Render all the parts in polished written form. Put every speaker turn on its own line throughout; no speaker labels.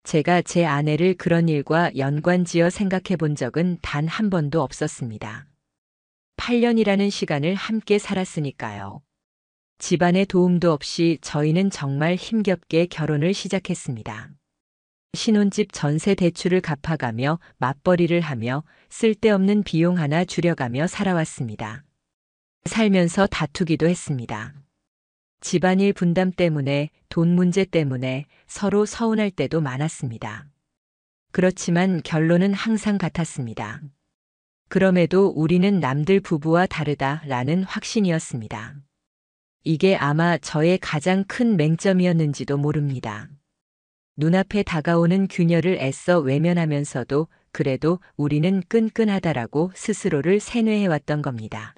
제가 제 아내를 그런 일과 연관지어 생각해 본 적은 단 한 번도 없었습니다. 8년이라는 시간을 함께 살았으니까요. 집안의 도움도 없이 저희는 정말 힘겹게 결혼을 시작했습니다. 신혼집 전세 대출을 갚아가며 맞벌이를 하며 쓸데없는 비용 하나 줄여가며 살아왔습니다. 살면서 다투기도 했습니다. 집안일 분담 때문에, 돈 문제 때문에 서로 서운할 때도 많았습니다. 그렇지만 결론은 항상 같았습니다. 그럼에도 우리는 남들 부부와 다르다라는 확신이었습니다. 이게 아마 저의 가장 큰 맹점이었는지도 모릅니다. 눈앞에 다가오는 균열을 애써 외면하면서도 그래도 우리는 끈끈하다라고 스스로를 세뇌해왔던 겁니다.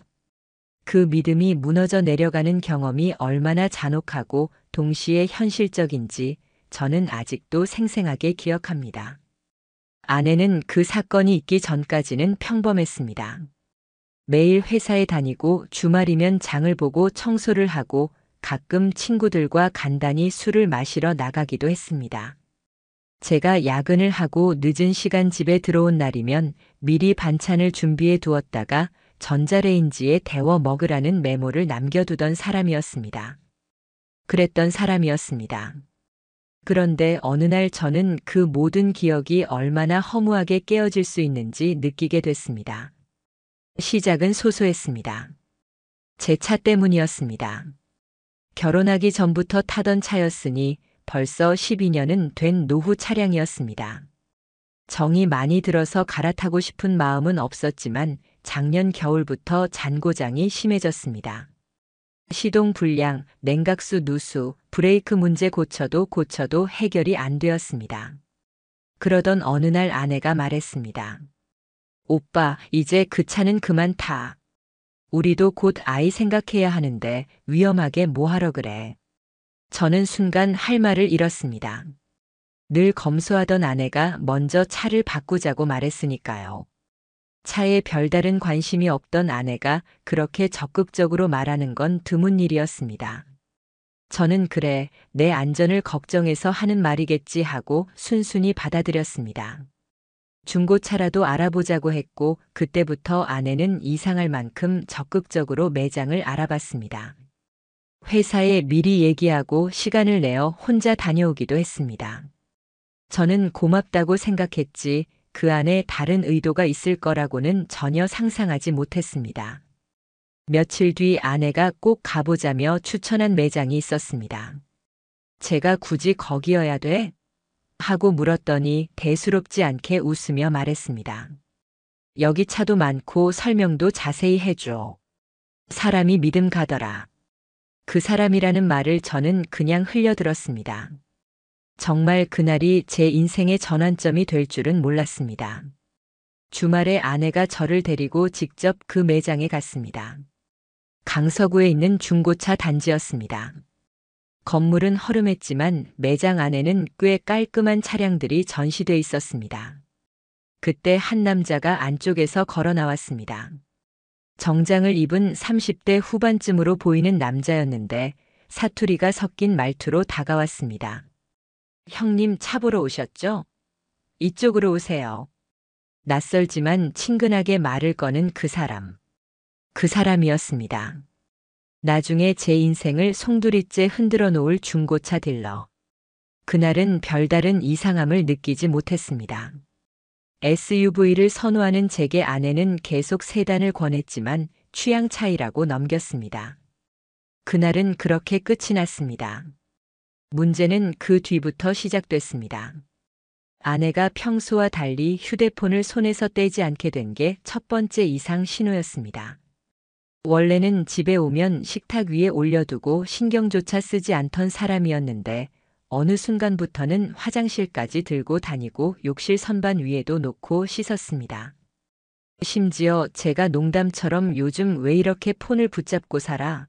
그 믿음이 무너져 내려가는 경험이 얼마나 잔혹하고 동시에 현실적인지 저는 아직도 생생하게 기억합니다. 아내는 그 사건이 있기 전까지는 평범했습니다. 매일 회사에 다니고 주말이면 장을 보고 청소를 하고 가끔 친구들과 간단히 술을 마시러 나가기도 했습니다. 제가 야근을 하고 늦은 시간 집에 들어온 날이면 미리 반찬을 준비해 두었다가 전자레인지에 데워 먹으라는 메모를 남겨두던 사람이었습니다. 그랬던 사람이었습니다. 그런데 어느 날 저는 그 모든 기억이 얼마나 허무하게 깨어질 수 있는지 느끼게 됐습니다. 시작은 소소했습니다. 제 차 때문이었습니다. 결혼하기 전부터 타던 차였으니 벌써 12년은 된 노후 차량이었습니다. 정이 많이 들어서 갈아타고 싶은 마음은 없었지만 작년 겨울부터 잔고장이 심해졌습니다. 시동 불량, 냉각수 누수, 브레이크 문제 고쳐도 해결이 안 되었습니다. 그러던 어느 날 아내가 말했습니다. 오빠, 이제 그 차는 그만 타. 우리도 곧 아이 생각해야 하는데 위험하게 뭐하러 그래. 저는 순간 할 말을 잃었습니다. 늘 검소하던 아내가 먼저 차를 바꾸자고 말했으니까요. 차에 별다른 관심이 없던 아내가 그렇게 적극적으로 말하는 건 드문 일이었습니다. 저는 그래, 내 안전을 걱정해서 하는 말이겠지 하고 순순히 받아들였습니다. 중고차라도 알아보자고 했고 그때부터 아내는 이상할 만큼 적극적으로 매장을 알아봤습니다. 회사에 미리 얘기하고 시간을 내어 혼자 다녀오기도 했습니다. 저는 고맙다고 생각했지 그 안에 다른 의도가 있을 거라고는 전혀 상상하지 못했습니다. 며칠 뒤 아내가 꼭 가보자며 추천한 매장이 있었습니다. 제가 굳이 거기여야 돼? 하고 물었더니 대수롭지 않게 웃으며 말했습니다. 여기 차도 많고 설명도 자세히 해줘. 사람이 믿음 가더라. 그 사람이라는 말을 저는 그냥 흘려들었습니다. 정말 그날이 제 인생의 전환점이 될 줄은 몰랐습니다. 주말에 아내가 저를 데리고 직접 그 매장에 갔습니다. 강서구에 있는 중고차 단지였습니다. 건물은 허름했지만 매장 안에는 꽤 깔끔한 차량들이 전시돼 있었습니다. 그때 한 남자가 안쪽에서 걸어 나왔습니다. 정장을 입은 30대 후반쯤으로 보이는 남자였는데 사투리가 섞인 말투로 다가왔습니다. 형님 차 보러 오셨죠? 이쪽으로 오세요. 낯설지만 친근하게 말을 거는 그 사람. 그 사람이었습니다. 나중에 제 인생을 송두리째 흔들어 놓을 중고차 딜러. 그날은 별다른 이상함을 느끼지 못했습니다. SUV를 선호하는 제게 아내는 계속 세단을 권했지만 취향 차이라고 넘겼습니다. 그날은 그렇게 끝이 났습니다. 문제는 그 뒤부터 시작됐습니다. 아내가 평소와 달리 휴대폰을 손에서 떼지 않게 된 게 첫 번째 이상 신호였습니다. 원래는 집에 오면 식탁 위에 올려두고 신경조차 쓰지 않던 사람이었는데 어느 순간부터는 화장실까지 들고 다니고 욕실 선반 위에도 놓고 씻었습니다. 심지어 제가 농담처럼 요즘 왜 이렇게 폰을 붙잡고 살아?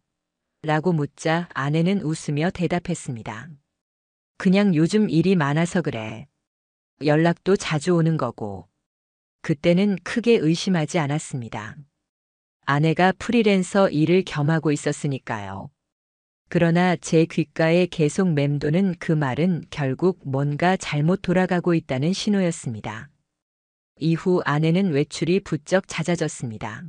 라고 묻자 아내는 웃으며 대답했습니다. 그냥 요즘 일이 많아서 그래. 연락도 자주 오는 거고. 그때는 크게 의심하지 않았습니다. 아내가 프리랜서 일을 겸하고 있었으니까요. 그러나 제 귓가에 계속 맴도는 그 말은 결국 뭔가 잘못 돌아가고 있다는 신호였습니다. 이후 아내는 외출이 부쩍 잦아졌습니다.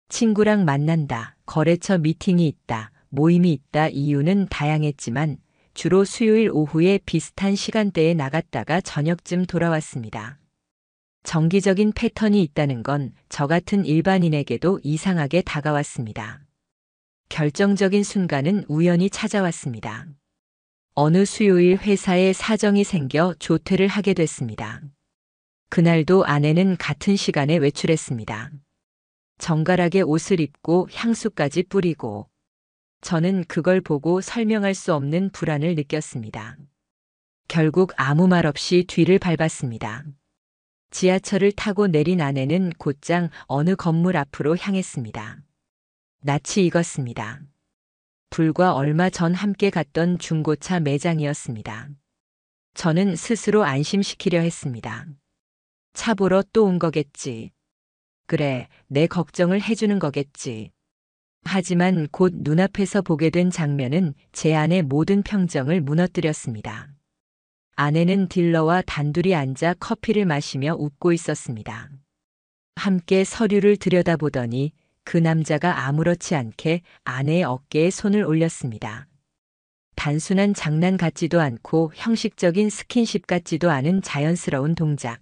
친구랑 만난다, 거래처 미팅이 있다, 모임이 있다. 이유는 다양했지만 주로 수요일 오후에 비슷한 시간대에 나갔다가 저녁쯤 돌아왔습니다. 정기적인 패턴이 있다는 건 저 같은 일반인에게도 이상하게 다가왔습니다. 결정적인 순간은 우연히 찾아왔습니다. 어느 수요일 회사에 사정이 생겨 조퇴를 하게 됐습니다. 그날도 아내는 같은 시간에 외출했습니다. 정갈하게 옷을 입고 향수까지 뿌리고 저는 그걸 보고 설명할 수 없는 불안을 느꼈습니다. 결국 아무 말 없이 뒤를 밟았습니다. 지하철을 타고 내린 아내는 곧장 어느 건물 앞으로 향했습니다. 낯이 익었습니다. 불과 얼마 전 함께 갔던 중고차 매장이었습니다. 저는 스스로 안심시키려 했습니다. 차 보러 또 온 거겠지. 그래, 내 걱정을 해주는 거겠지. 하지만 곧 눈앞에서 보게 된 장면은 제 안의 모든 평정을 무너뜨렸습니다. 아내는 딜러와 단둘이 앉아 커피를 마시며 웃고 있었습니다. 함께 서류를 들여다보더니 그 남자가 아무렇지 않게 아내의 어깨에 손을 올렸습니다. 단순한 장난 같지도 않고 형식적인 스킨십 같지도 않은 자연스러운 동작.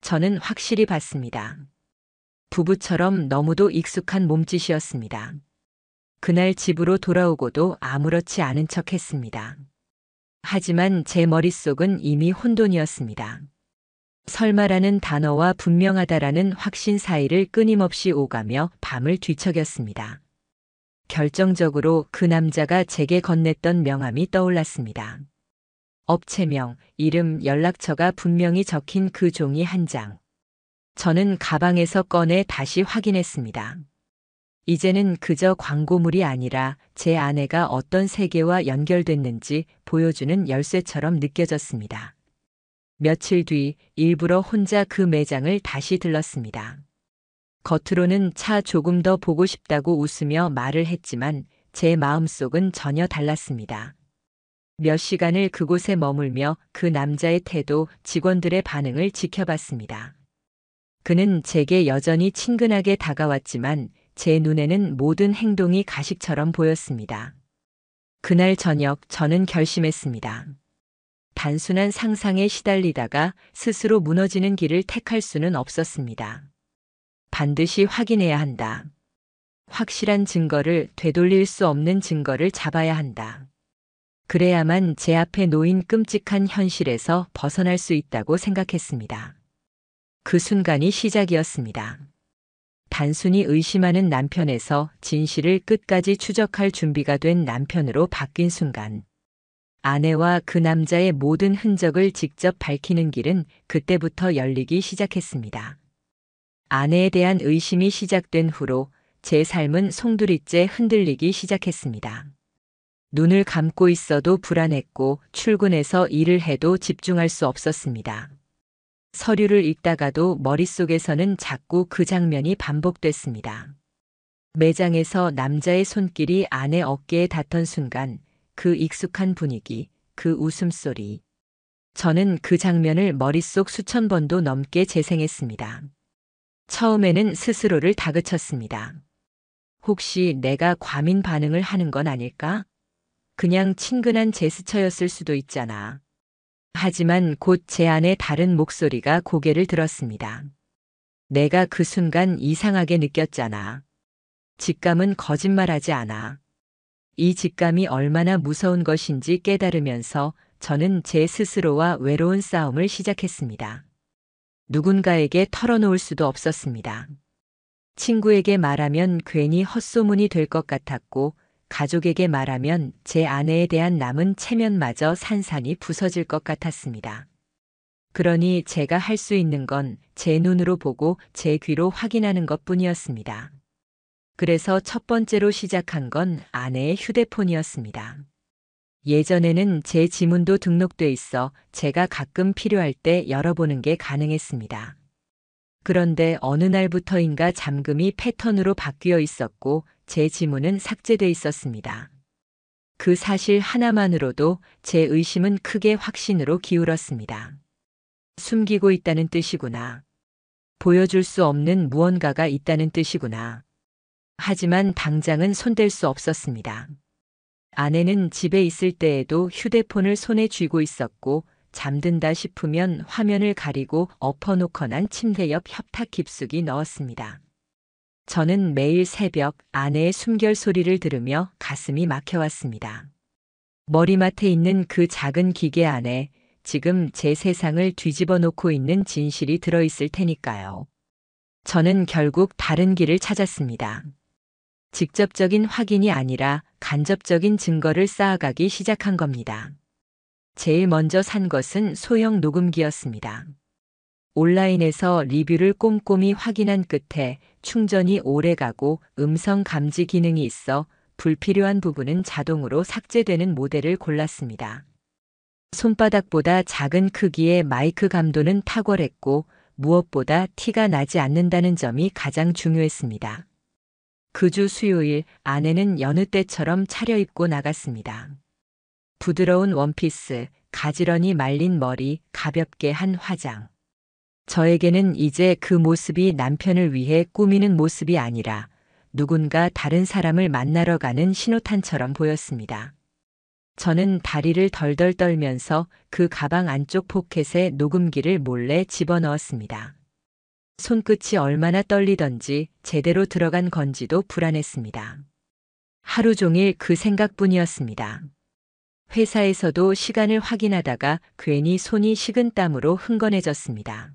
저는 확실히 봤습니다. 부부처럼 너무도 익숙한 몸짓이었습니다. 그날 집으로 돌아오고도 아무렇지 않은 척 했습니다. 하지만 제 머릿속은 이미 혼돈이었습니다. 설마라는 단어와 분명하다라는 확신 사이를 끊임없이 오가며 밤을 뒤척였습니다. 결정적으로 그 남자가 제게 건넸던 명함이 떠올랐습니다. 업체명, 이름, 연락처가 분명히 적힌 그 종이 한 장. 저는 가방에서 꺼내 다시 확인했습니다. 이제는 그저 광고물이 아니라 제 아내가 어떤 세계와 연결됐는지 보여주는 열쇠처럼 느껴졌습니다. 며칠 뒤 일부러 혼자 그 매장을 다시 들렀습니다. 겉으로는 차 조금 더 보고 싶다고 웃으며 말을 했지만 제 마음속은 전혀 달랐습니다. 몇 시간을 그곳에 머물며 그 남자의 태도, 직원들의 반응을 지켜봤습니다. 그는 제게 여전히 친근하게 다가왔지만 제 눈에는 모든 행동이 가식처럼 보였습니다. 그날 저녁 저는 결심했습니다. 단순한 상상에 시달리다가 스스로 무너지는 길을 택할 수는 없었습니다. 반드시 확인해야 한다. 확실한 증거를, 되돌릴 수 없는 증거를 잡아야 한다. 그래야만 제 앞에 놓인 끔찍한 현실에서 벗어날 수 있다고 생각했습니다. 그 순간이 시작이었습니다. 단순히 의심하는 남편에서 진실을 끝까지 추적할 준비가 된 남편으로 바뀐 순간, 아내와 그 남자의 모든 흔적을 직접 밝히는 길은 그때부터 열리기 시작했습니다. 아내에 대한 의심이 시작된 후로 제 삶은 송두리째 흔들리기 시작했습니다. 눈을 감고 있어도 불안했고 출근해서 일을 해도 집중할 수 없었습니다. 서류를 읽다가도 머릿속에서는 자꾸 그 장면이 반복됐습니다. 매장에서 남자의 손길이 아내 어깨에 닿던 순간 그 익숙한 분위기, 그 웃음소리. 저는 그 장면을 머릿속 수천 번도 넘게 재생했습니다. 처음에는 스스로를 다그쳤습니다. 혹시 내가 과민 반응을 하는 건 아닐까? 그냥 친근한 제스처였을 수도 있잖아. 하지만 곧 제 안에 다른 목소리가 고개를 들었습니다. 내가 그 순간 이상하게 느꼈잖아. 직감은 거짓말하지 않아. 이 직감이 얼마나 무서운 것인지 깨달으면서 저는 제 스스로와 외로운 싸움을 시작했습니다. 누군가에게 털어놓을 수도 없었습니다. 친구에게 말하면 괜히 헛소문이 될 것 같았고, 가족에게 말하면 제 아내에 대한 남은 체면마저 산산이 부서질 것 같았습니다. 그러니 제가 할 수 있는 건 제 눈으로 보고 제 귀로 확인하는 것뿐이었습니다. 그래서 첫 번째로 시작한 건 아내의 휴대폰이었습니다. 예전에는 제 지문도 등록돼 있어 제가 가끔 필요할 때 열어보는 게 가능했습니다. 그런데 어느 날부터인가 잠금이 패턴으로 바뀌어 있었고 제 지문은 삭제돼 있었습니다. 그 사실 하나만으로도 제 의심은 크게 확신으로 기울었습니다. 숨기고 있다는 뜻이구나. 보여줄 수 없는 무언가가 있다는 뜻이구나. 하지만 당장은 손댈 수 없었습니다. 아내는 집에 있을 때에도 휴대폰을 손에 쥐고 있었고, 잠든다 싶으면 화면을 가리고 엎어놓거나 침대 옆 협탁 깊숙이 넣었습니다. 저는 매일 새벽 아내의 숨결 소리를 들으며 가슴이 막혀왔습니다. 머리맡에 있는 그 작은 기계 안에 지금 제 세상을 뒤집어 놓고 있는 진실이 들어있을 테니까요. 저는 결국 다른 길을 찾았습니다. 직접적인 확인이 아니라 간접적인 증거를 쌓아가기 시작한 겁니다. 제일 먼저 산 것은 소형 녹음기였습니다. 온라인에서 리뷰를 꼼꼼히 확인한 끝에 충전이 오래가고 음성 감지 기능이 있어 불필요한 부분은 자동으로 삭제되는 모델을 골랐습니다. 손바닥보다 작은 크기의 마이크 감도는 탁월했고 무엇보다 티가 나지 않는다는 점이 가장 중요했습니다. 그 주 수요일 아내는 여느 때처럼 차려입고 나갔습니다. 부드러운 원피스, 가지런히 말린 머리, 가볍게 한 화장. 저에게는 이제 그 모습이 남편을 위해 꾸미는 모습이 아니라 누군가 다른 사람을 만나러 가는 신호탄처럼 보였습니다. 저는 다리를 덜덜 떨면서 그 가방 안쪽 포켓에 녹음기를 몰래 집어넣었습니다. 손끝이 얼마나 떨리던지 제대로 들어간 건지도 불안했습니다. 하루 종일 그 생각뿐이었습니다. 회사에서도 시간을 확인하다가 괜히 손이 식은땀으로 흥건해졌습니다.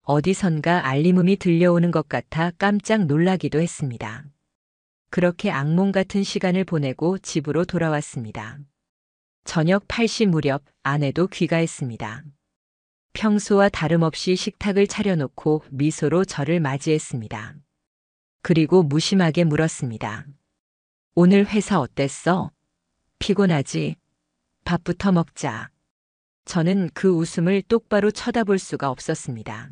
어디선가 알림음이 들려오는 것 같아 깜짝 놀라기도 했습니다. 그렇게 악몽 같은 시간을 보내고 집으로 돌아왔습니다. 저녁 8시 무렵 아내도 귀가했습니다. 평소와 다름없이 식탁을 차려놓고 미소로 저를 맞이했습니다. 그리고 무심하게 물었습니다. 오늘 회사 어땠어? 피곤하지? 밥부터 먹자. 저는 그 웃음을 똑바로 쳐다볼 수가 없었습니다.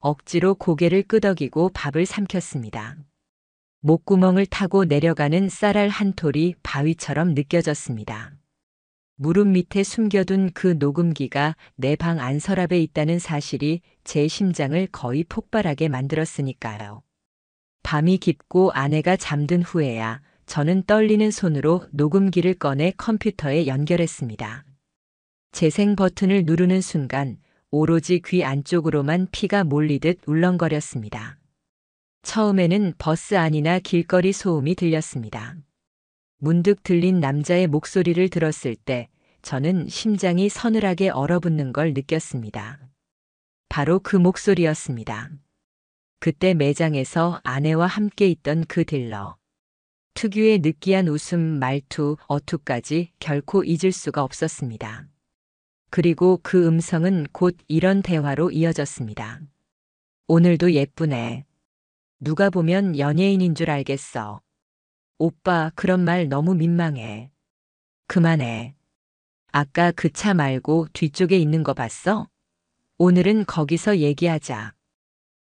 억지로 고개를 끄덕이고 밥을 삼켰습니다. 목구멍을 타고 내려가는 쌀알 한 톨이 바위처럼 느껴졌습니다. 무릎 밑에 숨겨둔 그 녹음기가 내 방 안서랍에 있다는 사실이 제 심장을 거의 폭발하게 만들었으니까요. 밤이 깊고 아내가 잠든 후에야 저는 떨리는 손으로 녹음기를 꺼내 컴퓨터에 연결했습니다. 재생 버튼을 누르는 순간 오로지 귀 안쪽으로만 피가 몰리듯 울렁거렸습니다. 처음에는 버스 안이나 길거리 소음이 들렸습니다. 문득 들린 남자의 목소리를 들었을 때 저는 심장이 서늘하게 얼어붙는 걸 느꼈습니다. 바로 그 목소리였습니다. 그때 매장에서 아내와 함께 있던 그 딜러. 특유의 느끼한 웃음, 말투, 어투까지 결코 잊을 수가 없었습니다. 그리고 그 음성은 곧 이런 대화로 이어졌습니다. 오늘도 예쁘네. 누가 보면 연예인인 줄 알겠어. 오빠, 그런 말 너무 민망해. 그만해. 아까 그 차 말고 뒤쪽에 있는 거 봤어? 오늘은 거기서 얘기하자.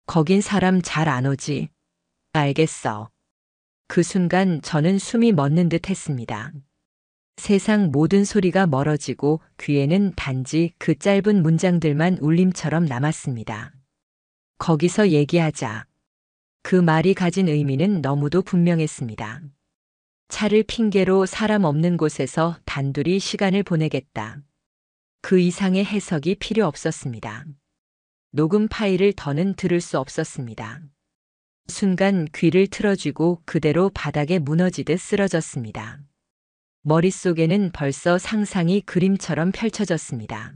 거긴 사람 잘 안 오지. 알겠어. 그 순간 저는 숨이 멎는 듯 했습니다. 세상 모든 소리가 멀어지고 귀에는 단지 그 짧은 문장들만 울림처럼 남았습니다. 거기서 얘기하자. 그 말이 가진 의미는 너무도 분명했습니다. 차를 핑계로 사람 없는 곳에서 단둘이 시간을 보내겠다. 그 이상의 해석이 필요 없었습니다. 녹음 파일을 더는 들을 수 없었습니다. 순간 귀를 틀어쥐고 그대로 바닥에 무너지듯 쓰러졌습니다. 머릿속에는 벌써 상상이 그림처럼 펼쳐졌습니다.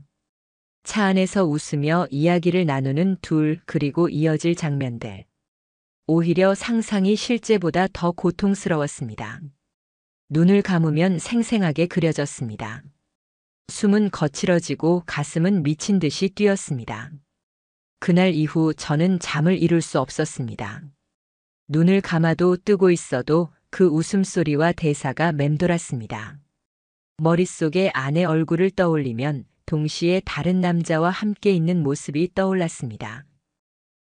차 안에서 웃으며 이야기를 나누는 둘, 그리고 이어질 장면들. 오히려 상상이 실제보다 더 고통스러웠습니다. 눈을 감으면 생생하게 그려졌습니다. 숨은 거칠어지고 가슴은 미친 듯이 뛰었습니다. 그날 이후 저는 잠을 이룰 수 없었습니다. 눈을 감아도 뜨고 있어도 그 웃음소리와 대사가 맴돌았습니다. 머릿속에 아내 얼굴을 떠올리면 동시에 다른 남자와 함께 있는 모습이 떠올랐습니다.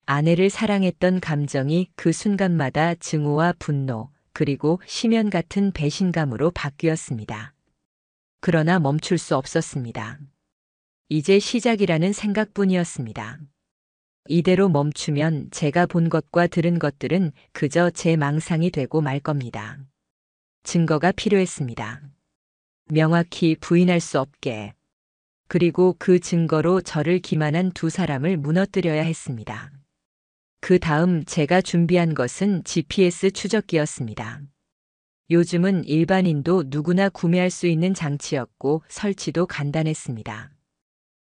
아내를 사랑했던 감정이 그 순간마다 증오와 분노, 그리고 심연 같은 배신감으로 바뀌었습니다. 그러나 멈출 수 없었습니다. 이제 시작이라는 생각뿐이었습니다. 이대로 멈추면 제가 본 것과 들은 것들은 그저 제 망상이 되고 말 겁니다. 증거가 필요했습니다. 명확히 부인할 수 없게. 그리고 그 증거로 저를 기만한 두 사람을 무너뜨려야 했습니다. 그 다음 제가 준비한 것은 GPS 추적기였습니다. 요즘은 일반인도 누구나 구매할 수 있는 장치였고 설치도 간단했습니다.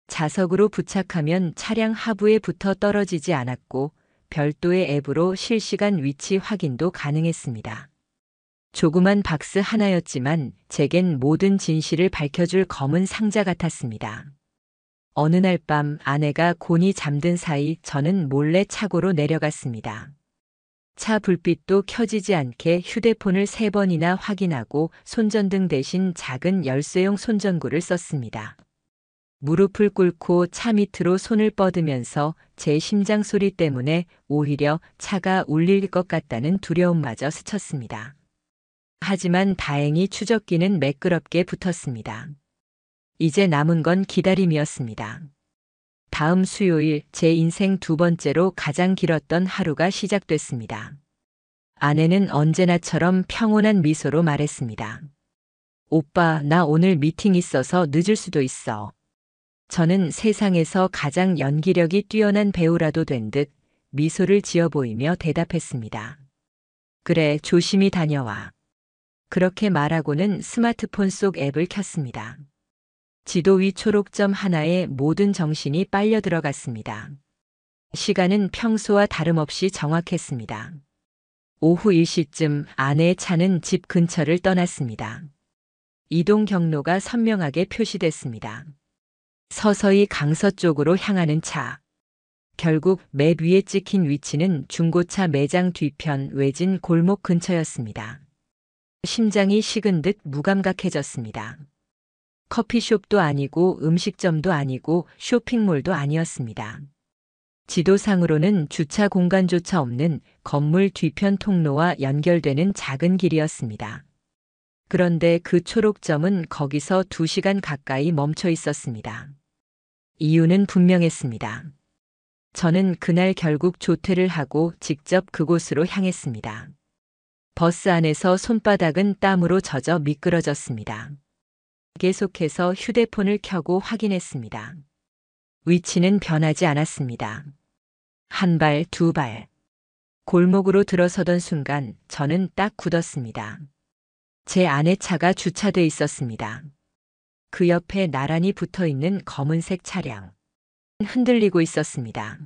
자석으로 부착하면 차량 하부에 붙어 떨어지지 않았고 별도의 앱으로 실시간 위치 확인도 가능했습니다. 조그만 박스 하나였지만 제겐 모든 진실을 밝혀줄 검은 상자 같았습니다. 어느 날 밤 아내가 곤히 잠든 사이 저는 몰래 차고로 내려갔습니다. 차 불빛도 켜지지 않게 휴대폰을 3번이나 확인하고 손전등 대신 작은 열쇠용 손전구를 썼습니다. 무릎을 꿇고 차 밑으로 손을 뻗으면서 제 심장 소리 때문에 오히려 차가 울릴 것 같다는 두려움마저 스쳤습니다. 하지만 다행히 추적기는 매끄럽게 붙었습니다. 이제 남은 건 기다림이었습니다. 다음 수요일 제 인생 2번째로 가장 길었던 하루가 시작됐습니다. 아내는 언제나처럼 평온한 미소로 말했습니다. 오빠, 나 오늘 미팅 있어서 늦을 수도 있어. 저는 세상에서 가장 연기력이 뛰어난 배우라도 된 듯 미소를 지어 보이며 대답했습니다. 그래, 조심히 다녀와. 그렇게 말하고는 스마트폰 속 앱을 켰습니다. 지도 위 초록점 하나에 모든 정신이 빨려 들어갔습니다. 시간은 평소와 다름없이 정확했습니다. 오후 1시쯤 아내의 차는 집 근처를 떠났습니다. 이동 경로가 선명하게 표시됐습니다. 서서히 강서쪽으로 향하는 차. 결국 맵 위에 찍힌 위치는 중고차 매장 뒤편 외진 골목 근처였습니다. 심장이 식은 듯 무감각해졌습니다. 커피숍도 아니고 음식점도 아니고 쇼핑몰도 아니었습니다. 지도상으로는 주차 공간조차 없는 건물 뒤편 통로와 연결되는 작은 길이었습니다. 그런데 그 초록점은 거기서 2시간 가까이 멈춰 있었습니다. 이유는 분명했습니다. 저는 그날 결국 조퇴를 하고 직접 그곳으로 향했습니다. 버스 안에서 손바닥은 땀으로 젖어 미끄러졌습니다. 계속해서 휴대폰을 켜고 확인했습니다. 위치는 변하지 않았습니다. 1발, 2발. 골목으로 들어서던 순간 저는 딱 굳었습니다. 제 아내 차가 주차돼 있었습니다. 그 옆에 나란히 붙어 있는 검은색 차량. 흔들리고 있었습니다.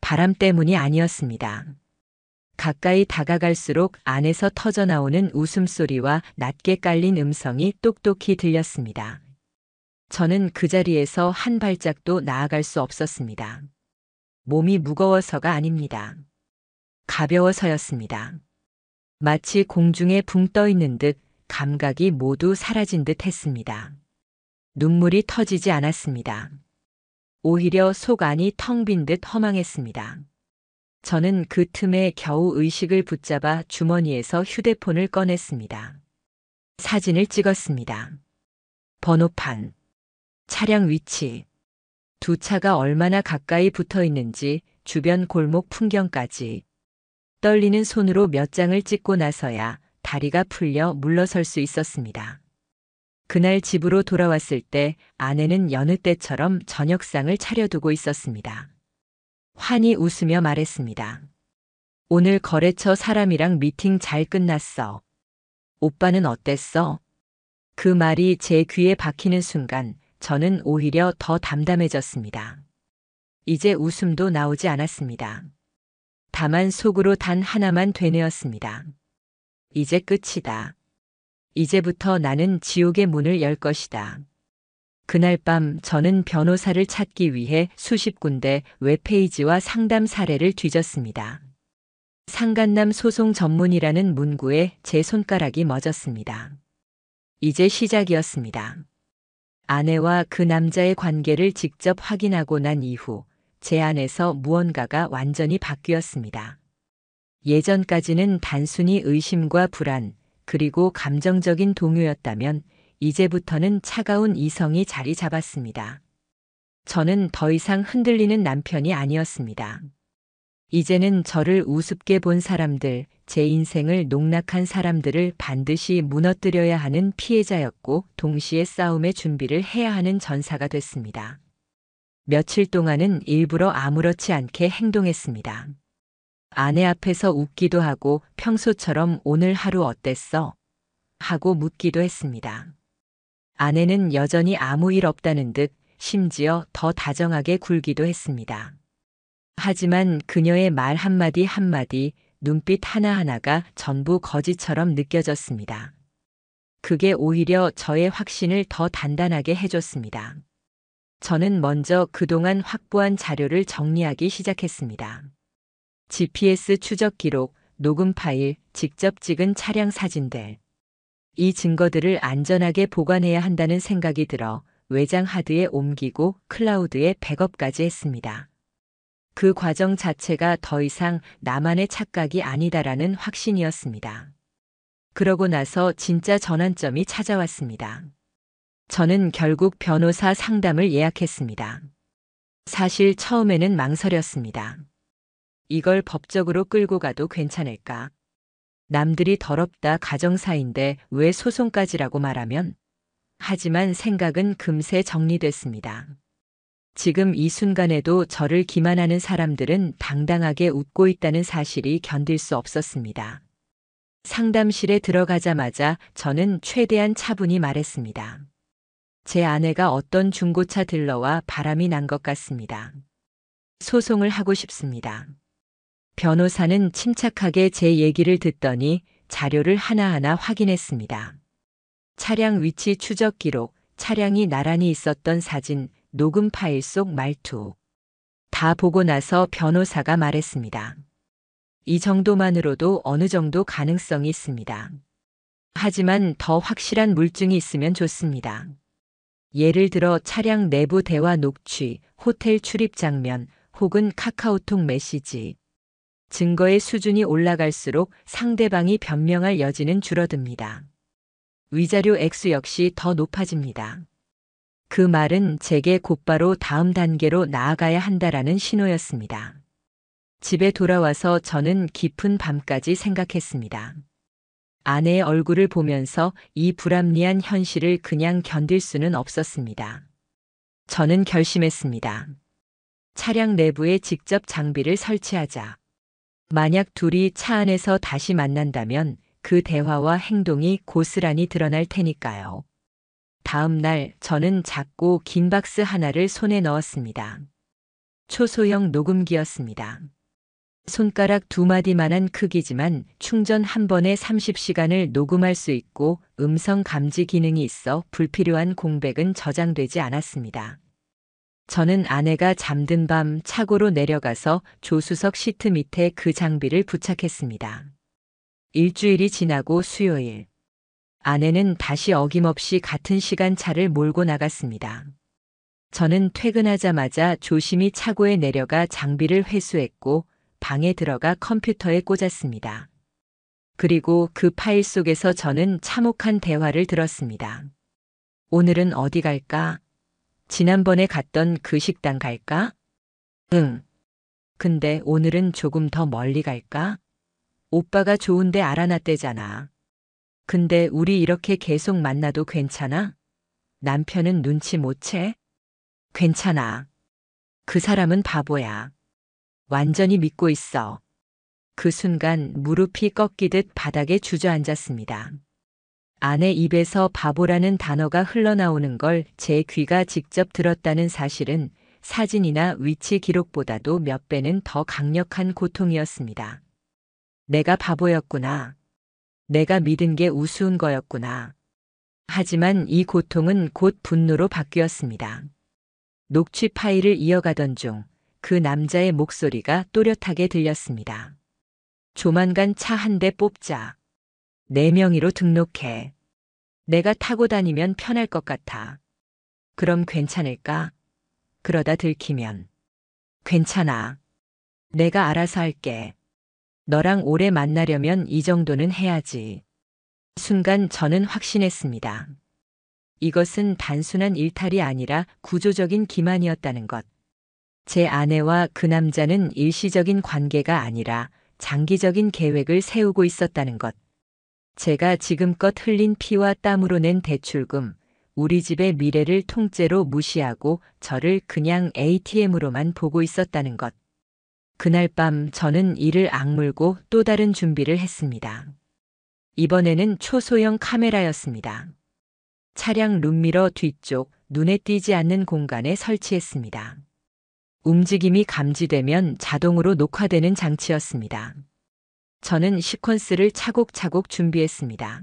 바람 때문이 아니었습니다. 가까이 다가갈수록 안에서 터져나오는 웃음소리와 낮게 깔린 음성이 똑똑히 들렸습니다. 저는 그 자리에서 한 발짝도 나아갈 수 없었습니다. 몸이 무거워서가 아닙니다. 가벼워서였습니다. 마치 공중에 붕 떠 있는 듯 감각이 모두 사라진 듯 했습니다. 눈물이 터지지 않았습니다. 오히려 속 안이 텅 빈 듯 허망했습니다. 저는 그 틈에 겨우 의식을 붙잡아 주머니에서 휴대폰을 꺼냈습니다. 사진을 찍었습니다. 번호판, 차량 위치, 두 차가 얼마나 가까이 붙어 있는지 주변 골목 풍경까지. 떨리는 손으로 몇 장을 찍고 나서야 다리가 풀려 물러설 수 있었습니다. 그날 집으로 돌아왔을 때 아내는 여느 때처럼 저녁상을 차려두고 있었습니다. 환히 웃으며 말했습니다. 오늘 거래처 사람이랑 미팅 잘 끝났어. 오빠는 어땠어? 그 말이 제 귀에 박히는 순간 저는 오히려 더 담담해졌습니다. 이제 웃음도 나오지 않았습니다. 다만 속으로 단 하나만 되뇌었습니다. 이제 끝이다. 이제부터 나는 지옥의 문을 열 것이다. 그날 밤 저는 변호사를 찾기 위해 수십 군데 웹페이지와 상담 사례를 뒤졌습니다. 상간남 소송 전문이라는 문구에 제 손가락이 멎었습니다. 이제 시작이었습니다. 아내와 그 남자의 관계를 직접 확인하고 난 이후 제 안에서 무언가가 완전히 바뀌었습니다. 예전까지는 단순히 의심과 불안, 그리고 감정적인 동요였다면 이제부터는 차가운 이성이 자리 잡았습니다. 저는 더 이상 흔들리는 남편이 아니었습니다. 이제는 저를 우습게 본 사람들, 제 인생을 농락한 사람들을 반드시 무너뜨려야 하는 피해자였고 동시에 싸움의 준비를 해야 하는 전사가 됐습니다. 며칠 동안은 일부러 아무렇지 않게 행동했습니다. 아내 앞에서 웃기도 하고 평소처럼 오늘 하루 어땠어? 하고 묻기도 했습니다. 아내는 여전히 아무 일 없다는 듯 심지어 더 다정하게 굴기도 했습니다. 하지만 그녀의 말 한마디 한마디, 눈빛 하나하나가 전부 거짓처럼 느껴졌습니다. 그게 오히려 저의 확신을 더 단단하게 해줬습니다. 저는 먼저 그동안 확보한 자료를 정리하기 시작했습니다. GPS 추적 기록, 녹음 파일, 직접 찍은 차량 사진들. 이 증거들을 안전하게 보관해야 한다는 생각이 들어 외장 하드에 옮기고 클라우드에 백업까지 했습니다. 그 과정 자체가 더 이상 나만의 착각이 아니다라는 확신이었습니다. 그러고 나서 진짜 전환점이 찾아왔습니다. 저는 결국 변호사 상담을 예약했습니다. 사실 처음에는 망설였습니다. 이걸 법적으로 끌고 가도 괜찮을까? 남들이 더럽다 가정사인데 왜 소송까지라고 말하면? 하지만 생각은 금세 정리됐습니다. 지금 이 순간에도 저를 기만하는 사람들은 당당하게 웃고 있다는 사실이 견딜 수 없었습니다. 상담실에 들어가자마자 저는 최대한 차분히 말했습니다. 제 아내가 어떤 중고차 딜러와 바람이 난 것 같습니다. 소송을 하고 싶습니다. 변호사는 침착하게 제 얘기를 듣더니 자료를 하나하나 확인했습니다. 차량 위치 추적 기록, 차량이 나란히 있었던 사진, 녹음 파일 속 말투. 다 보고 나서 변호사가 말했습니다. 이 정도만으로도 어느 정도 가능성이 있습니다. 하지만 더 확실한 물증이 있으면 좋습니다. 예를 들어 차량 내부 대화 녹취, 호텔 출입 장면, 혹은 카카오톡 메시지. 증거의 수준이 올라갈수록 상대방이 변명할 여지는 줄어듭니다. 위자료 액수 역시 더 높아집니다. 그 말은 제게 곧바로 다음 단계로 나아가야 한다라는 신호였습니다. 집에 돌아와서 저는 깊은 밤까지 생각했습니다. 아내의 얼굴을 보면서 이 불합리한 현실을 그냥 견딜 수는 없었습니다. 저는 결심했습니다. 차량 내부에 직접 장비를 설치하자. 만약 둘이 차 안에서 다시 만난다면 그 대화와 행동이 고스란히 드러날 테니까요. 다음 날 저는 작고 긴 박스 하나를 손에 넣었습니다. 초소형 녹음기였습니다. 손가락 2마디만한 크기지만 충전 한 번에 30시간을 녹음할 수 있고 음성 감지 기능이 있어 불필요한 공백은 저장되지 않았습니다. 저는 아내가 잠든 밤 차고로 내려가서 조수석 시트 밑에 그 장비를 부착했습니다. 일주일이 지나고 수요일. 아내는 다시 어김없이 같은 시간 차를 몰고 나갔습니다. 저는 퇴근하자마자 조심히 차고에 내려가 장비를 회수했고 방에 들어가 컴퓨터에 꽂았습니다. 그리고 그 파일 속에서 저는 참혹한 대화를 들었습니다. 오늘은 어디 갈까? 지난번에 갔던 그 식당 갈까? 응. 근데 오늘은 조금 더 멀리 갈까? 오빠가 좋은데 알아놨대잖아. 근데 우리 이렇게 계속 만나도 괜찮아? 남편은 눈치 못 채? 괜찮아. 그 사람은 바보야. 완전히 믿고 있어. 그 순간 무릎이 꺾이듯 바닥에 주저앉았습니다. 아내 입에서 바보라는 단어가 흘러나오는 걸 제 귀가 직접 들었다는 사실은 사진이나 위치 기록보다도 몇 배는 더 강력한 고통이었습니다. 내가 바보였구나. 내가 믿은 게 우스운 거였구나. 하지만 이 고통은 곧 분노로 바뀌었습니다. 녹취 파일을 이어가던 중 그 남자의 목소리가 또렷하게 들렸습니다. 조만간 차 한 대 뽑자. 내 명의로 등록해. 내가 타고 다니면 편할 것 같아. 그럼 괜찮을까? 그러다 들키면. 괜찮아. 내가 알아서 할게. 너랑 오래 만나려면 이 정도는 해야지. 순간 저는 확신했습니다. 이것은 단순한 일탈이 아니라 구조적인 기만이었다는 것. 제 아내와 그 남자는 일시적인 관계가 아니라 장기적인 계획을 세우고 있었다는 것. 제가 지금껏 흘린 피와 땀으로 낸 대출금, 우리 집의 미래를 통째로 무시하고 저를 그냥 ATM으로만 보고 있었다는 것. 그날 밤 저는 이를 악물고 또 다른 준비를 했습니다. 이번에는 초소형 카메라였습니다. 차량 룸미러 뒤쪽 눈에 띄지 않는 공간에 설치했습니다. 움직임이 감지되면 자동으로 녹화되는 장치였습니다. 저는 시퀀스를 차곡차곡 준비했습니다.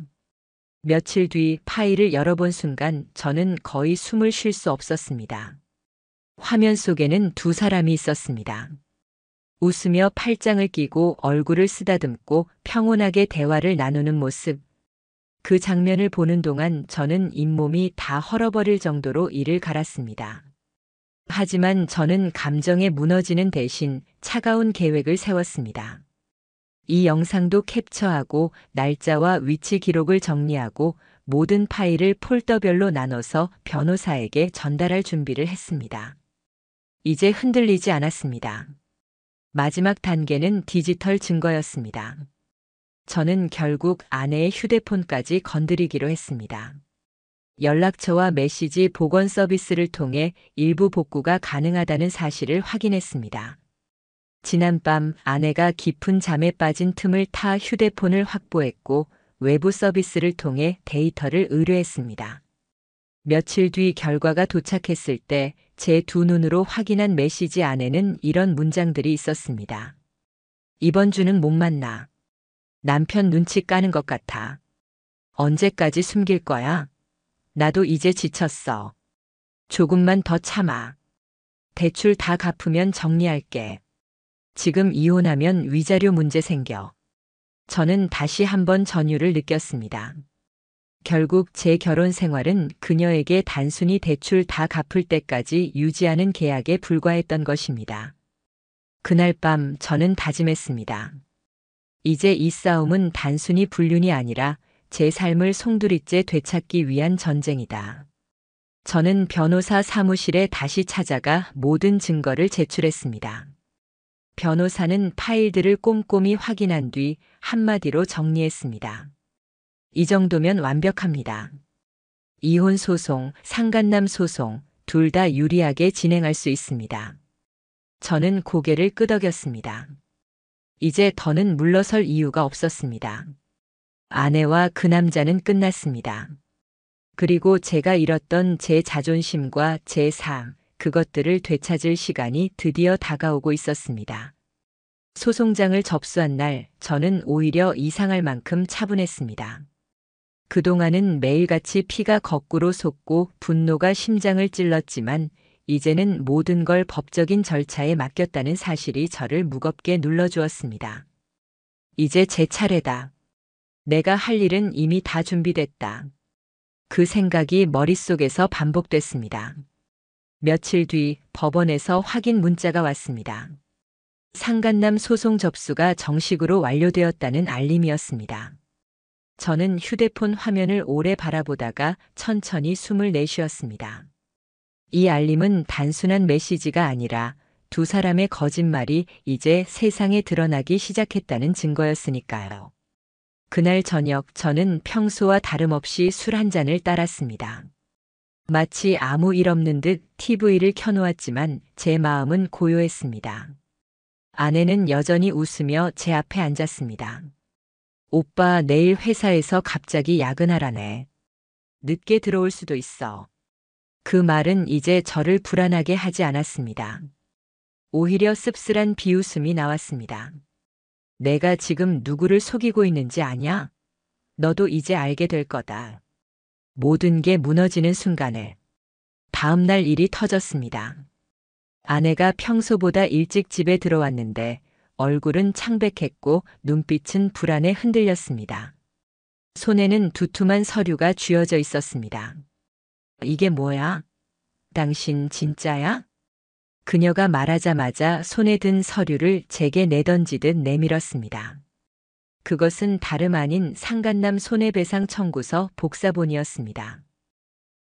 며칠 뒤 파일을 열어본 순간 저는 거의 숨을 쉴 수 없었습니다. 화면 속에는 두 사람이 있었습니다. 웃으며 팔짱을 끼고 얼굴을 쓰다듬고 평온하게 대화를 나누는 모습. 그 장면을 보는 동안 저는 잇몸이 다 헐어버릴 정도로 이를 갈았습니다. 하지만 저는 감정에 무너지는 대신 차가운 계획을 세웠습니다. 이 영상도 캡처하고 날짜와 위치 기록을 정리하고 모든 파일을 폴더별로 나눠서 변호사에게 전달할 준비를 했습니다. 이제 흔들리지 않았습니다. 마지막 단계는 디지털 증거였습니다. 저는 결국 아내의 휴대폰까지 건드리기로 했습니다. 연락처와 메시지 복원 서비스를 통해 일부 복구가 가능하다는 사실을 확인했습니다. 지난밤 아내가 깊은 잠에 빠진 틈을 타 휴대폰을 확보했고 외부 서비스를 통해 데이터를 의뢰했습니다. 며칠 뒤 결과가 도착했을 때 제 두 눈으로 확인한 메시지 안에는 이런 문장들이 있었습니다. 이번 주는 못 만나. 남편 눈치 까는 것 같아. 언제까지 숨길 거야? 나도 이제 지쳤어. 조금만 더 참아. 대출 다 갚으면 정리할게. 지금 이혼하면 위자료 문제 생겨. 저는 다시 한번 전율을 느꼈습니다. 결국 제 결혼 생활은 그녀에게 단순히 대출 다 갚을 때까지 유지하는 계약에 불과했던 것입니다. 그날 밤 저는 다짐했습니다. 이제 이 싸움은 단순히 불륜이 아니라 제 삶을 송두리째 되찾기 위한 전쟁이다. 저는 변호사 사무실에 다시 찾아가 모든 증거를 제출했습니다. 변호사는 파일들을 꼼꼼히 확인한 뒤 한마디로 정리했습니다. 이 정도면 완벽합니다. 이혼 소송, 상간남 소송, 둘 다 유리하게 진행할 수 있습니다. 저는 고개를 끄덕였습니다. 이제 더는 물러설 이유가 없었습니다. 아내와 그 남자는 끝났습니다. 그리고 제가 잃었던 제 자존심과 제 삶, 그것들을 되찾을 시간이 드디어 다가오고 있었습니다. 소송장을 접수한 날, 저는 오히려 이상할 만큼 차분했습니다. 그동안은 매일같이 피가 거꾸로 솟고 분노가 심장을 찔렀지만 이제는 모든 걸 법적인 절차에 맡겼다는 사실이 저를 무겁게 눌러주었습니다. 이제 제 차례다. 내가 할 일은 이미 다 준비됐다. 그 생각이 머릿속에서 반복됐습니다. 며칠 뒤 법원에서 확인 문자가 왔습니다. 상간남 소송 접수가 정식으로 완료되었다는 알림이었습니다. 저는 휴대폰 화면을 오래 바라보다가 천천히 숨을 내쉬었습니다. 이 알림은 단순한 메시지가 아니라 두 사람의 거짓말이 이제 세상에 드러나기 시작했다는 증거였으니까요. 그날 저녁 저는 평소와 다름없이 술 한 잔을 따랐습니다. 마치 아무 일 없는 듯 TV를 켜놓았지만 제 마음은 고요했습니다. 아내는 여전히 웃으며 제 앞에 앉았습니다. 오빠 내일 회사에서 갑자기 야근하라네. 늦게 들어올 수도 있어. 그 말은 이제 저를 불안하게 하지 않았습니다. 오히려 씁쓸한 비웃음이 나왔습니다. 내가 지금 누구를 속이고 있는지 아냐? 너도 이제 알게 될 거다. 모든 게 무너지는 순간을. 다음 날 일이 터졌습니다. 아내가 평소보다 일찍 집에 들어왔는데 얼굴은 창백했고 눈빛은 불안에 흔들렸습니다. 손에는 두툼한 서류가 쥐어져 있었습니다. 이게 뭐야? 당신 진짜야? 그녀가 말하자마자 손에 든 서류를 제게 내던지듯 내밀었습니다. 그것은 다름 아닌 상간남 손해배상 청구서 복사본이었습니다.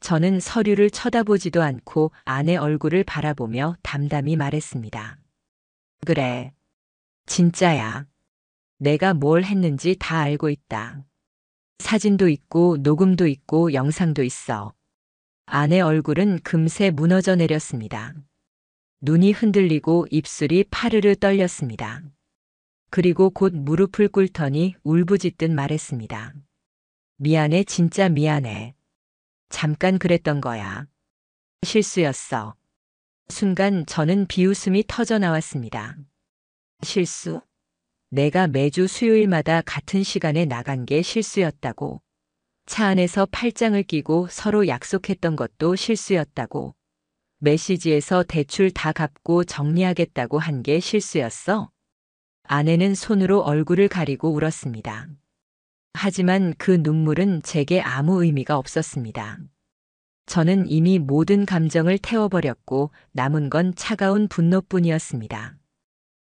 저는 서류를 쳐다보지도 않고 아내 얼굴을 바라보며 담담히 말했습니다. 그래. 진짜야. 내가 뭘 했는지 다 알고 있다. 사진도 있고 녹음도 있고 영상도 있어. 아내 얼굴은 금세 무너져 내렸습니다. 눈이 흔들리고 입술이 파르르 떨렸습니다. 그리고 곧 무릎을 꿇더니 울부짖듯 말했습니다. 미안해, 진짜 미안해. 잠깐 그랬던 거야. 실수였어. 순간 저는 비웃음이 터져 나왔습니다. 실수? 내가 매주 수요일마다 같은 시간에 나간 게 실수였다고. 차 안에서 팔짱을 끼고 서로 약속했던 것도 실수였다고. 메시지에서 대출 다 갚고 정리하겠다고 한 게 실수였어? 아내는 손으로 얼굴을 가리고 울었습니다. 하지만 그 눈물은 제게 아무 의미가 없었습니다. 저는 이미 모든 감정을 태워버렸고 남은 건 차가운 분노뿐이었습니다.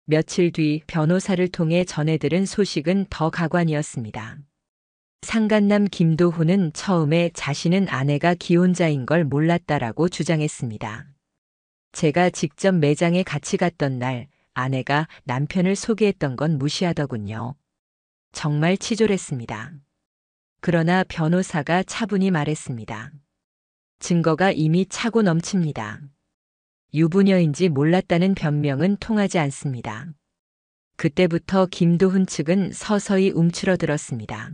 며칠 뒤 변호사를 통해 전해 들은 소식은 더 가관이었습니다. 상간남 김도훈은 처음에 자신은 아내가 기혼자인 걸 몰랐다라고 주장했습니다. 제가 직접 매장에 같이 갔던 날 아내가 남편을 소개했던 건 무시하더군요. 정말 치졸했습니다. 그러나 변호사가 차분히 말했습니다. 증거가 이미 차고 넘칩니다. 유부녀인지 몰랐다는 변명은 통하지 않습니다. 그때부터 김도훈 측은 서서히 움츠러들었습니다.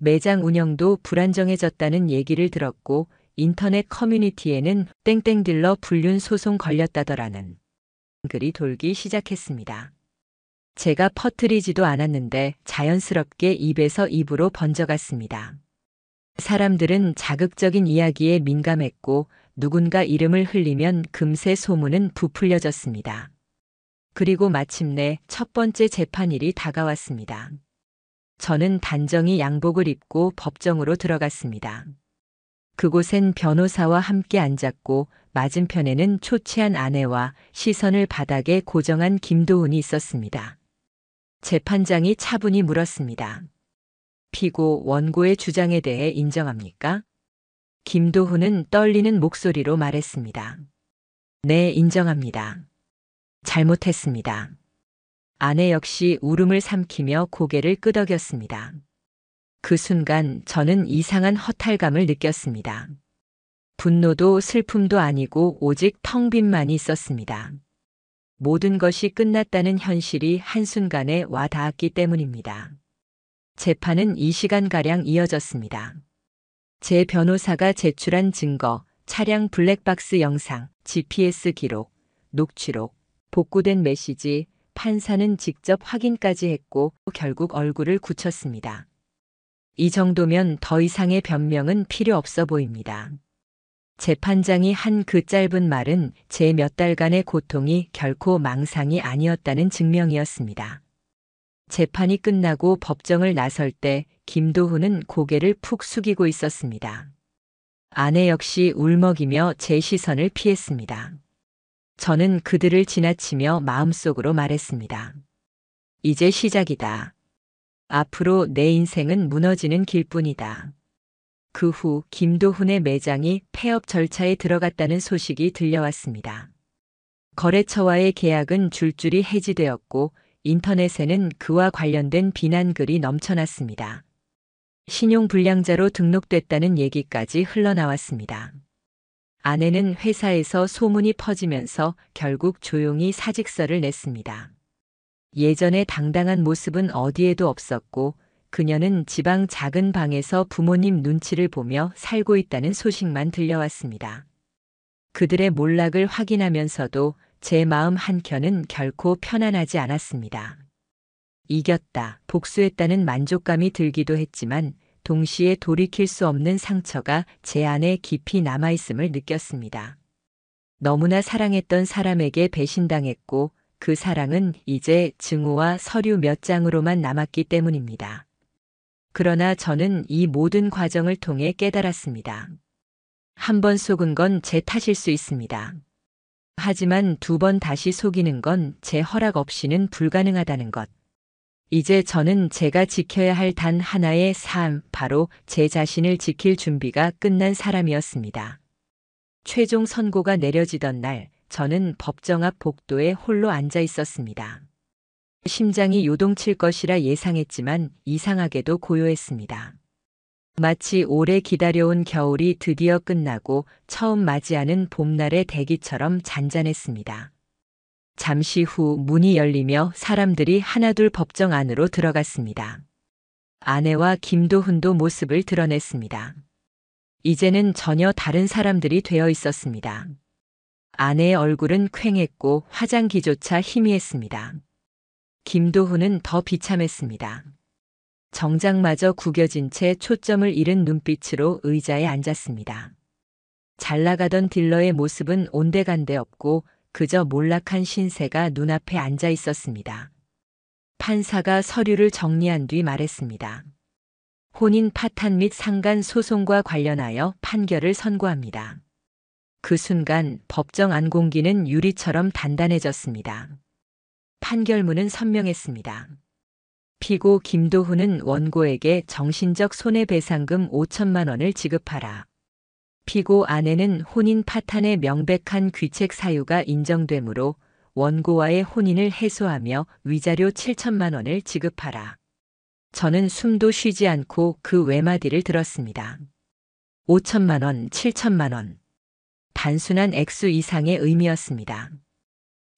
매장 운영도 불안정해졌다는 얘기를 들었고 인터넷 커뮤니티에는 땡땡딜러 불륜 소송 걸렸다더라는 글이 돌기 시작했습니다. 제가 퍼뜨리지도 않았는데 자연스럽게 입에서 입으로 번져갔습니다. 사람들은 자극적인 이야기에 민감했고 누군가 이름을 흘리면 금세 소문은 부풀려졌습니다. 그리고 마침내 첫 번째 재판일이 다가왔습니다. 저는 단정히 양복을 입고 법정으로 들어갔습니다. 그곳엔 변호사와 함께 앉았고 맞은편에는 초췌한 아내와 시선을 바닥에 고정한 김도훈이 있었습니다. 재판장이 차분히 물었습니다. 피고 원고의 주장에 대해 인정합니까? 김도훈은 떨리는 목소리로 말했습니다. 네, 인정합니다. 잘못했습니다. 아내 역시 울음을 삼키며 고개를 끄덕였습니다. 그 순간 저는 이상한 허탈감을 느꼈습니다. 분노도 슬픔도 아니고 오직 텅 빈만이 있었습니다. 모든 것이 끝났다는 현실이 한순간에 와 닿았기 때문입니다. 재판은 2시간가량 이어졌습니다. 제 변호사가 제출한 증거, 차량 블랙박스 영상, GPS 기록, 녹취록, 복구된 메시지, 판사는 직접 확인까지 했고 결국 얼굴을 굳혔습니다. 이 정도면 더 이상의 변명은 필요 없어 보입니다. 재판장이 한 그 짧은 말은 제 몇 달간의 고통이 결코 망상이 아니었다는 증명이었습니다. 재판이 끝나고 법정을 나설 때 김도훈은 고개를 푹 숙이고 있었습니다. 아내 역시 울먹이며 제 시선을 피했습니다. 저는 그들을 지나치며 마음속으로 말했습니다. 이제 시작이다. 앞으로 내 인생은 무너지는 길뿐이다. 그 후 김도훈의 매장이 폐업 절차에 들어갔다는 소식이 들려왔습니다. 거래처와의 계약은 줄줄이 해지되었고 인터넷에는 그와 관련된 비난글이 넘쳐났습니다. 신용불량자로 등록됐다는 얘기까지 흘러나왔습니다. 아내는 회사에서 소문이 퍼지면서 결국 조용히 사직서를 냈습니다. 예전의 당당한 모습은 어디에도 없었고 그녀는 지방 작은 방에서 부모님 눈치를 보며 살고 있다는 소식만 들려왔습니다. 그들의 몰락을 확인하면서도 제 마음 한켠은 결코 편안하지 않았습니다. 이겼다, 복수했다는 만족감이 들기도 했지만 동시에 돌이킬 수 없는 상처가 제 안에 깊이 남아있음을 느꼈습니다. 너무나 사랑했던 사람에게 배신당했고 그 사랑은 이제 증오와 서류 몇 장으로만 남았기 때문입니다. 그러나 저는 이 모든 과정을 통해 깨달았습니다. 한 번 속은 건 제 탓일 수 있습니다. 하지만 2번 다시 속이는 건 제 허락 없이는 불가능하다는 것. 이제 저는 제가 지켜야 할 단 하나의 삶, 바로 제 자신을 지킬 준비가 끝난 사람이었습니다. 최종 선고가 내려지던 날, 저는 법정 앞 복도에 홀로 앉아 있었습니다. 심장이 요동칠 것이라 예상했지만 이상하게도 고요했습니다. 마치 오래 기다려온 겨울이 드디어 끝나고 처음 맞이하는 봄날의 대기처럼 잔잔했습니다. 잠시 후 문이 열리며 사람들이 하나둘 법정 안으로 들어갔습니다. 아내와 김도훈도 모습을 드러냈습니다. 이제는 전혀 다른 사람들이 되어 있었습니다. 아내의 얼굴은 퀭했고 화장기조차 희미했습니다. 김도훈은 더 비참했습니다. 정장마저 구겨진 채 초점을 잃은 눈빛으로 의자에 앉았습니다. 잘 나가던 딜러의 모습은 온데간데 없고 그저 몰락한 신세가 눈앞에 앉아 있었습니다. 판사가 서류를 정리한 뒤 말했습니다. 혼인 파탄 및 상간 소송과 관련하여 판결을 선고합니다. 그 순간 법정 안 공기는 유리처럼 단단해졌습니다. 판결문은 선명했습니다. 피고 김도훈은 원고에게 정신적 손해배상금 5천만 원을 지급하라. 피고 아내는 혼인 파탄의 명백한 귀책 사유가 인정되므로 원고와의 혼인을 해소하며 위자료 7천만 원을 지급하라. 저는 숨도 쉬지 않고 그 외마디를 들었습니다. 5천만 원, 7천만 원. 단순한 액수 이상의 의미였습니다.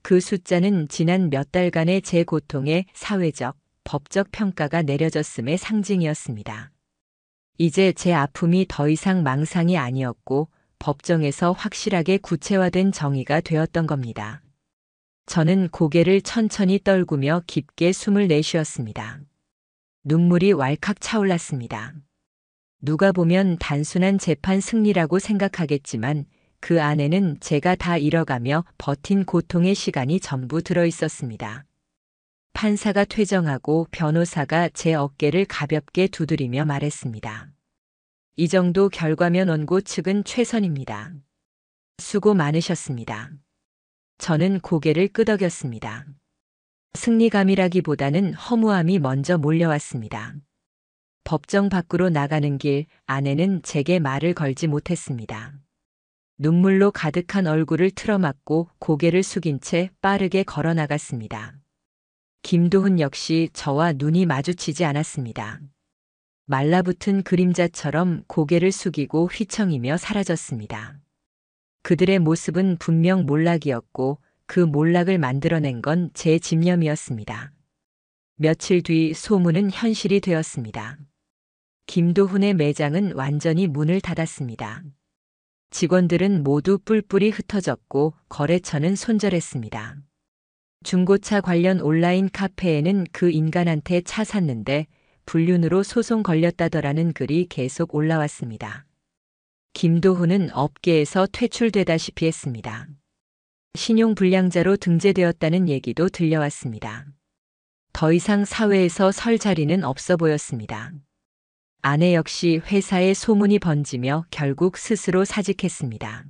그 숫자는 지난 몇 달간의 제 고통에 사회적, 법적 평가가 내려졌음의 상징이었습니다. 이제 제 아픔이 더 이상 망상이 아니었고 법정에서 확실하게 구체화된 정의가 되었던 겁니다. 저는 고개를 천천히 떨구며 깊게 숨을 내쉬었습니다. 눈물이 왈칵 차올랐습니다. 누가 보면 단순한 재판 승리라고 생각하겠지만 그 안에는 제가 다 잃어가며 버틴 고통의 시간이 전부 들어 있었습니다. 판사가 퇴정하고 변호사가 제 어깨를 가볍게 두드리며 말했습니다. 이 정도 결과면 원고 측은 최선입니다. 수고 많으셨습니다. 저는 고개를 끄덕였습니다. 승리감이라기보다는 허무함이 먼저 몰려왔습니다. 법정 밖으로 나가는 길, 아내는 제게 말을 걸지 못했습니다. 눈물로 가득한 얼굴을 틀어막고 고개를 숙인 채 빠르게 걸어 나갔습니다. 김도훈 역시 저와 눈이 마주치지 않았습니다. 말라붙은 그림자처럼 고개를 숙이고 휘청이며 사라졌습니다. 그들의 모습은 분명 몰락이었고 그 몰락을 만들어낸 건 제 집념이었습니다. 며칠 뒤 소문은 현실이 되었습니다. 김도훈의 매장은 완전히 문을 닫았습니다. 직원들은 모두 뿔뿔이 흩어졌고 거래처는 손절했습니다. 중고차 관련 온라인 카페에는 그 인간한테 차 샀는데 불륜으로 소송 걸렸다더라는 글이 계속 올라왔습니다. 김도훈은 업계에서 퇴출되다시피 했습니다. 신용불량자로 등재되었다는 얘기도 들려왔습니다. 더 이상 사회에서 설 자리는 없어 보였습니다. 아내 역시 회사에 소문이 번지며 결국 스스로 사직했습니다.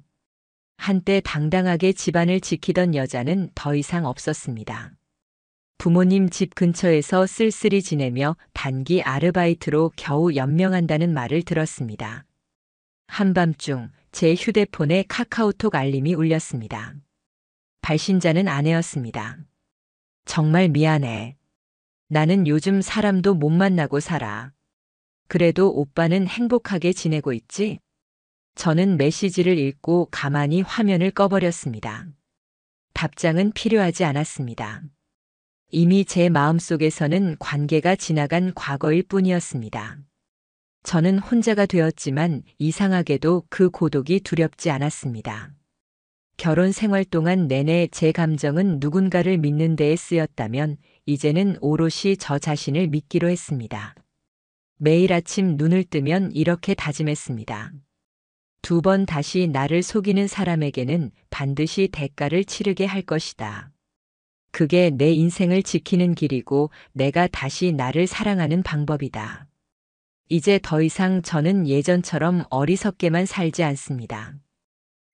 한때 당당하게 집안을 지키던 여자는 더 이상 없었습니다. 부모님 집 근처에서 쓸쓸히 지내며 단기 아르바이트로 겨우 연명한다는 말을 들었습니다. 한밤중 제 휴대폰에 카카오톡 알림이 울렸습니다. 발신자는 아내였습니다. 정말 미안해. 나는 요즘 사람도 못 만나고 살아. 그래도 오빠는 행복하게 지내고 있지? 저는 메시지를 읽고 가만히 화면을 꺼버렸습니다. 답장은 필요하지 않았습니다. 이미 제 마음속에서는 관계가 지나간 과거일 뿐이었습니다. 저는 혼자가 되었지만 이상하게도 그 고독이 두렵지 않았습니다. 결혼 생활 동안 내내 제 감정은 누군가를 믿는 데에 쓰였다면 이제는 오롯이 저 자신을 믿기로 했습니다. 매일 아침 눈을 뜨면 이렇게 다짐했습니다. 2번 다시 나를 속이는 사람에게는 반드시 대가를 치르게 할 것이다. 그게 내 인생을 지키는 길이고 내가 다시 나를 사랑하는 방법이다. 이제 더 이상 저는 예전처럼 어리석게만 살지 않습니다.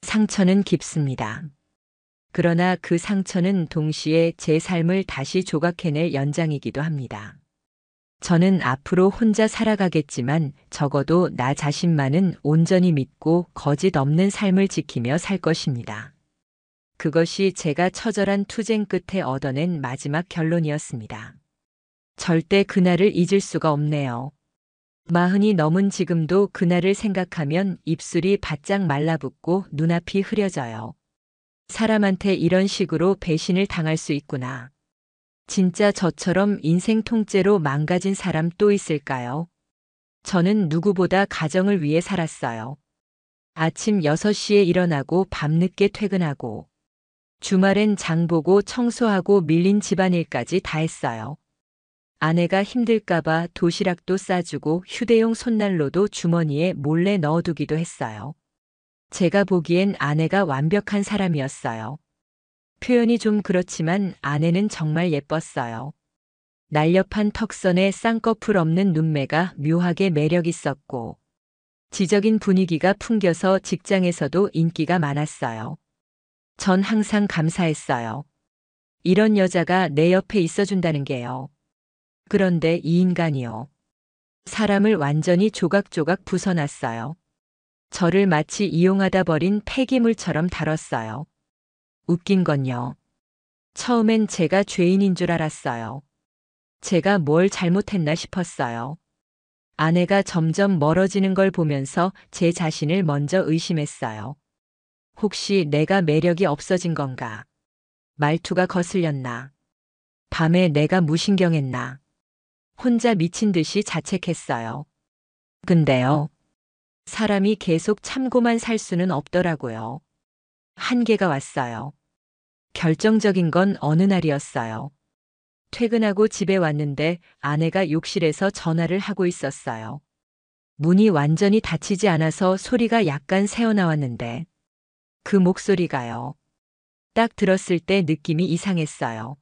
상처는 깊습니다. 그러나 그 상처는 동시에 제 삶을 다시 조각해낼 연장이기도 합니다. 저는 앞으로 혼자 살아가겠지만 적어도 나 자신만은 온전히 믿고 거짓 없는 삶을 지키며 살 것입니다. 그것이 제가 처절한 투쟁 끝에 얻어낸 마지막 결론이었습니다. 절대 그날을 잊을 수가 없네요. 40이 넘은 지금도 그날을 생각하면 입술이 바짝 말라붙고 눈앞이 흐려져요. 사람한테 이런 식으로 배신을 당할 수 있구나. 진짜 저처럼 인생 통째로 망가진 사람 또 있을까요? 저는 누구보다 가정을 위해 살았어요. 아침 6시에 일어나고 밤늦게 퇴근하고 주말엔 장 보고 청소하고 밀린 집안일까지 다 했어요. 아내가 힘들까봐 도시락도 싸주고 휴대용 손난로도 주머니에 몰래 넣어두기도 했어요. 제가 보기엔 아내가 완벽한 사람이었어요. 표현이 좀 그렇지만 아내는 정말 예뻤어요. 날렵한 턱선에 쌍꺼풀 없는 눈매가 묘하게 매력 있었고 지적인 분위기가 풍겨서 직장에서도 인기가 많았어요. 전 항상 감사했어요. 이런 여자가 내 옆에 있어준다는 게요. 그런데 이 인간이요. 사람을 완전히 조각조각 부숴놨어요. 저를 마치 이용하다 버린 폐기물처럼 다뤘어요. 웃긴 건요. 처음엔 제가 죄인인 줄 알았어요. 제가 뭘 잘못했나 싶었어요. 아내가 점점 멀어지는 걸 보면서 제 자신을 먼저 의심했어요. 혹시 내가 매력이 없어진 건가? 말투가 거슬렸나? 밤에 내가 무신경했나? 혼자 미친 듯이 자책했어요. 근데요. 사람이 계속 참고만 살 수는 없더라고요. 한계가 왔어요. 결정적인 건 어느 날이었어요. 퇴근하고 집에 왔는데 아내가 욕실에서 전화를 하고 있었어요. 문이 완전히 닫히지 않아서 소리가 약간 새어나왔는데 그 목소리가요. 딱 들었을 때 느낌이 이상했어요.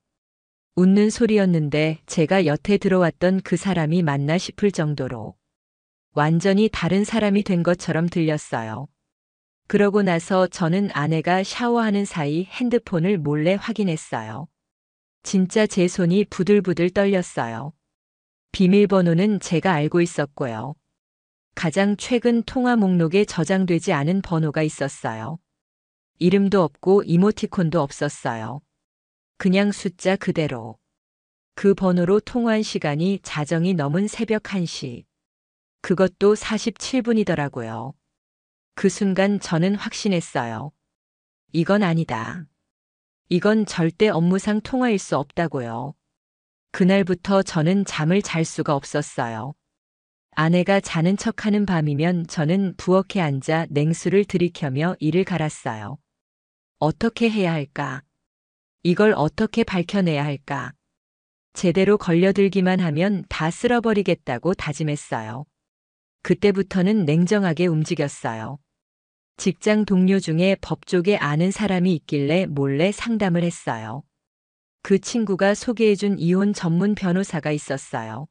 웃는 소리였는데 제가 여태 들어왔던 그 사람이 맞나 싶을 정도로 완전히 다른 사람이 된 것처럼 들렸어요. 그러고 나서 저는 아내가 샤워하는 사이 핸드폰을 몰래 확인했어요. 진짜 제 손이 부들부들 떨렸어요. 비밀번호는 제가 알고 있었고요. 가장 최근 통화 목록에 저장되지 않은 번호가 있었어요. 이름도 없고 이모티콘도 없었어요. 그냥 숫자 그대로. 그 번호로 통화한 시간이 자정이 넘은 새벽 1시. 그것도 47분이더라고요. 그 순간 저는 확신했어요. 이건 아니다. 이건 절대 업무상 통화일 수 없다고요. 그날부터 저는 잠을 잘 수가 없었어요. 아내가 자는 척하는 밤이면 저는 부엌에 앉아 냉수를 들이켜며 이를 갈았어요. 어떻게 해야 할까? 이걸 어떻게 밝혀내야 할까? 제대로 걸려들기만 하면 다 쓸어버리겠다고 다짐했어요. 그때부터는 냉정하게 움직였어요. 직장 동료 중에 법 쪽에 아는 사람이 있길래 몰래 상담을 했어요. 그 친구가 소개해준 이혼 전문 변호사가 있었어요.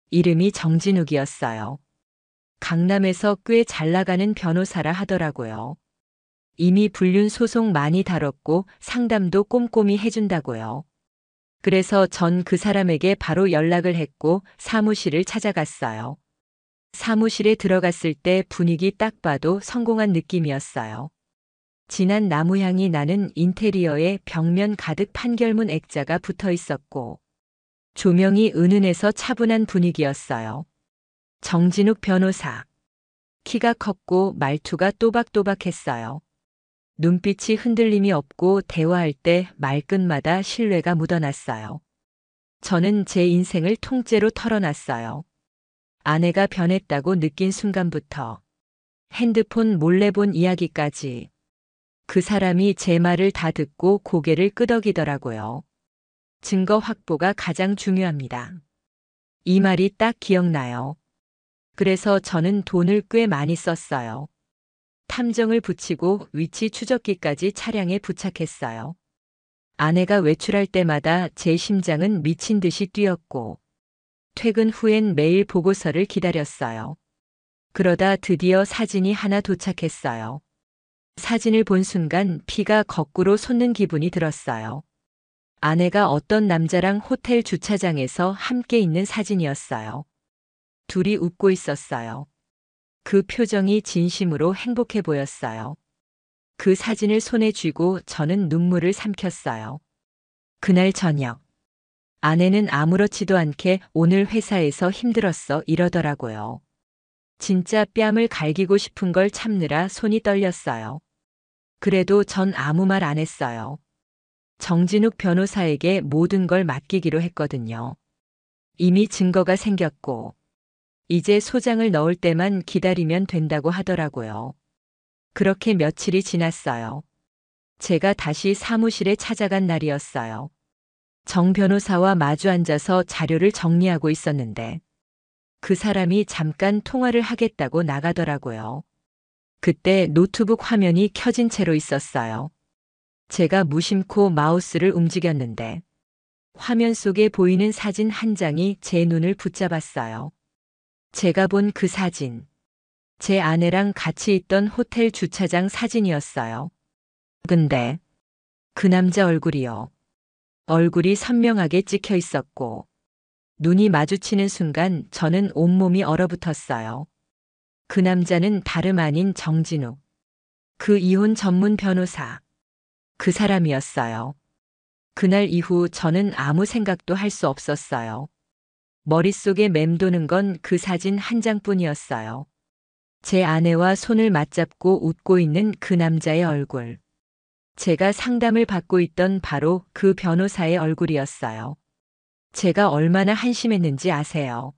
이름이 정진욱이었어요. 강남에서 꽤 잘 나가는 변호사라 하더라고요. 이미 불륜 소송 많이 다뤘고 상담도 꼼꼼히 해준다고요. 그래서 전 그 사람에게 바로 연락을 했고 사무실을 찾아갔어요. 사무실에 들어갔을 때 분위기 딱 봐도 성공한 느낌이었어요. 진한 나무향이 나는 인테리어에 벽면 가득 판결문 액자가 붙어 있었고 조명이 은은해서 차분한 분위기였어요. 정진욱 변호사. 키가 컸고 말투가 또박또박했어요. 눈빛이 흔들림이 없고 대화할 때 말끝마다 신뢰가 묻어났어요. 저는 제 인생을 통째로 털어놨어요. 아내가 변했다고 느낀 순간부터 핸드폰 몰래 본 이야기까지 그 사람이 제 말을 다 듣고 고개를 끄덕이더라고요. 증거 확보가 가장 중요합니다. 이 말이 딱 기억나요. 그래서 저는 돈을 꽤 많이 썼어요. 탐정을 붙이고 위치 추적기까지 차량에 부착했어요. 아내가 외출할 때마다 제 심장은 미친 듯이 뛰었고 퇴근 후엔 매일 보고서를 기다렸어요. 그러다 드디어 사진이 하나 도착했어요. 사진을 본 순간 피가 거꾸로 솟는 기분이 들었어요. 아내가 어떤 남자랑 호텔 주차장에서 함께 있는 사진이었어요. 둘이 웃고 있었어요. 그 표정이 진심으로 행복해 보였어요. 그 사진을 손에 쥐고 저는 눈물을 삼켰어요. 그날 저녁, 아내는 아무렇지도 않게 오늘 회사에서 힘들었어 이러더라고요. 진짜 뺨을 갈기고 싶은 걸 참느라 손이 떨렸어요. 그래도 전 아무 말 안 했어요. 정진욱 변호사에게 모든 걸 맡기기로 했거든요. 이미 증거가 생겼고, 이제 소장을 넣을 때만 기다리면 된다고 하더라고요. 그렇게 며칠이 지났어요. 제가 다시 사무실에 찾아간 날이었어요. 정 변호사와 마주 앉아서 자료를 정리하고 있었는데 그 사람이 잠깐 통화를 하겠다고 나가더라고요. 그때 노트북 화면이 켜진 채로 있었어요. 제가 무심코 마우스를 움직였는데 화면 속에 보이는 사진 한 장이 제 눈을 붙잡았어요. 제가 본 그 사진, 제 아내랑 같이 있던 호텔 주차장 사진이었어요. 근데 그 남자 얼굴이요. 얼굴이 선명하게 찍혀 있었고 눈이 마주치는 순간 저는 온몸이 얼어붙었어요. 그 남자는 다름 아닌 정진욱. 그 이혼 전문 변호사. 그 사람이었어요. 그날 이후 저는 아무 생각도 할 수 없었어요. 머릿속에 맴도는 건 그 사진 한 장뿐이었어요. 제 아내와 손을 맞잡고 웃고 있는 그 남자의 얼굴. 제가 상담을 받고 있던 바로 그 변호사의 얼굴이었어요. 제가 얼마나 한심했는지 아세요?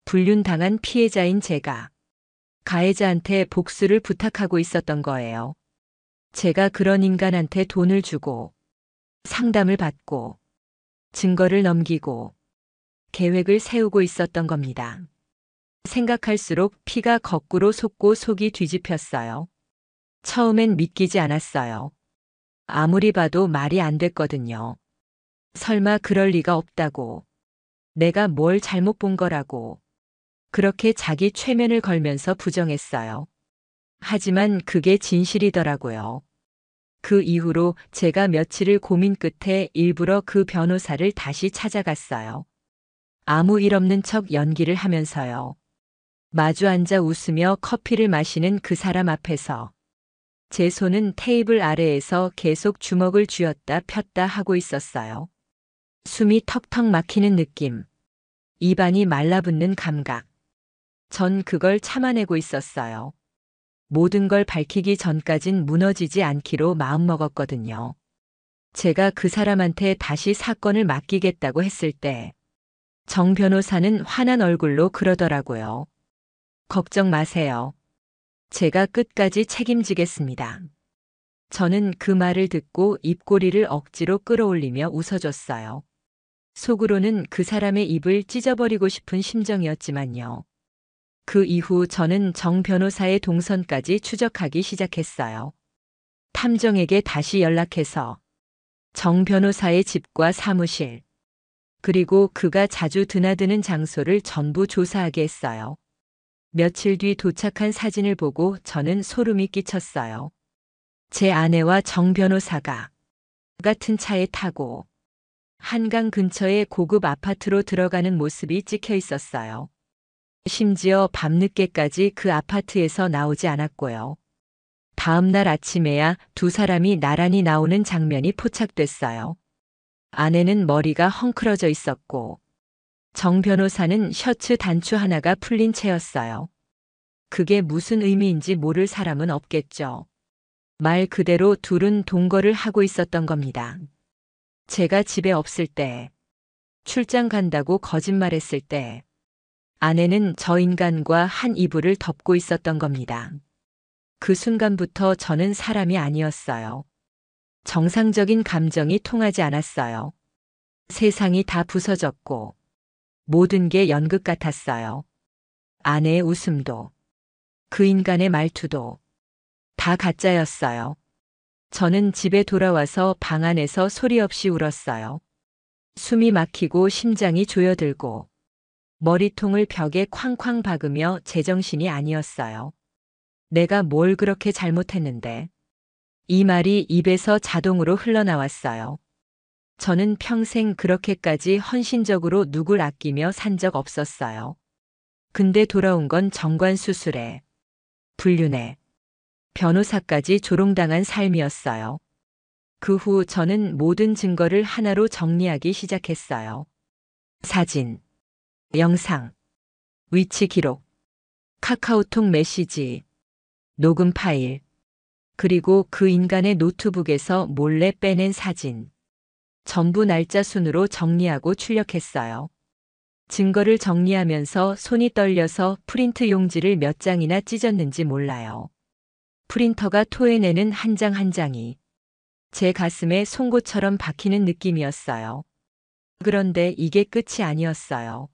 불륜당한 피해자인 제가 가해자한테 복수를 부탁하고 있었던 거예요. 제가 그런 인간한테 돈을 주고 상담을 받고 증거를 넘기고 계획을 세우고 있었던 겁니다. 생각할수록 피가 거꾸로 솟고 속이 뒤집혔어요. 처음엔 믿기지 않았어요. 아무리 봐도 말이 안 됐거든요. 설마 그럴 리가 없다고. 내가 뭘 잘못 본 거라고. 그렇게 자기 최면을 걸면서 부정했어요. 하지만 그게 진실이더라고요. 그 이후로 제가 며칠을 고민 끝에 일부러 그 변호사를 다시 찾아갔어요. 아무 일 없는 척 연기를 하면서요. 마주 앉아 웃으며 커피를 마시는 그 사람 앞에서 제 손은 테이블 아래에서 계속 주먹을 쥐었다 폈다 하고 있었어요. 숨이 턱턱 막히는 느낌. 입안이 말라붙는 감각. 전 그걸 참아내고 있었어요. 모든 걸 밝히기 전까진 무너지지 않기로 마음먹었거든요. 제가 그 사람한테 다시 사건을 맡기겠다고 했을 때 정 변호사는 화난 얼굴로 그러더라고요. 걱정 마세요. 제가 끝까지 책임지겠습니다. 저는 그 말을 듣고 입꼬리를 억지로 끌어올리며 웃어줬어요. 속으로는 그 사람의 입을 찢어버리고 싶은 심정이었지만요. 그 이후 저는 정 변호사의 동선까지 추적하기 시작했어요. 탐정에게 다시 연락해서 정 변호사의 집과 사무실, 그리고 그가 자주 드나드는 장소를 전부 조사하게 했어요. 며칠 뒤 도착한 사진을 보고 저는 소름이 끼쳤어요. 제 아내와 정 변호사가 같은 차에 타고 한강 근처의 고급 아파트로 들어가는 모습이 찍혀 있었어요. 심지어 밤늦게까지 그 아파트에서 나오지 않았고요. 다음 날 아침에야 두 사람이 나란히 나오는 장면이 포착됐어요. 아내는 머리가 헝클어져 있었고 정 변호사는 셔츠 단추 하나가 풀린 채였어요. 그게 무슨 의미인지 모를 사람은 없겠죠. 말 그대로 둘은 동거를 하고 있었던 겁니다. 제가 집에 없을 때, 출장 간다고 거짓말했을 때, 아내는 저 인간과 한 이불을 덮고 있었던 겁니다. 그 순간부터 저는 사람이 아니었어요. 정상적인 감정이 통하지 않았어요. 세상이 다 부서졌고 모든 게 연극 같았어요. 아내의 웃음도 그 인간의 말투도 다 가짜였어요. 저는 집에 돌아와서 방 안에서 소리 없이 울었어요. 숨이 막히고 심장이 조여들고 머리통을 벽에 쾅쾅 박으며 제정신이 아니었어요. 내가 뭘 그렇게 잘못했는데. 이 말이 입에서 자동으로 흘러나왔어요. 저는 평생 그렇게까지 헌신적으로 누굴 아끼며 산 적 없었어요. 근데 돌아온 건 정관 수술에, 불륜에, 변호사까지 조롱당한 삶이었어요. 그 후 저는 모든 증거를 하나로 정리하기 시작했어요. 사진, 영상, 위치 기록, 카카오톡 메시지, 녹음 파일, 그리고 그 인간의 노트북에서 몰래 빼낸 사진. 전부 날짜 순으로 정리하고 출력했어요. 증거를 정리하면서 손이 떨려서 프린트 용지를 몇 장이나 찢었는지 몰라요. 프린터가 토해내는 한 장 한 장이 제 가슴에 송곳처럼 박히는 느낌이었어요. 그런데 이게 끝이 아니었어요.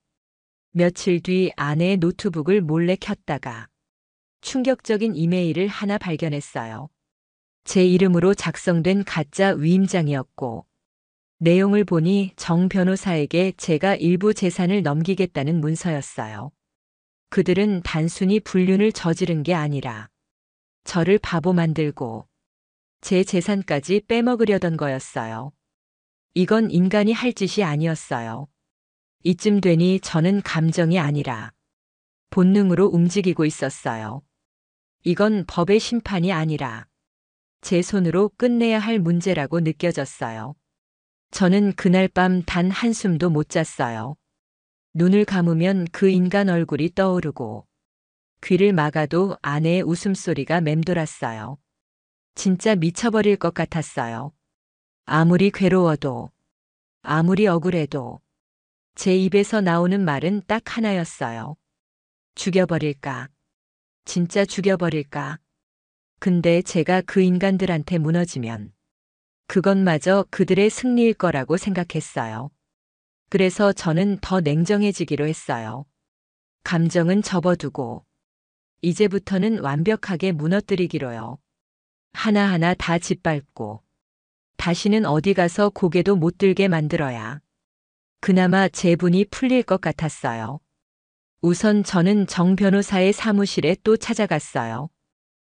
며칠 뒤 아내의 노트북을 몰래 켰다가 충격적인 이메일을 하나 발견했어요. 제 이름으로 작성된 가짜 위임장이었고, 내용을 보니 정 변호사에게 제가 일부 재산을 넘기겠다는 문서였어요. 그들은 단순히 불륜을 저지른 게 아니라 저를 바보 만들고 제 재산까지 빼먹으려던 거였어요. 이건 인간이 할 짓이 아니었어요. 이쯤 되니 저는 감정이 아니라 본능으로 움직이고 있었어요. 이건 법의 심판이 아니라 제 손으로 끝내야 할 문제라고 느껴졌어요. 저는 그날 밤 단 한숨도 못 잤어요. 눈을 감으면 그 인간 얼굴이 떠오르고 귀를 막아도 아내의 웃음소리가 맴돌았어요. 진짜 미쳐버릴 것 같았어요. 아무리 괴로워도, 아무리 억울해도 제 입에서 나오는 말은 딱 하나였어요. 죽여버릴까? 진짜 죽여버릴까? 근데 제가 그 인간들한테 무너지면 그것마저 그들의 승리일 거라고 생각했어요. 그래서 저는 더 냉정해지기로 했어요. 감정은 접어두고 이제부터는 완벽하게 무너뜨리기로요. 하나하나 다 짓밟고 다시는 어디 가서 고개도 못 들게 만들어야 그나마 제 분이 풀릴 것 같았어요. 우선 저는 정 변호사의 사무실에 또 찾아갔어요.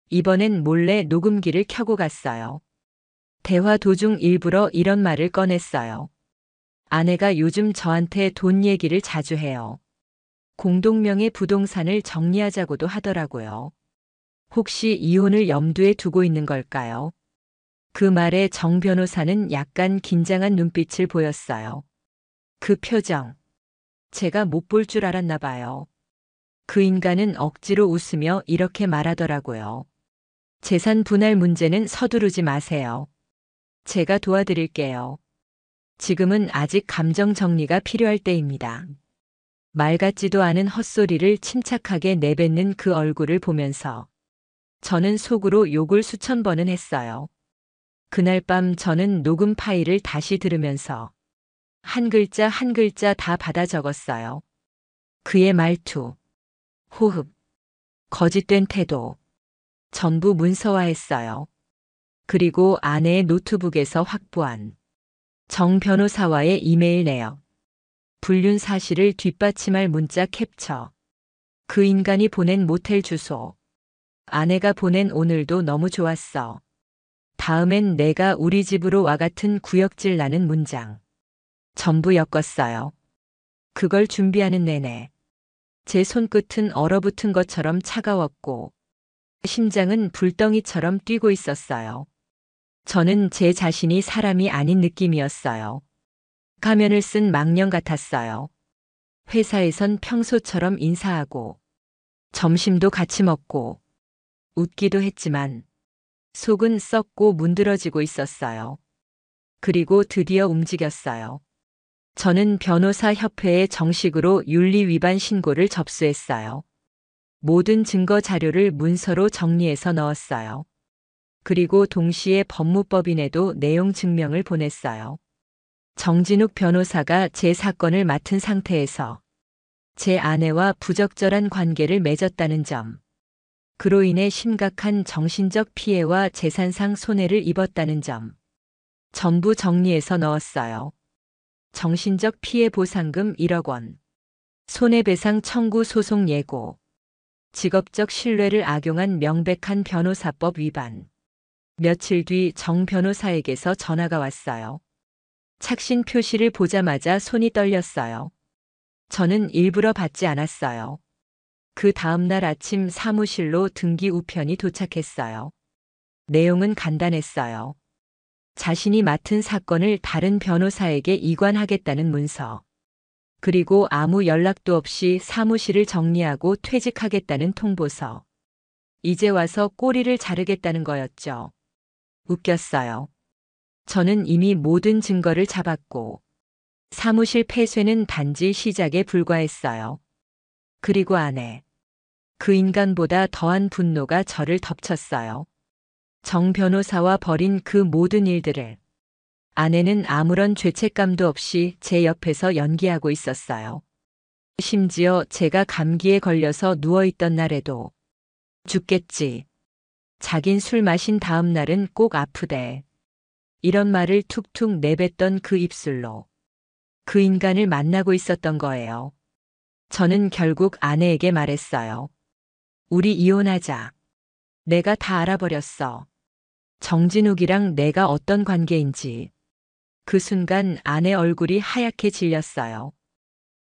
이번엔 몰래 녹음기를 켜고 갔어요. 대화 도중 일부러 이런 말을 꺼냈어요. 아내가 요즘 저한테 돈 얘기를 자주 해요. 공동명의 부동산을 정리하자고도 하더라고요. 혹시 이혼을 염두에 두고 있는 걸까요? 그 말에 정 변호사는 약간 긴장한 눈빛을 보였어요. 그 표정. 제가 못 볼 줄 알았나 봐요. 그 인간은 억지로 웃으며 이렇게 말하더라고요. 재산 분할 문제는 서두르지 마세요. 제가 도와드릴게요. 지금은 아직 감정 정리가 필요할 때입니다. 말 같지도 않은 헛소리를 침착하게 내뱉는 그 얼굴을 보면서 저는 속으로 욕을 수천 번은 했어요. 그날 밤 저는 녹음 파일을 다시 들으면서 한 글자 한 글자 다 받아 적었어요. 그의 말투, 호흡, 거짓된 태도, 전부 문서화했어요. 그리고 아내의 노트북에서 확보한 정 변호사와의 이메일 내역, 불륜 사실을 뒷받침할 문자 캡처, 그 인간이 보낸 모텔 주소, 아내가 보낸 오늘도 너무 좋았어. 다음엔 내가 우리 집으로 와 같은 구역질 나는 문장. 전부 엮었어요. 그걸 준비하는 내내 제 손끝은 얼어붙은 것처럼 차가웠고 심장은 불덩이처럼 뛰고 있었어요. 저는 제 자신이 사람이 아닌 느낌이었어요. 가면을 쓴 망령 같았어요. 회사에선 평소처럼 인사하고 점심도 같이 먹고 웃기도 했지만 속은 썩고 문드러지고 있었어요. 그리고 드디어 움직였어요. 저는 변호사 협회에 정식으로 윤리 위반 신고를 접수했어요. 모든 증거 자료를 문서로 정리해서 넣었어요. 그리고 동시에 법무법인에도 내용 증명을 보냈어요. 정진욱 변호사가 제 사건을 맡은 상태에서 제 아내와 부적절한 관계를 맺었다는 점, 그로 인해 심각한 정신적 피해와 재산상 손해를 입었다는 점, 전부 정리해서 넣었어요. 정신적 피해 보상금 1억 원, 손해배상 청구 소송 예고, 직업적 신뢰를 악용한 명백한 변호사법 위반. 며칠 뒤 정 변호사에게서 전화가 왔어요. 착신 표시를 보자마자 손이 떨렸어요. 저는 일부러 받지 않았어요. 그 다음날 아침 사무실로 등기 우편이 도착했어요. 내용은 간단했어요. 자신이 맡은 사건을 다른 변호사에게 이관하겠다는 문서. 그리고 아무 연락도 없이 사무실을 정리하고 퇴직하겠다는 통보서. 이제 와서 꼬리를 자르겠다는 거였죠. 웃겼어요. 저는 이미 모든 증거를 잡았고, 사무실 폐쇄는 단지 시작에 불과했어요. 그리고 아내. 그 인간보다 더한 분노가 저를 덮쳤어요. 정 변호사와 벌인 그 모든 일들을 아내는 아무런 죄책감도 없이 제 옆에서 연기하고 있었어요. 심지어 제가 감기에 걸려서 누워있던 날에도 죽겠지. 자긴 술 마신 다음 날은 꼭 아프대. 이런 말을 툭툭 내뱉던 그 입술로 그 인간을 만나고 있었던 거예요. 저는 결국 아내에게 말했어요. 우리 이혼하자. 내가 다 알아버렸어. 정진욱이랑 내가 어떤 관계인지. 그 순간 아내 얼굴이 하얗게 질렸어요.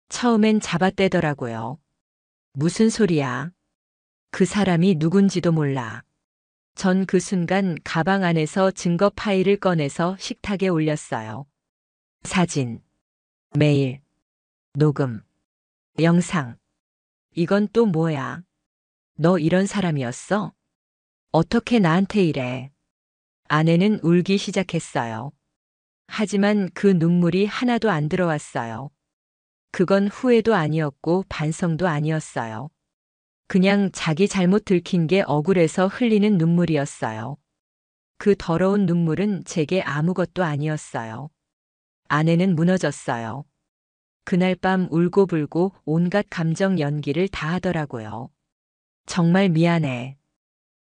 처음엔 잡아떼더라고요. 무슨 소리야? 그 사람이 누군지도 몰라. 전 그 순간 가방 안에서 증거 파일을 꺼내서 식탁에 올렸어요. 사진, 메일, 녹음, 영상. 이건 또 뭐야? 너 이런 사람이었어? 어떻게 나한테 이래? 아내는 울기 시작했어요. 하지만 그 눈물이 하나도 안 들어왔어요. 그건 후회도 아니었고 반성도 아니었어요. 그냥 자기 잘못 들킨 게 억울해서 흘리는 눈물이었어요. 그 더러운 눈물은 제게 아무것도 아니었어요. 아내는 무너졌어요. 그날 밤 울고불고 온갖 감정 연기를 다 하더라고요. 정말 미안해.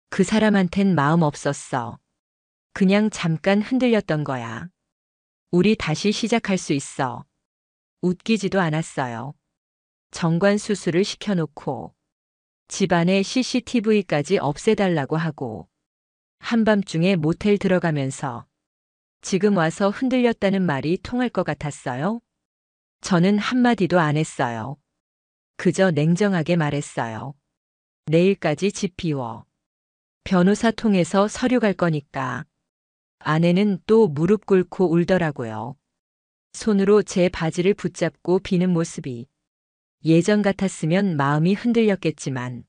그 사람한텐 마음 없었어. 그냥 잠깐 흔들렸던 거야. 우리 다시 시작할 수 있어. 웃기지도 않았어요. 정관 수술을 시켜놓고 집안에 CCTV까지 없애달라고 하고 한밤중에 모텔 들어가면서 지금 와서 흔들렸다는 말이 통할 것 같았어요? 저는 한마디도 안 했어요. 그저 냉정하게 말했어요. 내일까지 집 비워. 변호사 통해서 서류 갈 거니까. 아내는 또 무릎 꿇고 울더라고요. 손으로 제 바지를 붙잡고 비는 모습이 예전 같았으면 마음이 흔들렸겠지만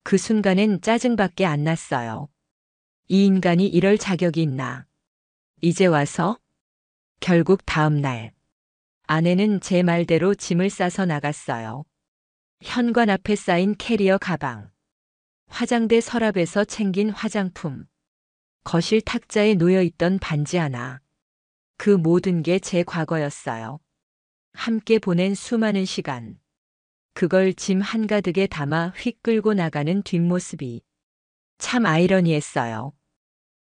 그 순간엔 짜증밖에 안 났어요. 이 인간이 이럴 자격이 있나. 이제 와서? 결국 다음 날 아내는 제 말대로 짐을 싸서 나갔어요. 현관 앞에 쌓인 캐리어 가방, 화장대 서랍에서 챙긴 화장품, 거실 탁자에 놓여있던 반지 하나. 그 모든 게 제 과거였어요. 함께 보낸 수많은 시간. 그걸 짐 한가득에 담아 휙 끌고 나가는 뒷모습이 참 아이러니했어요.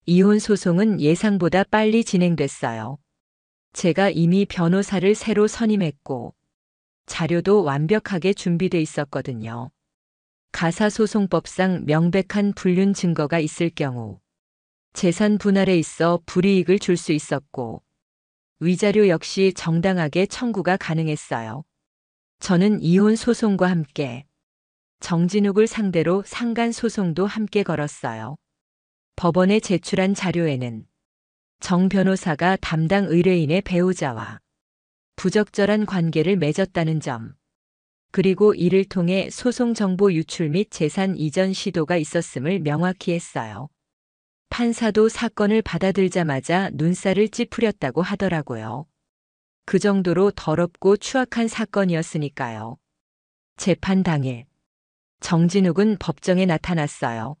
이혼 소송은 예상보다 빨리 진행됐어요. 제가 이미 변호사를 새로 선임했고 자료도 완벽하게 준비돼 있었거든요. 가사소송법상 명백한 불륜 증거가 있을 경우 재산 분할에 있어 불이익을 줄 수 있었고 위자료 역시 정당하게 청구가 가능했어요. 저는 이혼 소송과 함께 정진욱을 상대로 상간 소송도 함께 걸었어요. 법원에 제출한 자료에는 정 변호사가 담당 의뢰인의 배우자와 부적절한 관계를 맺었다는 점, 그리고 이를 통해 소송 정보 유출 및 재산 이전 시도가 있었음을 명확히 했어요. 판사도 사건을 받아들자마자 눈살을 찌푸렸다고 하더라고요. 그 정도로 더럽고 추악한 사건이었으니까요. 재판 당일 정진욱은 법정에 나타났어요.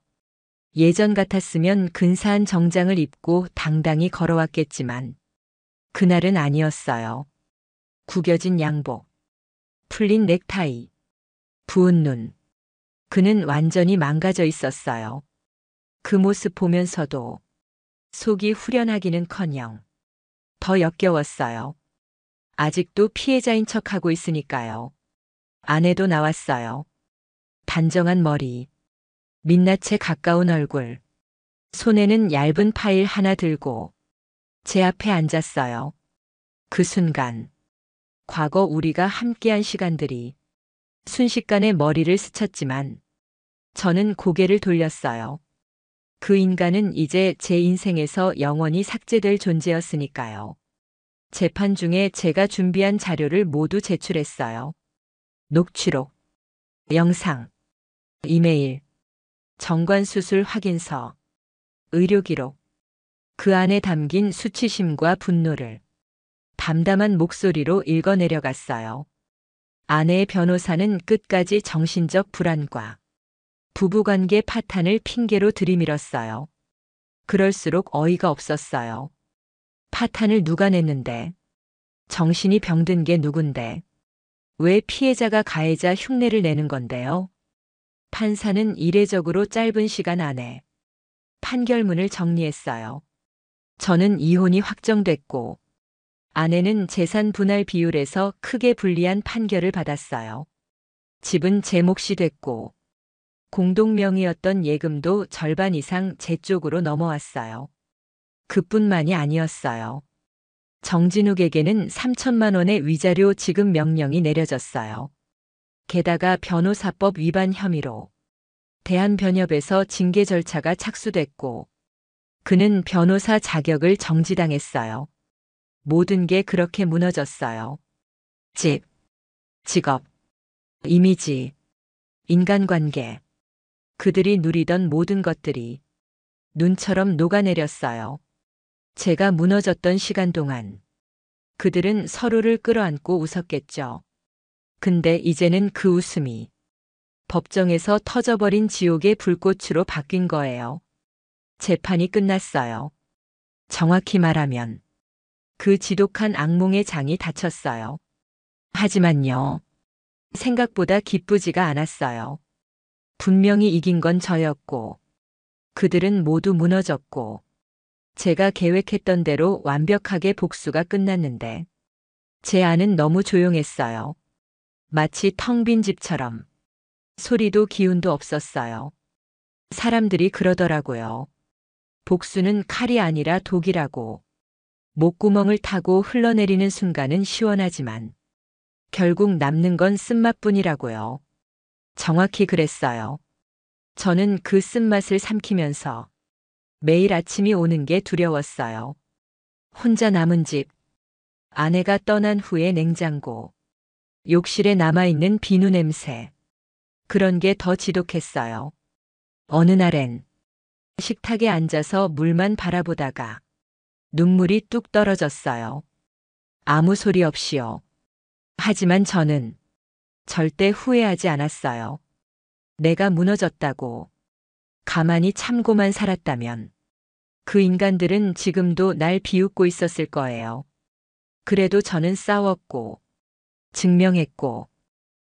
예전 같았으면 근사한 정장을 입고 당당히 걸어왔겠지만 그날은 아니었어요. 구겨진 양복, 풀린 넥타이, 부은 눈. 그는 완전히 망가져 있었어요. 그 모습 보면서도 속이 후련하기는커녕 더 역겨웠어요. 아직도 피해자인 척하고 있으니까요. 아내도 나왔어요. 단정한 머리, 민낯에 가까운 얼굴, 손에는 얇은 파일 하나 들고 제 앞에 앉았어요. 그 순간, 과거 우리가 함께한 시간들이 순식간에 머리를 스쳤지만 저는 고개를 돌렸어요. 그 인간은 이제 제 인생에서 영원히 삭제될 존재였으니까요. 재판 중에 제가 준비한 자료를 모두 제출했어요. 녹취록, 영상, 이메일, 정관수술 확인서, 의료기록, 그 안에 담긴 수치심과 분노를 담담한 목소리로 읽어내려갔어요. 아내의 변호사는 끝까지 정신적 불안과 부부관계 파탄을 핑계로 들이밀었어요. 그럴수록 어이가 없었어요. 파탄을 누가 냈는데? 정신이 병든 게 누군데? 왜 피해자가 가해자 흉내를 내는 건데요? 판사는 이례적으로 짧은 시간 안에 판결문을 정리했어요. 저는 이혼이 확정됐고 아내는 재산 분할 비율에서 크게 불리한 판결을 받았어요. 집은 제 몫이 됐고 공동명의였던 예금도 절반 이상 제 쪽으로 넘어왔어요. 그뿐만이 아니었어요. 정진욱에게는 3천만 원의 위자료 지급 명령이 내려졌어요. 게다가 변호사법 위반 혐의로 대한변협에서 징계 절차가 착수됐고 그는 변호사 자격을 정지당했어요. 모든 게 그렇게 무너졌어요. 집, 직업, 이미지, 인간관계, 그들이 누리던 모든 것들이 눈처럼 녹아내렸어요. 제가 무너졌던 시간 동안 그들은 서로를 끌어안고 웃었겠죠. 근데 이제는 그 웃음이 법정에서 터져버린 지옥의 불꽃으로 바뀐 거예요. 재판이 끝났어요. 정확히 말하면 그 지독한 악몽의 장이 닫혔어요. 하지만요, 생각보다 기쁘지가 않았어요. 분명히 이긴 건 저였고, 그들은 모두 무너졌고, 제가 계획했던 대로 완벽하게 복수가 끝났는데, 제 안은 너무 조용했어요. 마치 텅 빈 집처럼. 소리도 기운도 없었어요. 사람들이 그러더라고요. 복수는 칼이 아니라 독이라고. 목구멍을 타고 흘러내리는 순간은 시원하지만 결국 남는 건 쓴맛뿐이라고요. 정확히 그랬어요. 저는 그 쓴맛을 삼키면서 매일 아침이 오는 게 두려웠어요. 혼자 남은 집, 아내가 떠난 후의 냉장고, 욕실에 남아있는 비누 냄새. 그런 게 더 지독했어요. 어느 날엔 식탁에 앉아서 물만 바라보다가 눈물이 뚝 떨어졌어요. 아무 소리 없이요. 하지만 저는 절대 후회하지 않았어요. 내가 무너졌다고 가만히 참고만 살았다면 그 인간들은 지금도 날 비웃고 있었을 거예요. 그래도 저는 싸웠고 증명했고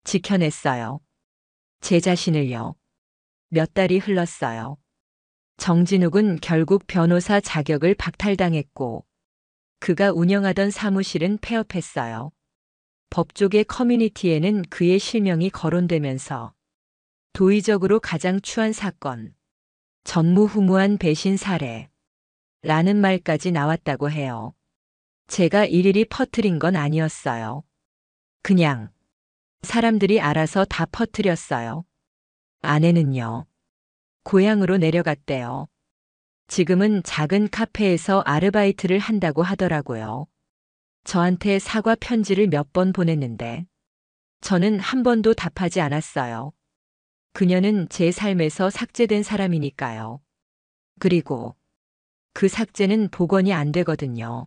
지켜냈어요. 제 자신을요. 몇 달이 흘렀어요. 정진욱은 결국 변호사 자격을 박탈당했고 그가 운영하던 사무실은 폐업했어요. 법조계 커뮤니티에는 그의 실명이 거론되면서 도의적으로 가장 추한 사건, 전무후무한 배신 사례 라는 말까지 나왔다고 해요. 제가 일일이 퍼뜨린 건 아니었어요. 그냥 사람들이 알아서 다 퍼뜨렸어요. 아내는요. 고향으로 내려갔대요. 지금은 작은 카페에서 아르바이트를 한다고 하더라고요. 저한테 사과 편지를 몇 번 보냈는데 저는 한 번도 답하지 않았어요. 그녀는 제 삶에서 삭제된 사람이니까요. 그리고 그 삭제는 복원이 안 되거든요.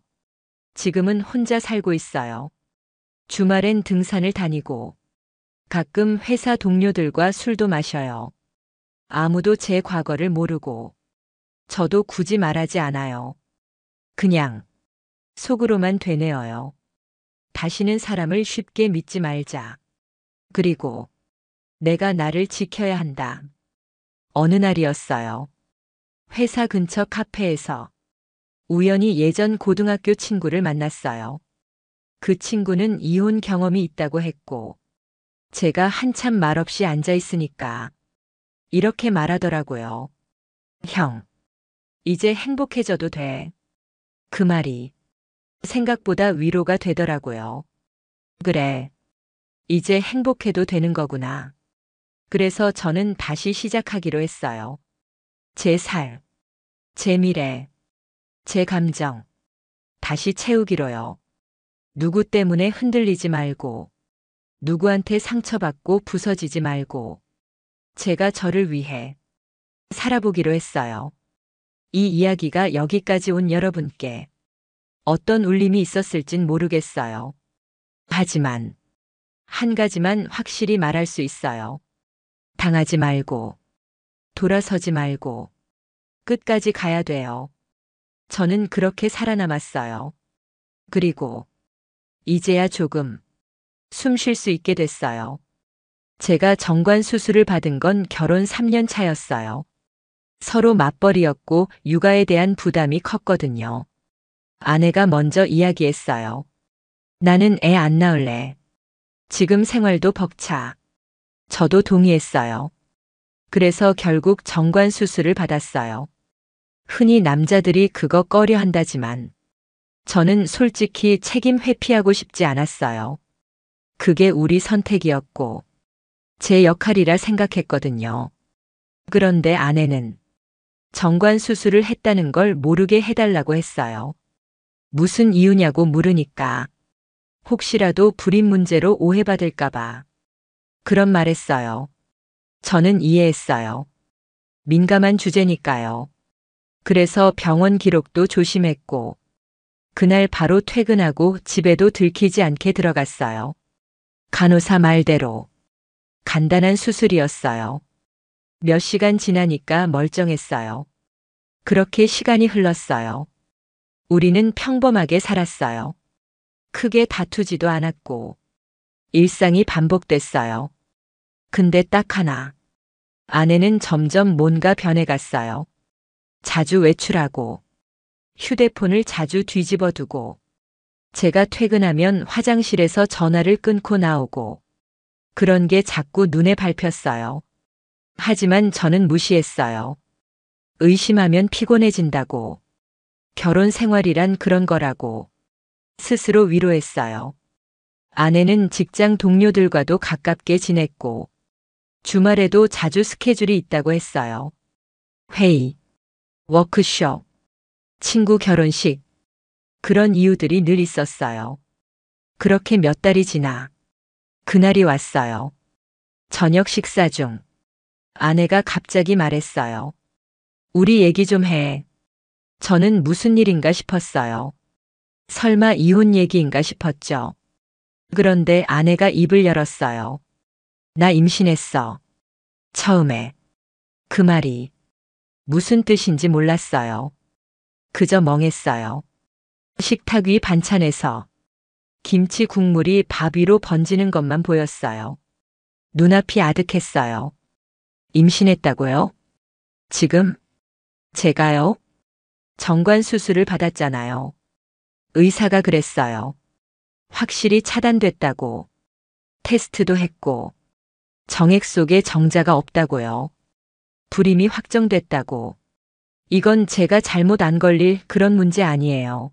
지금은 혼자 살고 있어요. 주말엔 등산을 다니고 가끔 회사 동료들과 술도 마셔요. 아무도 제 과거를 모르고 저도 굳이 말하지 않아요. 그냥 속으로만 되뇌어요. 다시는 사람을 쉽게 믿지 말자. 그리고 내가 나를 지켜야 한다. 어느 날이었어요. 회사 근처 카페에서 우연히 예전 고등학교 친구를 만났어요. 그 친구는 이혼 경험이 있다고 했고 제가 한참 말없이 앉아 있으니까 이렇게 말하더라고요. 형, 이제 행복해져도 돼. 그 말이 생각보다 위로가 되더라고요. 그래, 이제 행복해도 되는 거구나. 그래서 저는 다시 시작하기로 했어요. 제 살, 제 미래, 제 감정, 다시 채우기로요. 누구 때문에 흔들리지 말고, 누구한테 상처받고 부서지지 말고, 제가 저를 위해 살아보기로 했어요. 이 이야기가 여기까지 온 여러분께 어떤 울림이 있었을진 모르겠어요. 하지만 한 가지만 확실히 말할 수 있어요. 당하지 말고, 돌아서지 말고, 끝까지 가야 돼요. 저는 그렇게 살아남았어요. 그리고 이제야 조금 숨 쉴 수 있게 됐어요. 제가 정관 수술을 받은 건 결혼 3년 차였어요. 서로 맞벌이였고 육아에 대한 부담이 컸거든요. 아내가 먼저 이야기했어요. 나는 애 안 낳을래. 지금 생활도 벅차. 저도 동의했어요. 그래서 결국 정관 수술을 받았어요. 흔히 남자들이 그거 꺼려 한다지만 저는 솔직히 책임 회피하고 싶지 않았어요. 그게 우리 선택이었고 제 역할이라 생각했거든요. 그런데 아내는 정관 수술을 했다는 걸 모르게 해달라고 했어요. 무슨 이유냐고 물으니까 혹시라도 불임 문제로 오해받을까봐 그런 말했어요. 저는 이해했어요. 민감한 주제니까요. 그래서 병원 기록도 조심했고 그날 바로 퇴근하고 집에도 들키지 않게 들어갔어요. 간호사 말대로 간단한 수술이었어요. 몇 시간 지나니까 멀쩡했어요. 그렇게 시간이 흘렀어요. 우리는 평범하게 살았어요. 크게 다투지도 않았고 일상이 반복됐어요. 근데 딱 하나. 아내는 점점 뭔가 변해갔어요. 자주 외출하고 휴대폰을 자주 뒤집어 두고 제가 퇴근하면 화장실에서 전화를 끊고 나오고 그런 게 자꾸 눈에 밟혔어요. 하지만 저는 무시했어요. 의심하면 피곤해진다고. 결혼 생활이란 그런 거라고. 스스로 위로했어요. 아내는 직장 동료들과도 가깝게 지냈고 주말에도 자주 스케줄이 있다고 했어요. 회의, 워크숍, 친구 결혼식, 그런 이유들이 늘 있었어요. 그렇게 몇 달이 지나 그날이 왔어요. 저녁 식사 중 아내가 갑자기 말했어요. 우리 얘기 좀 해. 저는 무슨 일인가 싶었어요. 설마 이혼 얘기인가 싶었죠. 그런데 아내가 입을 열었어요. 나 임신했어. 처음에 그 말이 무슨 뜻인지 몰랐어요. 그저 멍했어요. 식탁 위 반찬에서 김치 국물이 밥 위로 번지는 것만 보였어요. 눈앞이 아득했어요. 임신했다고요? 지금? 제가요? 정관 수술을 받았잖아요. 의사가 그랬어요. 확실히 차단됐다고. 테스트도 했고. 정액 속에 정자가 없다고요. 불임이 확정됐다고. 이건 제가 잘못 안 걸릴 그런 문제 아니에요.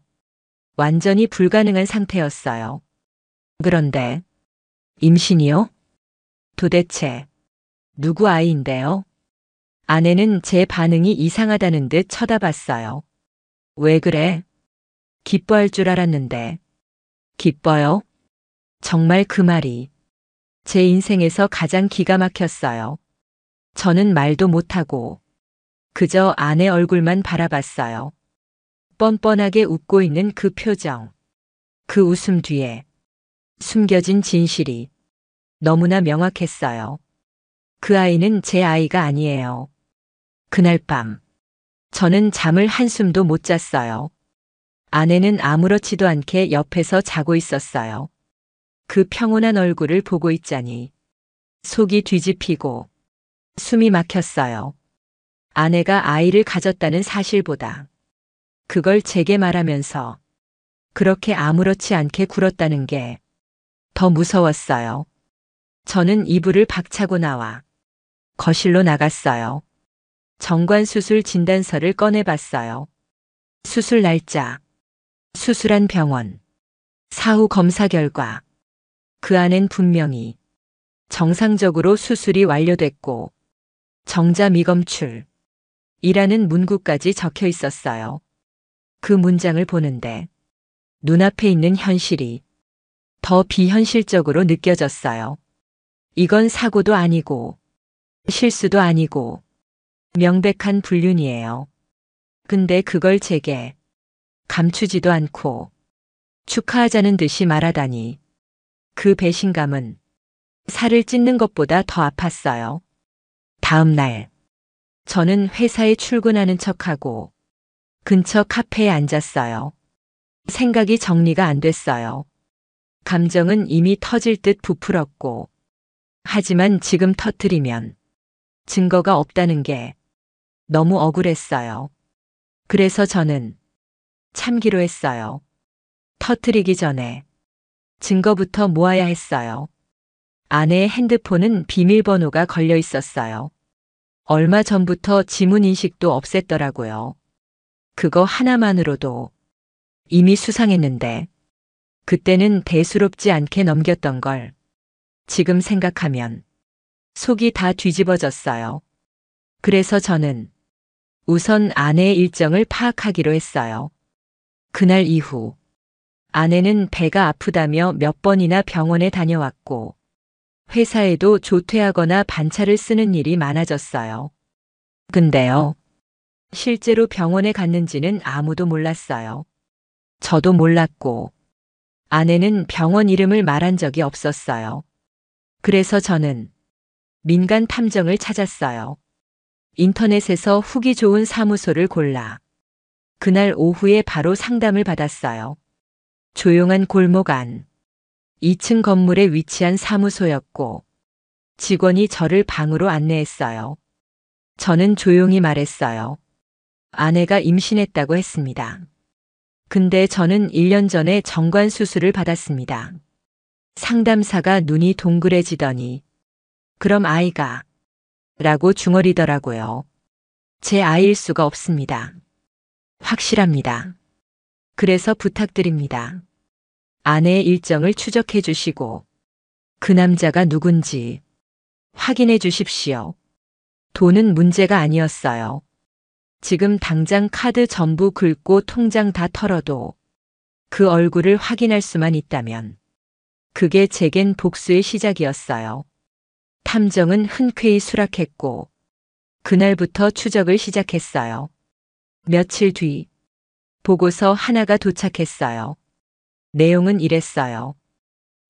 완전히 불가능한 상태였어요. 그런데 임신이요? 도대체 누구 아이인데요? 아내는 제 반응이 이상하다는 듯 쳐다봤어요. 왜 그래? 기뻐할 줄 알았는데. 기뻐요? 정말 그 말이 제 인생에서 가장 기가 막혔어요. 저는 말도 못하고 그저 아내 얼굴만 바라봤어요. 뻔뻔하게 웃고 있는 그 표정. 그 웃음 뒤에 숨겨진 진실이 너무나 명확했어요. 그 아이는 제 아이가 아니에요. 그날 밤 저는 잠을 한숨도 못 잤어요. 아내는 아무렇지도 않게 옆에서 자고 있었어요. 그 평온한 얼굴을 보고 있자니 속이 뒤집히고 숨이 막혔어요. 아내가 아이를 가졌다는 사실보다 그걸 제게 말하면서 그렇게 아무렇지 않게 굴었다는 게 더 무서웠어요. 저는 이불을 박차고 나와 거실로 나갔어요. 정관수술 진단서를 꺼내봤어요. 수술 날짜, 수술한 병원, 사후 검사 결과. 그 안엔 분명히 정상적으로 수술이 완료됐고 정자 미검출 이라는 문구까지 적혀 있었어요. 그 문장을 보는데 눈앞에 있는 현실이 더 비현실적으로 느껴졌어요. 이건 사고도 아니고 실수도 아니고 명백한 불륜이에요. 근데 그걸 제게 감추지도 않고 축하하자는 듯이 말하다니 그 배신감은 살을 찢는 것보다 더 아팠어요. 다음 날 저는 회사에 출근하는 척하고 근처 카페에 앉았어요. 생각이 정리가 안 됐어요. 감정은 이미 터질 듯 부풀었고 하지만 지금 터뜨리면 증거가 없다는 게 너무 억울했어요. 그래서 저는 참기로 했어요. 터뜨리기 전에 증거부터 모아야 했어요. 아내의 핸드폰은 비밀번호가 걸려 있었어요. 얼마 전부터 지문 인식도 없앴더라고요. 그거 하나만으로도 이미 수상했는데 그때는 대수롭지 않게 넘겼던 걸 지금 생각하면 속이 다 뒤집어졌어요. 그래서 저는 우선 아내의 일정을 파악하기로 했어요. 그날 이후 아내는 배가 아프다며 몇 번이나 병원에 다녀왔고 회사에도 조퇴하거나 반차를 쓰는 일이 많아졌어요. 근데요, 실제로 병원에 갔는지는 아무도 몰랐어요. 저도 몰랐고 아내는 병원 이름을 말한 적이 없었어요. 그래서 저는 민간 탐정을 찾았어요. 인터넷에서 후기 좋은 사무소를 골라 그날 오후에 바로 상담을 받았어요. 조용한 골목 안 2층 건물에 위치한 사무소였고 직원이 저를 방으로 안내했어요. 저는 조용히 말했어요. 아내가 임신했다고 했습니다. 근데 저는 1년 전에 정관 수술을 받았습니다. 상담사가 눈이 동그래지더니 그럼 아이가 라고 중얼이더라고요. 제 아이일 수가 없습니다. 확실합니다. 그래서 부탁드립니다. 아내의 일정을 추적해 주시고 그 남자가 누군지 확인해 주십시오. 돈은 문제가 아니었어요. 지금 당장 카드 전부 긁고 통장 다 털어도 그 얼굴을 확인할 수만 있다면 그게 제겐 복수의 시작이었어요. 탐정은 흔쾌히 수락했고 그날부터 추적을 시작했어요. 며칠 뒤 보고서 하나가 도착했어요. 내용은 이랬어요.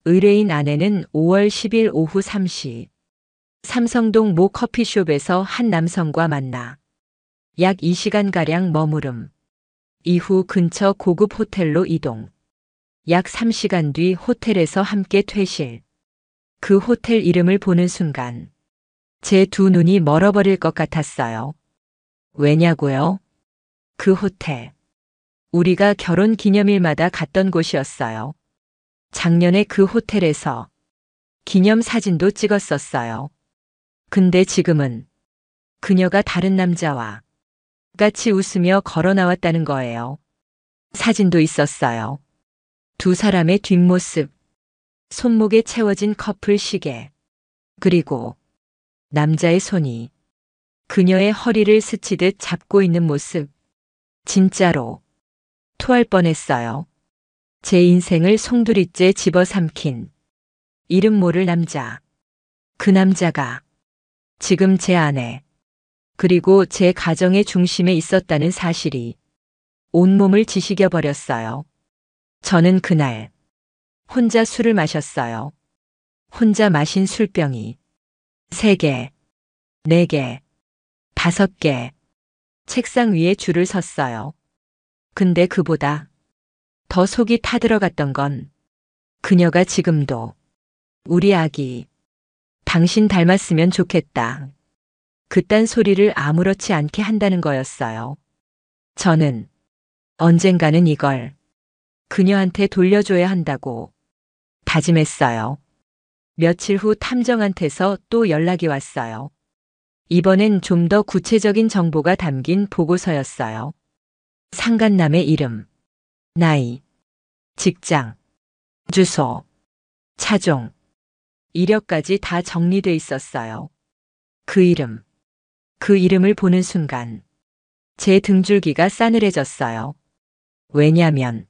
의뢰인 아내는 5월 10일 오후 3시 삼성동 모 커피숍에서 한 남성과 만나 약 2시간가량 머무름. 이후 근처 고급 호텔로 이동. 약 3시간 뒤 호텔에서 함께 퇴실. 그 호텔 이름을 보는 순간 제 두 눈이 멀어버릴 것 같았어요. 왜냐고요? 그 호텔. 우리가 결혼 기념일마다 갔던 곳이었어요. 작년에 그 호텔에서 기념 사진도 찍었었어요. 근데 지금은 그녀가 다른 남자와 같이 웃으며 걸어 나왔다는 거예요. 사진도 있었어요. 두 사람의 뒷모습, 손목에 채워진 커플 시계, 그리고 남자의 손이 그녀의 허리를 스치듯 잡고 있는 모습. 진짜로 토할 뻔했어요. 제 인생을 송두리째 집어삼킨 이름 모를 남자. 그 남자가 지금 제 아내, 그리고 제 가정의 중심에 있었다는 사실이 온몸을 지식여 버렸어요. 저는 그날 혼자 술을 마셨어요. 혼자 마신 술병이 3개, 4개, 5개 책상 위에 줄을 섰어요. 근데 그보다 더 속이 타들어갔던 건 그녀가 지금도 우리 아기 당신 닮았으면 좋겠다. 그딴 소리를 아무렇지 않게 한다는 거였어요. 저는 언젠가는 이걸 그녀한테 돌려줘야 한다고 다짐했어요. 며칠 후 탐정한테서 또 연락이 왔어요. 이번엔 좀 더 구체적인 정보가 담긴 보고서였어요. 상간남의 이름, 나이, 직장, 주소, 차종, 이력까지 다 정리돼 있었어요. 그 이름을 보는 순간 제 등줄기가 싸늘해졌어요. 왜냐면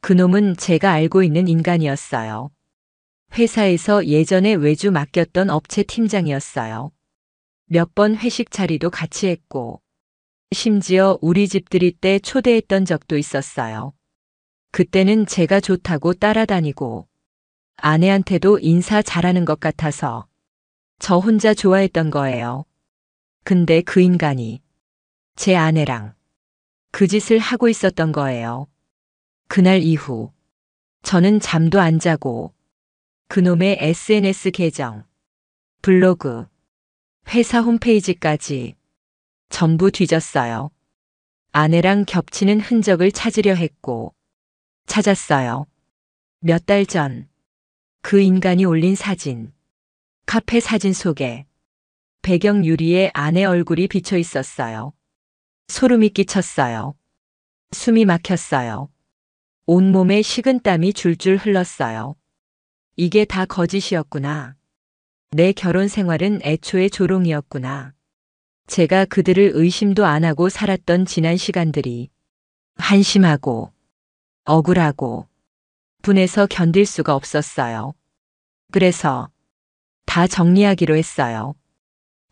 그놈은 제가 알고 있는 인간이었어요. 회사에서 예전에 외주 맡겼던 업체 팀장이었어요. 몇 번 회식 자리도 같이 했고 심지어 우리 집들이 때 초대했던 적도 있었어요. 그때는 제가 좋다고 따라다니고 아내한테도 인사 잘하는 것 같아서 저 혼자 좋아했던 거예요. 근데 그 인간이 제 아내랑 그 짓을 하고 있었던 거예요. 그날 이후 저는 잠도 안 자고 그놈의 SNS 계정, 블로그, 회사 홈페이지까지 전부 뒤졌어요. 아내랑 겹치는 흔적을 찾으려 했고 찾았어요. 몇 달 전 그 인간이 올린 사진, 카페 사진 속에 배경 유리에 아내 얼굴이 비쳐 있었어요. 소름이 끼쳤어요. 숨이 막혔어요. 온몸에 식은땀이 줄줄 흘렀어요. 이게 다 거짓이었구나. 내 결혼 생활은 애초에 조롱이었구나. 제가 그들을 의심도 안 하고 살았던 지난 시간들이 한심하고 억울하고 분해서 견딜 수가 없었어요. 그래서 다 정리하기로 했어요.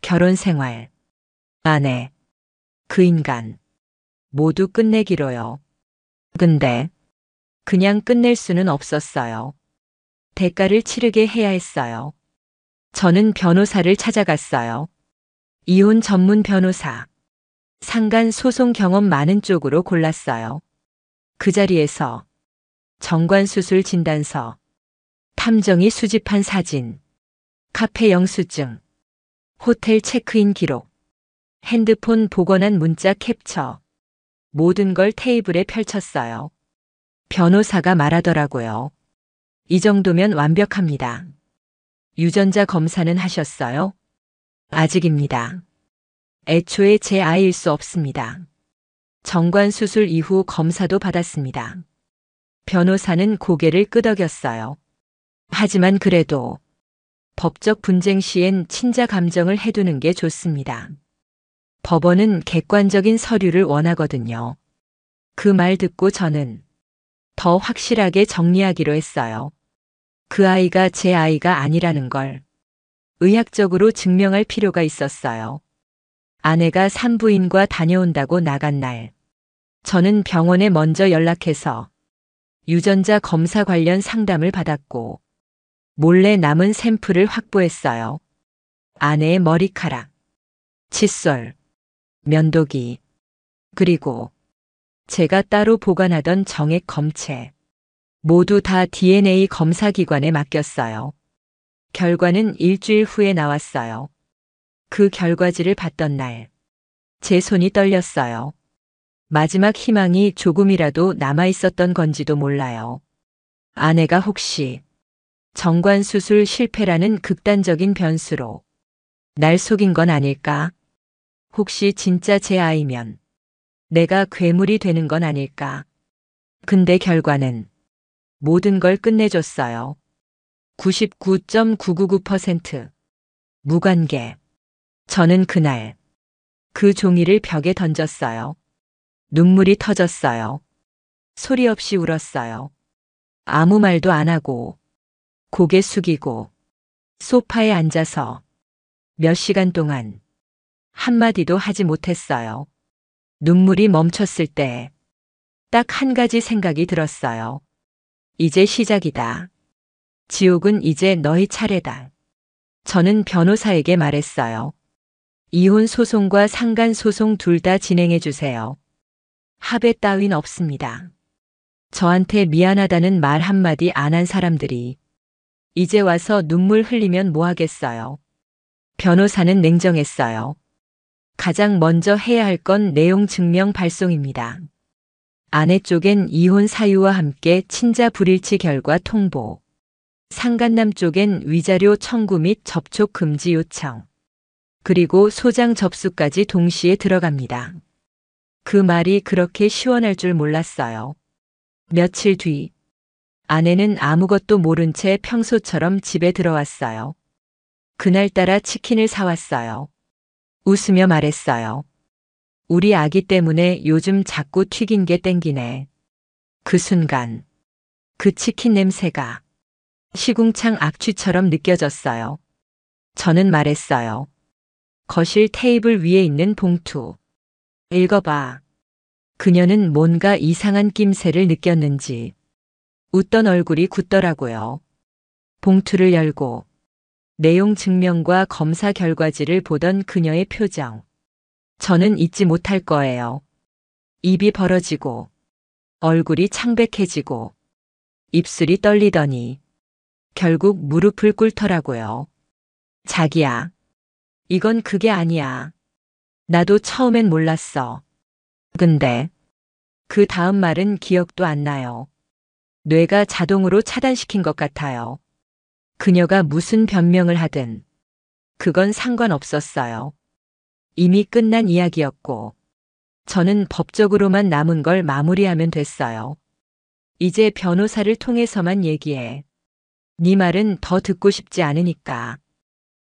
결혼 생활, 아내, 그 인간 모두 끝내기로요. 근데 그냥 끝낼 수는 없었어요. 대가를 치르게 해야 했어요. 저는 변호사를 찾아갔어요. 이혼 전문 변호사. 상간 소송 경험 많은 쪽으로 골랐어요. 그 자리에서 정관수술 진단서, 탐정이 수집한 사진, 카페 영수증, 호텔 체크인 기록, 핸드폰 복원한 문자 캡처, 모든 걸 테이블에 펼쳤어요. 변호사가 말하더라고요. 이 정도면 완벽합니다. 유전자 검사는 하셨어요? 아직입니다. 애초에 제 아이일 수 없습니다. 정관수술 이후 검사도 받았습니다. 변호사는 고개를 끄덕였어요. 하지만 그래도 법적 분쟁 시엔 친자 감정을 해두는 게 좋습니다. 법원은 객관적인 서류를 원하거든요. 그 말 듣고 저는 더 확실하게 정리하기로 했어요. 그 아이가 제 아이가 아니라는 걸 의학적으로 증명할 필요가 있었어요. 아내가 산부인과 다녀온다고 나간 날, 저는 병원에 먼저 연락해서 유전자 검사 관련 상담을 받았고 몰래 남은 샘플을 확보했어요. 아내의 머리카락, 칫솔, 면도기, 그리고 제가 따로 보관하던 정액 검체, 모두 다 DNA 검사 기관에 맡겼어요. 결과는 일주일 후에 나왔어요. 그 결과지를 봤던 날, 제 손이 떨렸어요. 마지막 희망이 조금이라도 남아있었던 건지도 몰라요. 아내가 혹시 정관수술 실패라는 극단적인 변수로 날 속인 건 아닐까? 혹시 진짜 제 아이면 내가 괴물이 되는 건 아닐까? 근데 결과는 모든 걸 끝내줬어요. 99.999% 무관계. 저는 그날 그 종이를 벽에 던졌어요. 눈물이 터졌어요. 소리 없이 울었어요. 아무 말도 안 하고 고개 숙이고 소파에 앉아서 몇 시간 동안 한마디도 하지 못했어요. 눈물이 멈췄을 때 딱 한 가지 생각이 들었어요. 이제 시작이다. 지옥은 이제 너희 차례다. 저는 변호사에게 말했어요. 이혼 소송과 상간 소송 둘 다 진행해 주세요. 합의 따윈 없습니다. 저한테 미안하다는 말 한마디 안 한 사람들이 이제 와서 눈물 흘리면 뭐 하겠어요. 변호사는 냉정했어요. 가장 먼저 해야 할 건 내용 증명 발송입니다. 아내 쪽엔 이혼 사유와 함께 친자 불일치 결과 통보, 상간남 쪽엔 위자료 청구 및 접촉 금지 요청. 그리고 소장 접수까지 동시에 들어갑니다. 그 말이 그렇게 시원할 줄 몰랐어요. 며칠 뒤, 아내는 아무것도 모른 채 평소처럼 집에 들어왔어요. 그날따라 치킨을 사왔어요. 웃으며 말했어요. 우리 아기 때문에 요즘 자꾸 튀긴 게 땡기네. 그 순간, 그 치킨 냄새가 시궁창 악취처럼 느껴졌어요. 저는 말했어요. 거실 테이블 위에 있는 봉투. 읽어봐. 그녀는 뭔가 이상한 낌새를 느꼈는지 웃던 얼굴이 굳더라고요. 봉투를 열고 내용 증명과 검사 결과지를 보던 그녀의 표정. 저는 잊지 못할 거예요. 입이 벌어지고 얼굴이 창백해지고 입술이 떨리더니 결국 무릎을 꿇더라고요. 자기야, 이건 그게 아니야. 나도 처음엔 몰랐어. 근데 그 다음 말은 기억도 안 나요. 뇌가 자동으로 차단시킨 것 같아요. 그녀가 무슨 변명을 하든 그건 상관없었어요. 이미 끝난 이야기였고 저는 법적으로만 남은 걸 마무리하면 됐어요. 이제 변호사를 통해서만 얘기해. 네 말은 더 듣고 싶지 않으니까.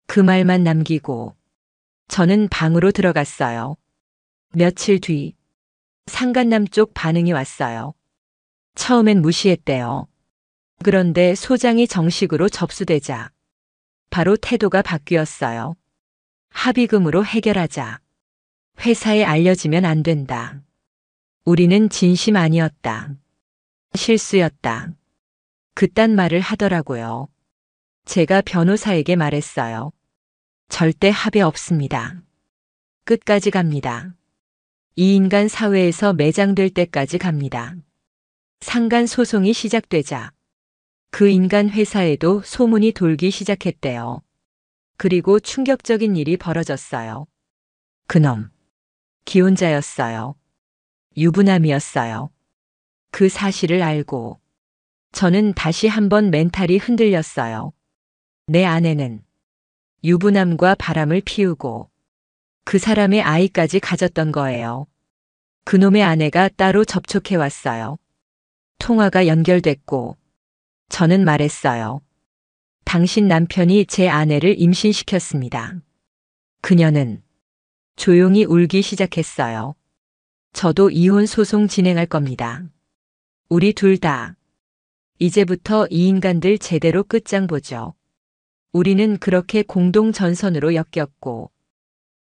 그 말만 남기고 저는 방으로 들어갔어요. 며칠 뒤 상간남 쪽 반응이 왔어요. 처음엔 무시했대요. 그런데 소장이 정식으로 접수되자 바로 태도가 바뀌었어요. 합의금으로 해결하자. 회사에 알려지면 안 된다. 우리는 진심 아니었다. 실수였다. 그딴 말을 하더라고요. 제가 변호사에게 말했어요. 절대 합의 없습니다. 끝까지 갑니다. 이 인간 사회에서 매장될 때까지 갑니다. 상간 소송이 시작되자 그 인간 회사에도 소문이 돌기 시작했대요. 그리고 충격적인 일이 벌어졌어요. 그놈, 기혼자였어요. 유부남이었어요. 그 사실을 알고 저는 다시 한번 멘탈이 흔들렸어요. 내 아내는 유부남과 바람을 피우고 그 사람의 아이까지 가졌던 거예요. 그놈의 아내가 따로 접촉해 왔어요. 통화가 연결됐고 저는 말했어요. 당신 남편이 제 아내를 임신시켰습니다. 그녀는 조용히 울기 시작했어요. 저도 이혼 소송 진행할 겁니다. 우리 둘 다. 이제부터 이 인간들 제대로 끝장 보죠. 우리는 그렇게 공동 전선으로 엮였고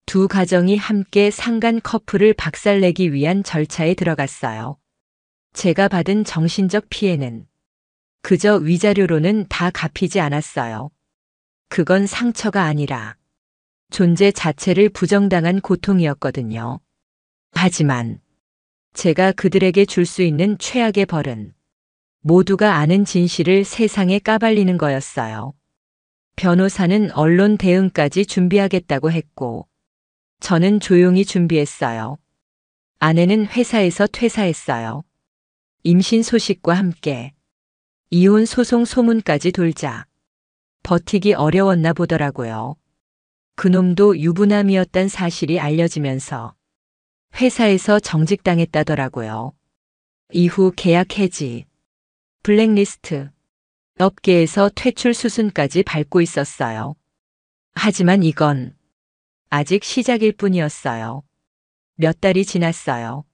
두 가정이 함께 상간 커플을 박살내기 위한 절차에 들어갔어요. 제가 받은 정신적 피해는 그저 위자료로는 다 갚이지 않았어요. 그건 상처가 아니라 존재 자체를 부정당한 고통이었거든요. 하지만 제가 그들에게 줄 수 있는 최악의 벌은 모두가 아는 진실을 세상에 까발리는 거였어요. 변호사는 언론 대응까지 준비하겠다고 했고 저는 조용히 준비했어요. 아내는 회사에서 퇴사했어요. 임신 소식과 함께 이혼 소송 소문까지 돌자 버티기 어려웠나 보더라고요. 그놈도 유부남이었단 사실이 알려지면서 회사에서 정직당했다더라고요. 이후 계약 해지, 블랙리스트, 업계에서 퇴출 수순까지 밟고 있었어요. 하지만 이건 아직 시작일 뿐이었어요. 몇 달이 지났어요.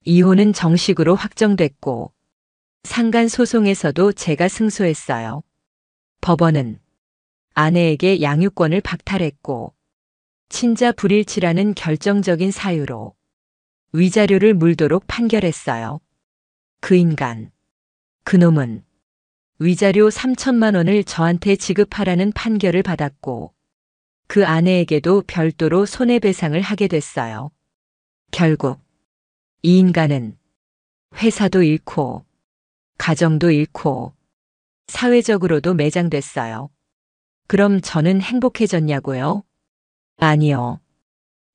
이혼은 정식으로 확정됐고 상간 소송에서도 제가 승소했어요. 법원은 아내에게 양육권을 박탈했고 친자 불일치라는 결정적인 사유로 위자료를 물도록 판결했어요. 그 인간, 그놈은 위자료 3천만 원을 저한테 지급하라는 판결을 받았고 그 아내에게도 별도로 손해배상을 하게 됐어요. 결국 이 인간은 회사도 잃고 가정도 잃고 사회적으로도 매장됐어요. 그럼 저는 행복해졌냐고요? 아니요.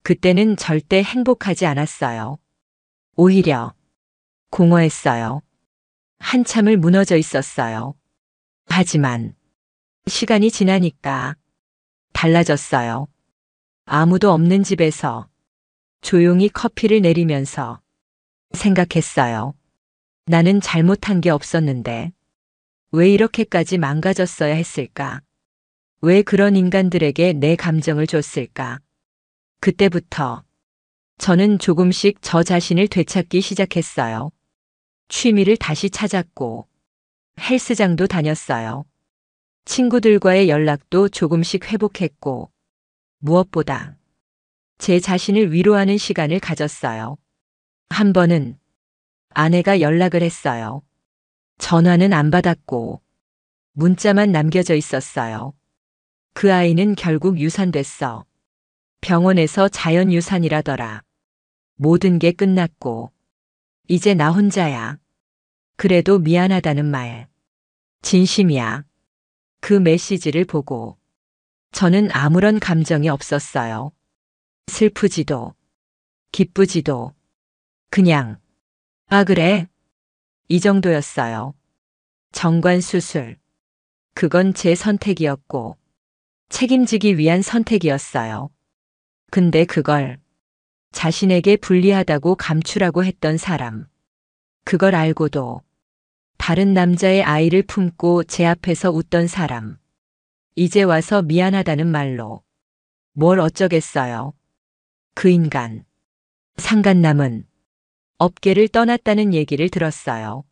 그때는 절대 행복하지 않았어요. 오히려 공허했어요. 한참을 무너져 있었어요. 하지만 시간이 지나니까 달라졌어요. 아무도 없는 집에서 조용히 커피를 내리면서 생각했어요. 나는 잘못한 게 없었는데 왜 이렇게까지 망가졌어야 했을까? 왜 그런 인간들에게 내 감정을 줬을까? 그때부터 저는 조금씩 저 자신을 되찾기 시작했어요. 취미를 다시 찾았고 헬스장도 다녔어요. 친구들과의 연락도 조금씩 회복했고 무엇보다 제 자신을 위로하는 시간을 가졌어요. 한 번은 아내가 연락을 했어요. 전화는 안 받았고 문자만 남겨져 있었어요. 그 아이는 결국 유산됐어. 병원에서 자연유산이라더라. 모든 게 끝났고 이제 나 혼자야. 그래도 미안하다는 말. 진심이야. 그 메시지를 보고 저는 아무런 감정이 없었어요. 슬프지도 기쁘지도 그냥 아 그래? 이 정도였어요. 정관 수술. 그건 제 선택이었고 책임지기 위한 선택이었어요. 근데 그걸 자신에게 불리하다고 감추라고 했던 사람. 그걸 알고도 다른 남자의 아이를 품고 제 앞에서 웃던 사람. 이제 와서 미안하다는 말로 뭘 어쩌겠어요. 그 인간. 상간남은 업계를 떠났다는 얘기를 들었어요.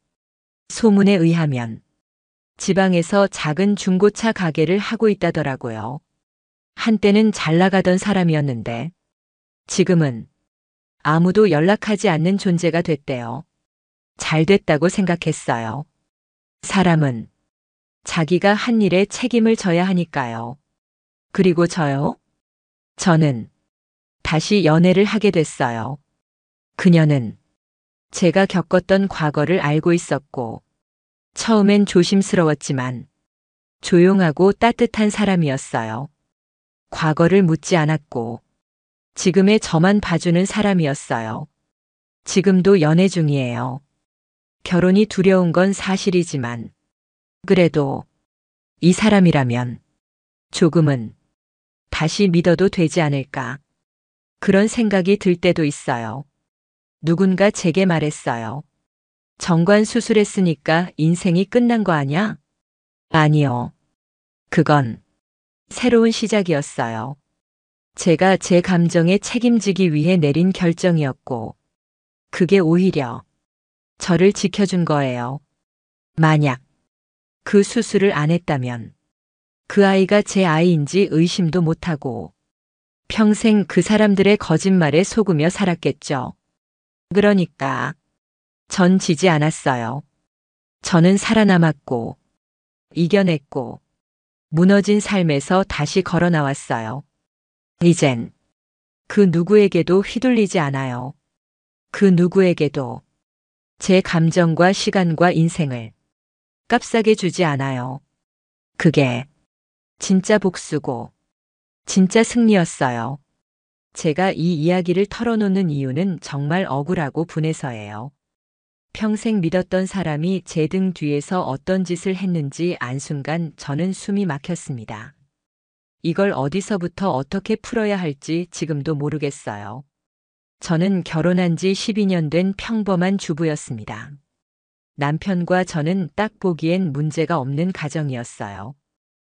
소문에 의하면 지방에서 작은 중고차 가게를 하고 있다더라고요. 한때는 잘 나가던 사람이었는데 지금은 아무도 연락하지 않는 존재가 됐대요. 잘 됐다고 생각했어요. 사람은 자기가 한 일에 책임을 져야 하니까요. 그리고 저요? 저는 다시 연애를 하게 됐어요. 그녀는 제가 겪었던 과거를 알고 있었고 처음엔 조심스러웠지만 조용하고 따뜻한 사람이었어요. 과거를 묻지 않았고 지금의 저만 봐주는 사람이었어요. 지금도 연애 중이에요. 결혼이 두려운 건 사실이지만 그래도 이 사람이라면 조금은 다시 믿어도 되지 않을까. 그런 생각이 들 때도 있어요. 누군가 제게 말했어요. 정관 수술했으니까 인생이 끝난 거 아냐? 아니요. 그건 새로운 시작이었어요. 제가 제 감정에 책임지기 위해 내린 결정이었고, 그게 오히려 저를 지켜준 거예요. 만약 그 수술을 안 했다면 그 아이가 제 아이인지 의심도 못하고 평생 그 사람들의 거짓말에 속으며 살았겠죠. 그러니까 전 지지 않았어요. 저는 살아남았고 이겨냈고 무너진 삶에서 다시 걸어 나왔어요. 이젠 그 누구에게도 휘둘리지 않아요. 그 누구에게도 제 감정과 시간과 인생을 값싸게 주지 않아요. 그게 진짜 복수고 진짜 승리였어요. 제가 이 이야기를 털어놓는 이유는 정말 억울하고 분해서예요. 평생 믿었던 사람이 제 등 뒤에서 어떤 짓을 했는지 안 순간 저는 숨이 막혔습니다. 이걸 어디서부터 어떻게 풀어야 할지 지금도 모르겠어요. 저는 결혼한 지 12년 된 평범한 주부였습니다. 남편과 저는 딱 보기엔 문제가 없는 가정이었어요.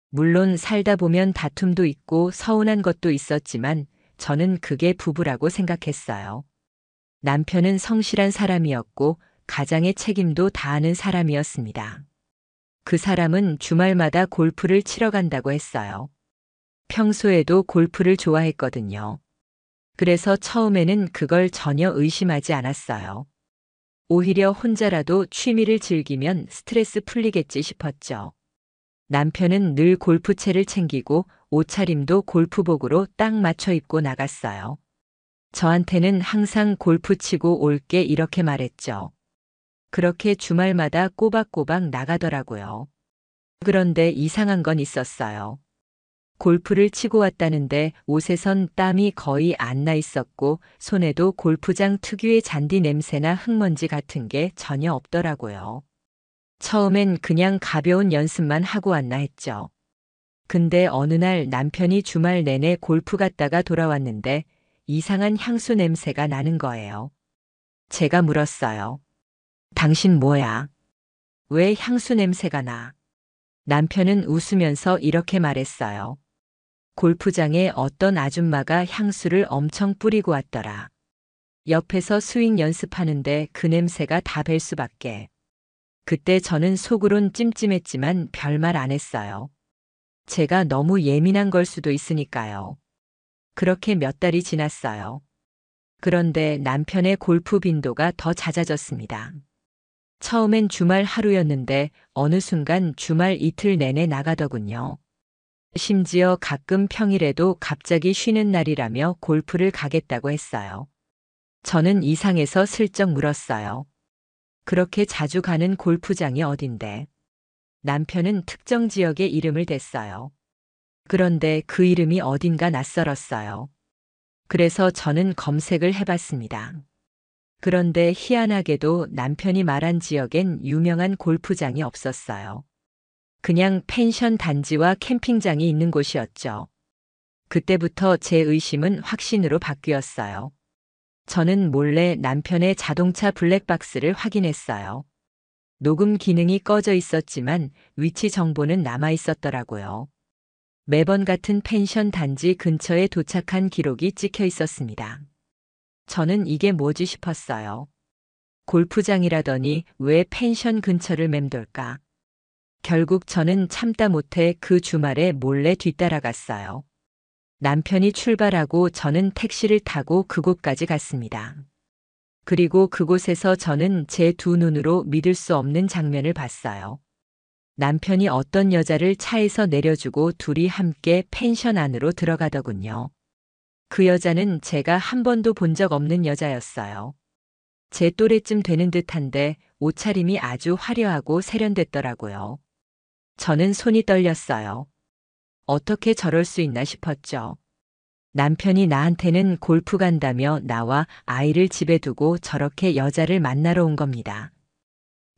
물론 살다 보면 다툼도 있고 서운한 것도 있었지만 저는 그게 부부라고 생각했어요. 남편은 성실한 사람이었고 가장의 책임도 다하는 사람이었습니다. 그 사람은 주말마다 골프를 치러 간다고 했어요. 평소에도 골프를 좋아했거든요. 그래서 처음에는 그걸 전혀 의심하지 않았어요. 오히려 혼자라도 취미를 즐기면 스트레스 풀리겠지 싶었죠. 남편은 늘 골프채를 챙기고 옷차림도 골프복으로 딱 맞춰 입고 나갔어요. 저한테는 항상 골프 치고 올게 이렇게 말했죠. 그렇게 주말마다 꼬박꼬박 나가더라고요. 그런데 이상한 건 있었어요. 골프를 치고 왔다는데 옷에선 땀이 거의 안 나 있었고 손에도 골프장 특유의 잔디 냄새나 흙먼지 같은 게 전혀 없더라고요. 처음엔 그냥 가벼운 연습만 하고 왔나 했죠. 근데 어느 날 남편이 주말 내내 골프 갔다가 돌아왔는데 이상한 향수 냄새가 나는 거예요. 제가 물었어요. 당신 뭐야? 왜 향수 냄새가 나? 남편은 웃으면서 이렇게 말했어요. 골프장에 어떤 아줌마가 향수를 엄청 뿌리고 왔더라. 옆에서 스윙 연습하는데 그 냄새가 다 밸 수밖에. 그때 저는 속으론 찜찜했지만 별말 안 했어요. 제가 너무 예민한 걸 수도 있으니까요. 그렇게 몇 달이 지났어요. 그런데 남편의 골프 빈도가 더 잦아졌습니다. 처음엔 주말 하루였는데 어느 순간 주말 이틀 내내 나가더군요. 심지어 가끔 평일에도 갑자기 쉬는 날이라며 골프를 가겠다고 했어요. 저는 이상해서 슬쩍 물었어요. 그렇게 자주 가는 골프장이 어딘데? 남편은 특정 지역의 이름을 댔어요. 그런데 그 이름이 어딘가 낯설었어요. 그래서 저는 검색을 해봤습니다. 그런데 희한하게도 남편이 말한 지역엔 유명한 골프장이 없었어요. 그냥 펜션 단지와 캠핑장이 있는 곳이었죠. 그때부터 제 의심은 확신으로 바뀌었어요. 저는 몰래 남편의 자동차 블랙박스를 확인했어요. 녹음 기능이 꺼져 있었지만 위치 정보는 남아 있었더라고요. 매번 같은 펜션 단지 근처에 도착한 기록이 찍혀 있었습니다. 저는 이게 뭐지 싶었어요. 골프장이라더니 왜 펜션 근처를 맴돌까? 결국 저는 참다 못해 그 주말에 몰래 뒤따라갔어요. 남편이 출발하고 저는 택시를 타고 그곳까지 갔습니다. 그리고 그곳에서 저는 제 두 눈으로 믿을 수 없는 장면을 봤어요. 남편이 어떤 여자를 차에서 내려주고 둘이 함께 펜션 안으로 들어가더군요. 그 여자는 제가 한 번도 본 적 없는 여자였어요. 제 또래쯤 되는 듯한데 옷차림이 아주 화려하고 세련됐더라고요. 저는 손이 떨렸어요. 어떻게 저럴 수 있나 싶었죠. 남편이 나한테는 골프 간다며 나와 아이를 집에 두고 저렇게 여자를 만나러 온 겁니다.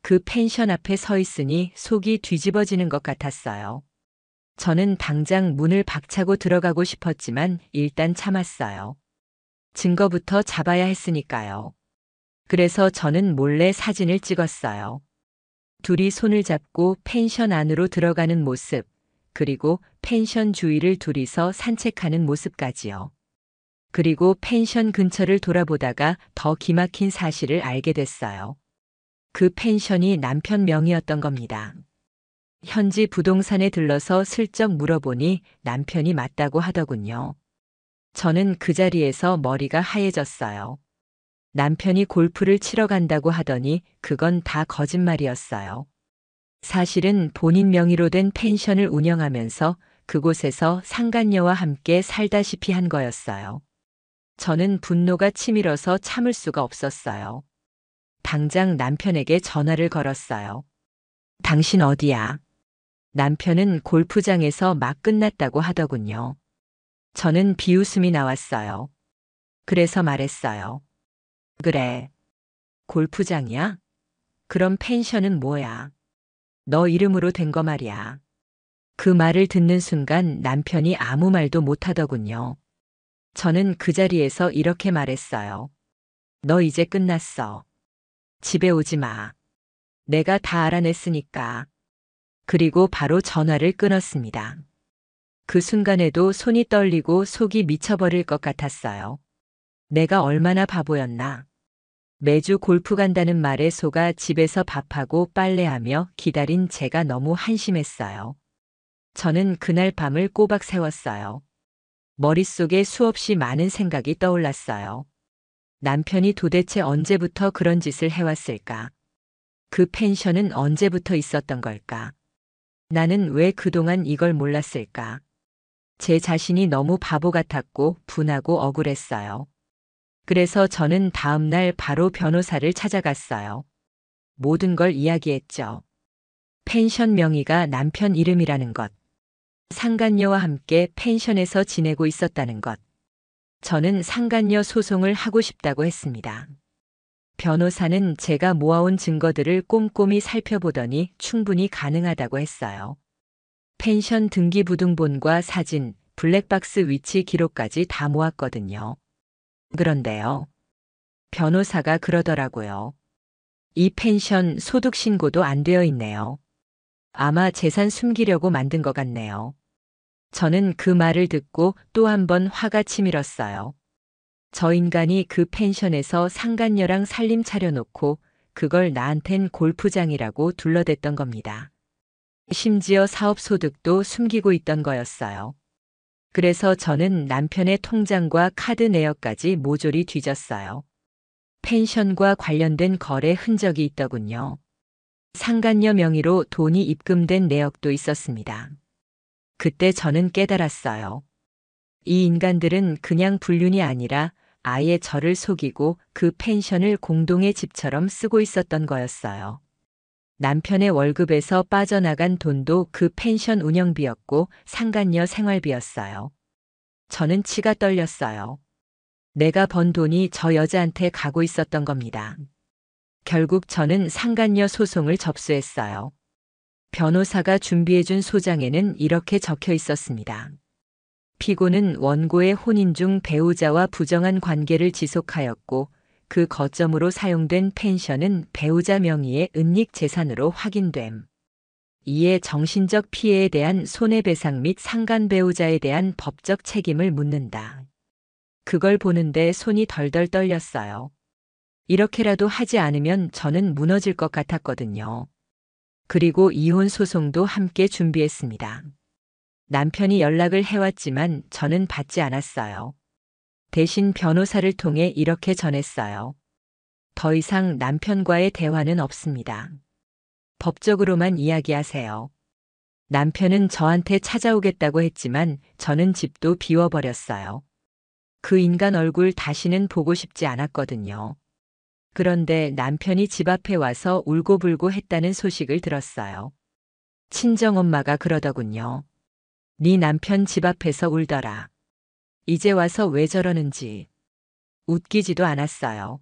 그 펜션 앞에 서 있으니 속이 뒤집어지는 것 같았어요. 저는 당장 문을 박차고 들어가고 싶었지만 일단 참았어요. 증거부터 잡아야 했으니까요. 그래서 저는 몰래 사진을 찍었어요. 둘이 손을 잡고 펜션 안으로 들어가는 모습, 그리고 펜션 주위를 둘이서 산책하는 모습까지요. 그리고 펜션 근처를 돌아보다가 더 기막힌 사실을 알게 됐어요. 그 펜션이 남편 명의였던 겁니다. 현지 부동산에 들러서 슬쩍 물어보니 남편이 맞다고 하더군요. 저는 그 자리에서 머리가 하얘졌어요. 남편이 골프를 치러 간다고 하더니 그건 다 거짓말이었어요. 사실은 본인 명의로 된 펜션을 운영하면서 그곳에서 상간녀와 함께 살다시피 한 거였어요. 저는 분노가 치밀어서 참을 수가 없었어요. 당장 남편에게 전화를 걸었어요. 당신 어디야? 남편은 골프장에서 막 끝났다고 하더군요. 저는 비웃음이 나왔어요. 그래서 말했어요. 그래. 골프장이야? 그럼 펜션은 뭐야? 너 이름으로 된 거 말이야. 그 말을 듣는 순간 남편이 아무 말도 못 하더군요. 저는 그 자리에서 이렇게 말했어요. 너 이제 끝났어. 집에 오지 마. 내가 다 알아냈으니까. 그리고 바로 전화를 끊었습니다. 그 순간에도 손이 떨리고 속이 미쳐버릴 것 같았어요. 내가 얼마나 바보였나. 매주 골프 간다는 말에 속아 집에서 밥하고 빨래하며 기다린 제가 너무 한심했어요. 저는 그날 밤을 꼬박 새웠어요. 머릿속에 수없이 많은 생각이 떠올랐어요. 남편이 도대체 언제부터 그런 짓을 해왔을까? 그 펜션은 언제부터 있었던 걸까? 나는 왜 그동안 이걸 몰랐을까? 제 자신이 너무 바보 같았고 분하고 억울했어요. 그래서 저는 다음 날 바로 변호사를 찾아갔어요. 모든 걸 이야기했죠. 펜션 명의가 남편 이름이라는 것. 상간녀와 함께 펜션에서 지내고 있었다는 것. 저는 상간녀 소송을 하고 싶다고 했습니다. 변호사는 제가 모아온 증거들을 꼼꼼히 살펴보더니 충분히 가능하다고 했어요. 펜션 등기부등본과 사진, 블랙박스 위치 기록까지 다 모았거든요. 그런데요. 변호사가 그러더라고요. 이 펜션 소득 신고도 안 되어 있네요. 아마 재산 숨기려고 만든 것 같네요. 저는 그 말을 듣고 또 한 번 화가 치밀었어요. 저 인간이 그 펜션에서 상간녀랑 살림 차려놓고 그걸 나한텐 골프장이라고 둘러댔던 겁니다. 심지어 사업 소득도 숨기고 있던 거였어요. 그래서 저는 남편의 통장과 카드 내역까지 모조리 뒤졌어요. 펜션과 관련된 거래 흔적이 있더군요. 상간녀 명의로 돈이 입금된 내역도 있었습니다. 그때 저는 깨달았어요. 이 인간들은 그냥 불륜이 아니라 아예 저를 속이고 그 펜션을 공동의 집처럼 쓰고 있었던 거였어요. 남편의 월급에서 빠져나간 돈도 그 펜션 운영비였고 상간녀 생활비였어요. 저는 치가 떨렸어요. 내가 번 돈이 저 여자한테 가고 있었던 겁니다. 결국 저는 상간녀 소송을 접수했어요. 변호사가 준비해준 소장에는 이렇게 적혀 있었습니다. 피고는 원고의 혼인 중 배우자와 부정한 관계를 지속하였고 그 거점으로 사용된 펜션은 배우자 명의의 은닉 재산으로 확인됨. 이에 정신적 피해에 대한 손해배상 및 상간 배우자에 대한 법적 책임을 묻는다. 그걸 보는데 손이 덜덜 떨렸어요. 이렇게라도 하지 않으면 저는 무너질 것 같았거든요. 그리고 이혼 소송도 함께 준비했습니다. 남편이 연락을 해왔지만 저는 받지 않았어요. 대신 변호사를 통해 이렇게 전했어요. 더 이상 남편과의 대화는 없습니다. 법적으로만 이야기하세요. 남편은 저한테 찾아오겠다고 했지만 저는 집도 비워버렸어요. 그 인간 얼굴 다시는 보고 싶지 않았거든요. 그런데 남편이 집 앞에 와서 울고불고 했다는 소식을 들었어요. 친정엄마가 그러더군요. 네 남편 집 앞에서 울더라. 이제 와서 왜 저러는지. 웃기지도 않았어요.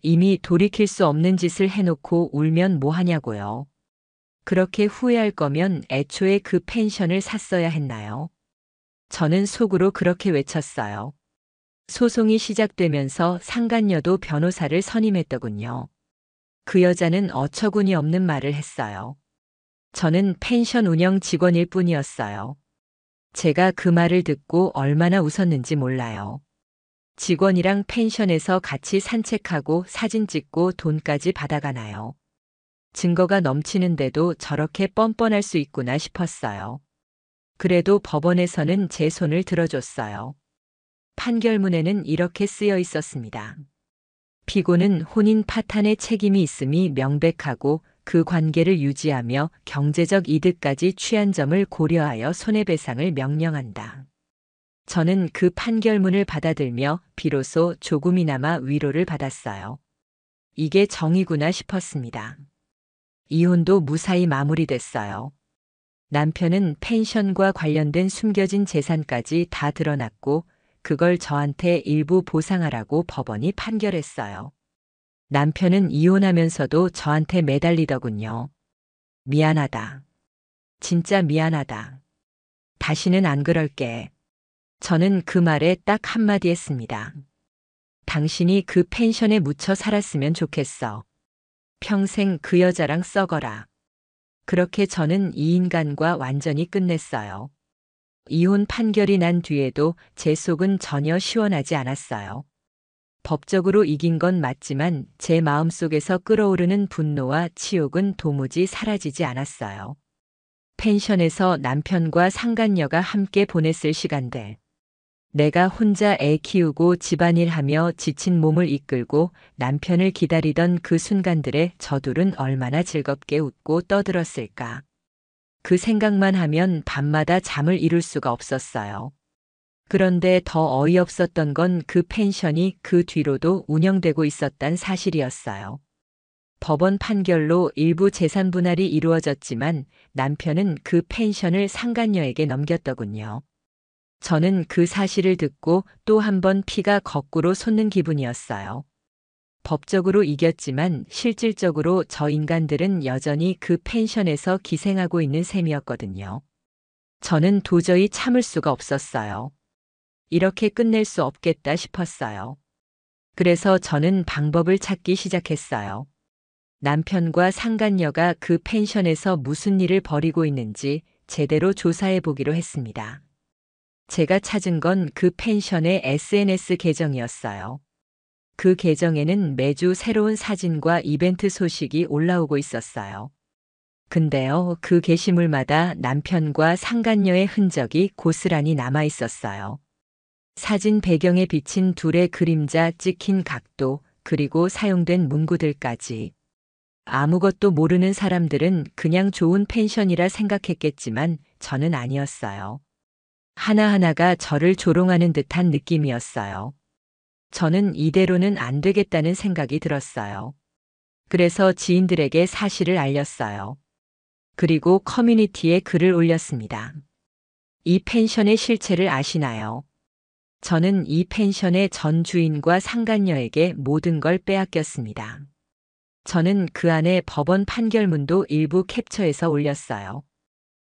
이미 돌이킬 수 없는 짓을 해놓고 울면 뭐 하냐고요. 그렇게 후회할 거면 애초에 그 펜션을 샀어야 했나요? 저는 속으로 그렇게 외쳤어요. 소송이 시작되면서 상간녀도 변호사를 선임했더군요. 그 여자는 어처구니 없는 말을 했어요. 저는 펜션 운영 직원일 뿐이었어요. 제가 그 말을 듣고 얼마나 웃었는지 몰라요. 직원이랑 펜션에서 같이 산책하고 사진 찍고 돈까지 받아가나요? 증거가 넘치는데도 저렇게 뻔뻔할 수 있구나 싶었어요. 그래도 법원에서는 제 손을 들어줬어요. 판결문에는 이렇게 쓰여 있었습니다. 피고는 혼인 파탄의 책임이 있음이 명백하고 그 관계를 유지하며 경제적 이득까지 취한 점을 고려하여 손해배상을 명령한다. 저는 그 판결문을 받아들며 비로소 조금이나마 위로를 받았어요. 이게 정의구나 싶었습니다. 이혼도 무사히 마무리됐어요. 남편은 펜션과 관련된 숨겨진 재산까지 다 드러났고 그걸 저한테 일부 보상하라고 법원이 판결했어요. 남편은 이혼하면서도 저한테 매달리더군요. 미안하다. 진짜 미안하다. 다시는 안 그럴게. 저는 그 말에 딱 한마디 했습니다. 당신이 그 펜션에 묻혀 살았으면 좋겠어. 평생 그 여자랑 썩어라. 그렇게 저는 이 인간과 완전히 끝냈어요. 이혼 판결이 난 뒤에도 제 속은 전혀 시원하지 않았어요. 법적으로 이긴 건 맞지만 제 마음속에서 끓어오르는 분노와 치욕은 도무지 사라지지 않았어요. 펜션에서 남편과 상간녀가 함께 보냈을 시간들. 내가 혼자 애 키우고 집안일하며 지친 몸을 이끌고 남편을 기다리던 그 순간들에 저둘은 얼마나 즐겁게 웃고 떠들었을까. 그 생각만 하면 밤마다 잠을 이룰 수가 없었어요. 그런데 더 어이없었던 건 그 펜션이 그 뒤로도 운영되고 있었단 사실이었어요. 법원 판결로 일부 재산 분할이 이루어졌지만 남편은 그 펜션을 상간녀에게 넘겼더군요. 저는 그 사실을 듣고 또 한 번 피가 거꾸로 솟는 기분이었어요. 법적으로 이겼지만 실질적으로 저 인간들은 여전히 그 펜션에서 기생하고 있는 셈이었거든요. 저는 도저히 참을 수가 없었어요. 이렇게 끝낼 수 없겠다 싶었어요. 그래서 저는 방법을 찾기 시작했어요. 남편과 상간녀가 그 펜션에서 무슨 일을 벌이고 있는지 제대로 조사해 보기로 했습니다. 제가 찾은 건 그 펜션의 SNS 계정이었어요. 그 계정에는 매주 새로운 사진과 이벤트 소식이 올라오고 있었어요. 근데요, 그 게시물마다 남편과 상간녀의 흔적이 고스란히 남아 있었어요. 사진 배경에 비친 둘의 그림자 찍힌 각도, 그리고 사용된 문구들까지. 아무것도 모르는 사람들은 그냥 좋은 펜션이라 생각했겠지만 저는 아니었어요. 하나하나가 저를 조롱하는 듯한 느낌이었어요. 저는 이대로는 안 되겠다는 생각이 들었어요. 그래서 지인들에게 사실을 알렸어요. 그리고 커뮤니티에 글을 올렸습니다. 이 펜션의 실체를 아시나요? 저는 이 펜션의 전 주인과 상간녀에게 모든 걸 빼앗겼습니다. 저는 그 안에 법원 판결문도 일부 캡처해서 올렸어요.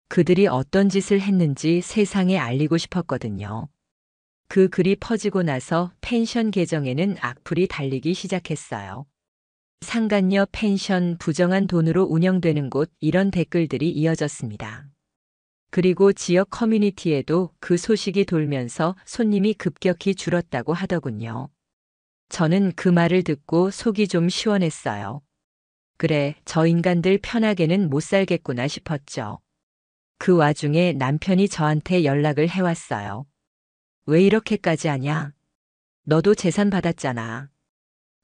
그들이 어떤 짓을 했는지 세상에 알리고 싶었거든요. 그 글이 퍼지고 나서 펜션 계정에는 악플이 달리기 시작했어요. 상간녀 펜션 부정한 돈으로 운영되는 곳, 이런 댓글들이 이어졌습니다. 그리고 지역 커뮤니티에도 그 소식이 돌면서 손님이 급격히 줄었다고 하더군요. 저는 그 말을 듣고 속이 좀 시원했어요. 그래, 저 인간들 편하게는 못 살겠구나 싶었죠. 그 와중에 남편이 저한테 연락을 해왔어요. 왜 이렇게까지 하냐? 너도 재산 받았잖아.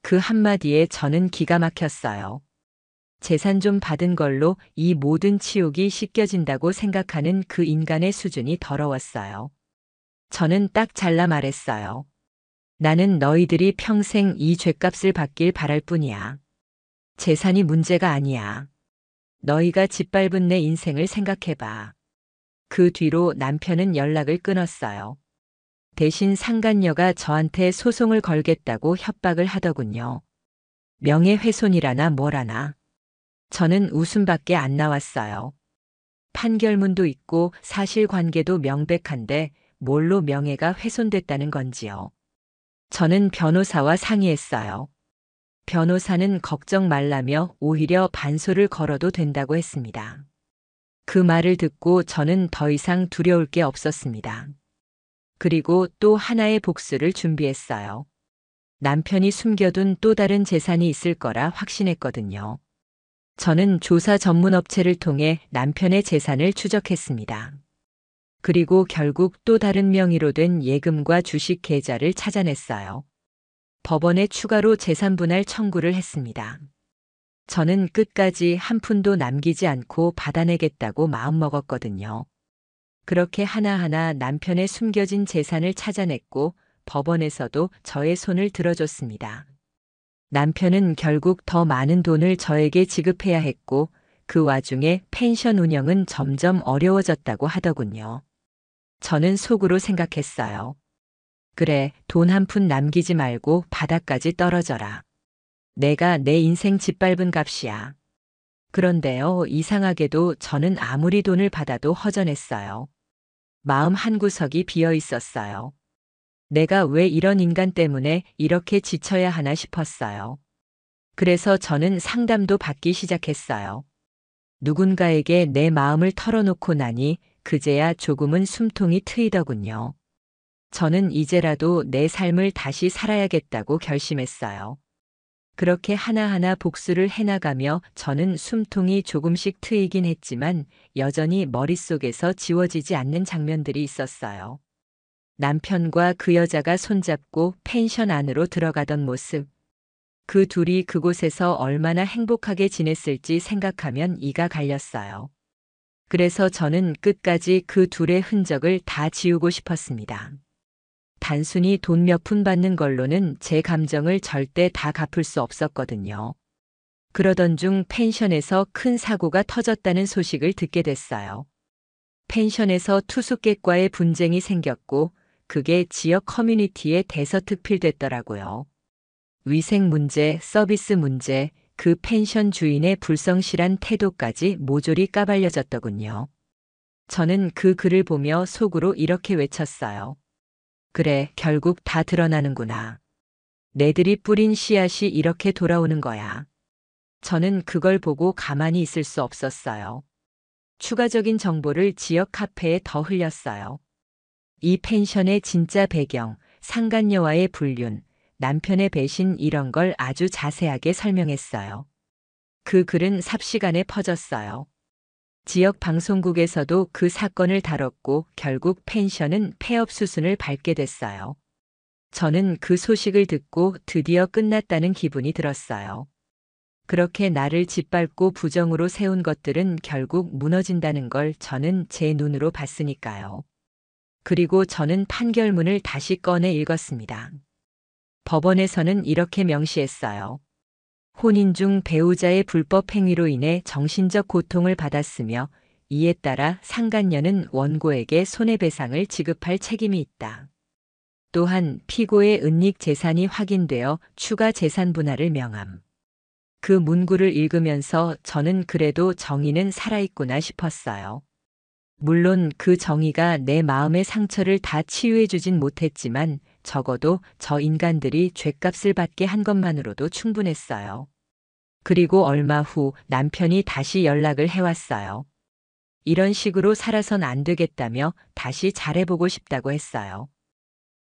그 한마디에 저는 기가 막혔어요. 재산 좀 받은 걸로 이 모든 치욕이 씻겨진다고 생각하는 그 인간의 수준이 더러웠어요. 저는 딱 잘라 말했어요. 나는 너희들이 평생 이 죗값을 받길 바랄 뿐이야. 재산이 문제가 아니야. 너희가 짓밟은 내 인생을 생각해봐. 그 뒤로 남편은 연락을 끊었어요. 대신 상간녀가 저한테 소송을 걸겠다고 협박을 하더군요. 명예훼손이라나 뭐라나. 저는 웃음밖에 안 나왔어요. 판결문도 있고 사실관계도 명백한데 뭘로 명예가 훼손됐다는 건지요. 저는 변호사와 상의했어요. 변호사는 걱정 말라며 오히려 반소를 걸어도 된다고 했습니다. 그 말을 듣고 저는 더 이상 두려울 게 없었습니다. 그리고 또 하나의 복수를 준비했어요. 남편이 숨겨둔 또 다른 재산이 있을 거라 확신했거든요. 저는 조사 전문 업체를 통해 남편의 재산을 추적했습니다. 그리고 결국 또 다른 명의로 된 예금과 주식 계좌를 찾아냈어요. 법원에 추가로 재산 분할 청구를 했습니다. 저는 끝까지 한 푼도 남기지 않고 받아내겠다고 마음먹었거든요. 그렇게 하나하나 남편의 숨겨진 재산을 찾아냈고 법원에서도 저의 손을 들어줬습니다. 남편은 결국 더 많은 돈을 저에게 지급해야 했고 그 와중에 펜션 운영은 점점 어려워졌다고 하더군요. 저는 속으로 생각했어요. 그래, 돈 한 푼 남기지 말고 바닥까지 떨어져라. 내가 내 인생 짓밟은 값이야. 그런데요, 이상하게도 저는 아무리 돈을 받아도 허전했어요. 마음 한구석이 비어 있었어요. 내가 왜 이런 인간 때문에 이렇게 지쳐야 하나 싶었어요. 그래서 저는 상담도 받기 시작했어요. 누군가에게 내 마음을 털어놓고 나니 그제야 조금은 숨통이 트이더군요. 저는 이제라도 내 삶을 다시 살아야겠다고 결심했어요. 그렇게 하나하나 복수를 해나가며 저는 숨통이 조금씩 트이긴 했지만 여전히 머릿속에서 지워지지 않는 장면들이 있었어요. 남편과 그 여자가 손잡고 펜션 안으로 들어가던 모습. 그 둘이 그곳에서 얼마나 행복하게 지냈을지 생각하면 이가 갈렸어요. 그래서 저는 끝까지 그 둘의 흔적을 다 지우고 싶었습니다. 단순히 돈 몇 푼 받는 걸로는 제 감정을 절대 다 갚을 수 없었거든요. 그러던 중 펜션에서 큰 사고가 터졌다는 소식을 듣게 됐어요. 펜션에서 투숙객과의 분쟁이 생겼고 그게 지역 커뮤니티에 대서특필됐더라고요. 위생 문제, 서비스 문제, 그 펜션 주인의 불성실한 태도까지 모조리 까발려졌더군요. 저는 그 글을 보며 속으로 이렇게 외쳤어요. 그래, 결국 다 드러나는구나. 내들이 뿌린 씨앗이 이렇게 돌아오는 거야. 저는 그걸 보고 가만히 있을 수 없었어요. 추가적인 정보를 지역 카페에 더 흘렸어요. 이 펜션의 진짜 배경, 상간녀와의 불륜, 남편의 배신 이런 걸 아주 자세하게 설명했어요. 그 글은 삽시간에 퍼졌어요. 지역 방송국에서도 그 사건을 다뤘고 결국 펜션은 폐업 수순을 밟게 됐어요. 저는 그 소식을 듣고 드디어 끝났다는 기분이 들었어요. 그렇게 나를 짓밟고 부정으로 세운 것들은 결국 무너진다는 걸 저는 제 눈으로 봤으니까요. 그리고 저는 판결문을 다시 꺼내 읽었습니다. 법원에서는 이렇게 명시했어요. 혼인 중 배우자의 불법 행위로 인해 정신적 고통을 받았으며 이에 따라 상간녀는 원고에게 손해배상을 지급할 책임이 있다. 또한 피고의 은닉 재산이 확인되어 추가 재산 분할을 명함. 그 문구를 읽으면서 저는 그래도 정의는 살아있구나 싶었어요. 물론 그 정의가 내 마음의 상처를 다 치유해주진 못했지만 적어도 저 인간들이 죗값을 받게 한 것만으로도 충분했어요. 그리고 얼마 후 남편이 다시 연락을 해왔어요. 이런 식으로 살아선 안 되겠다며 다시 잘해보고 싶다고 했어요.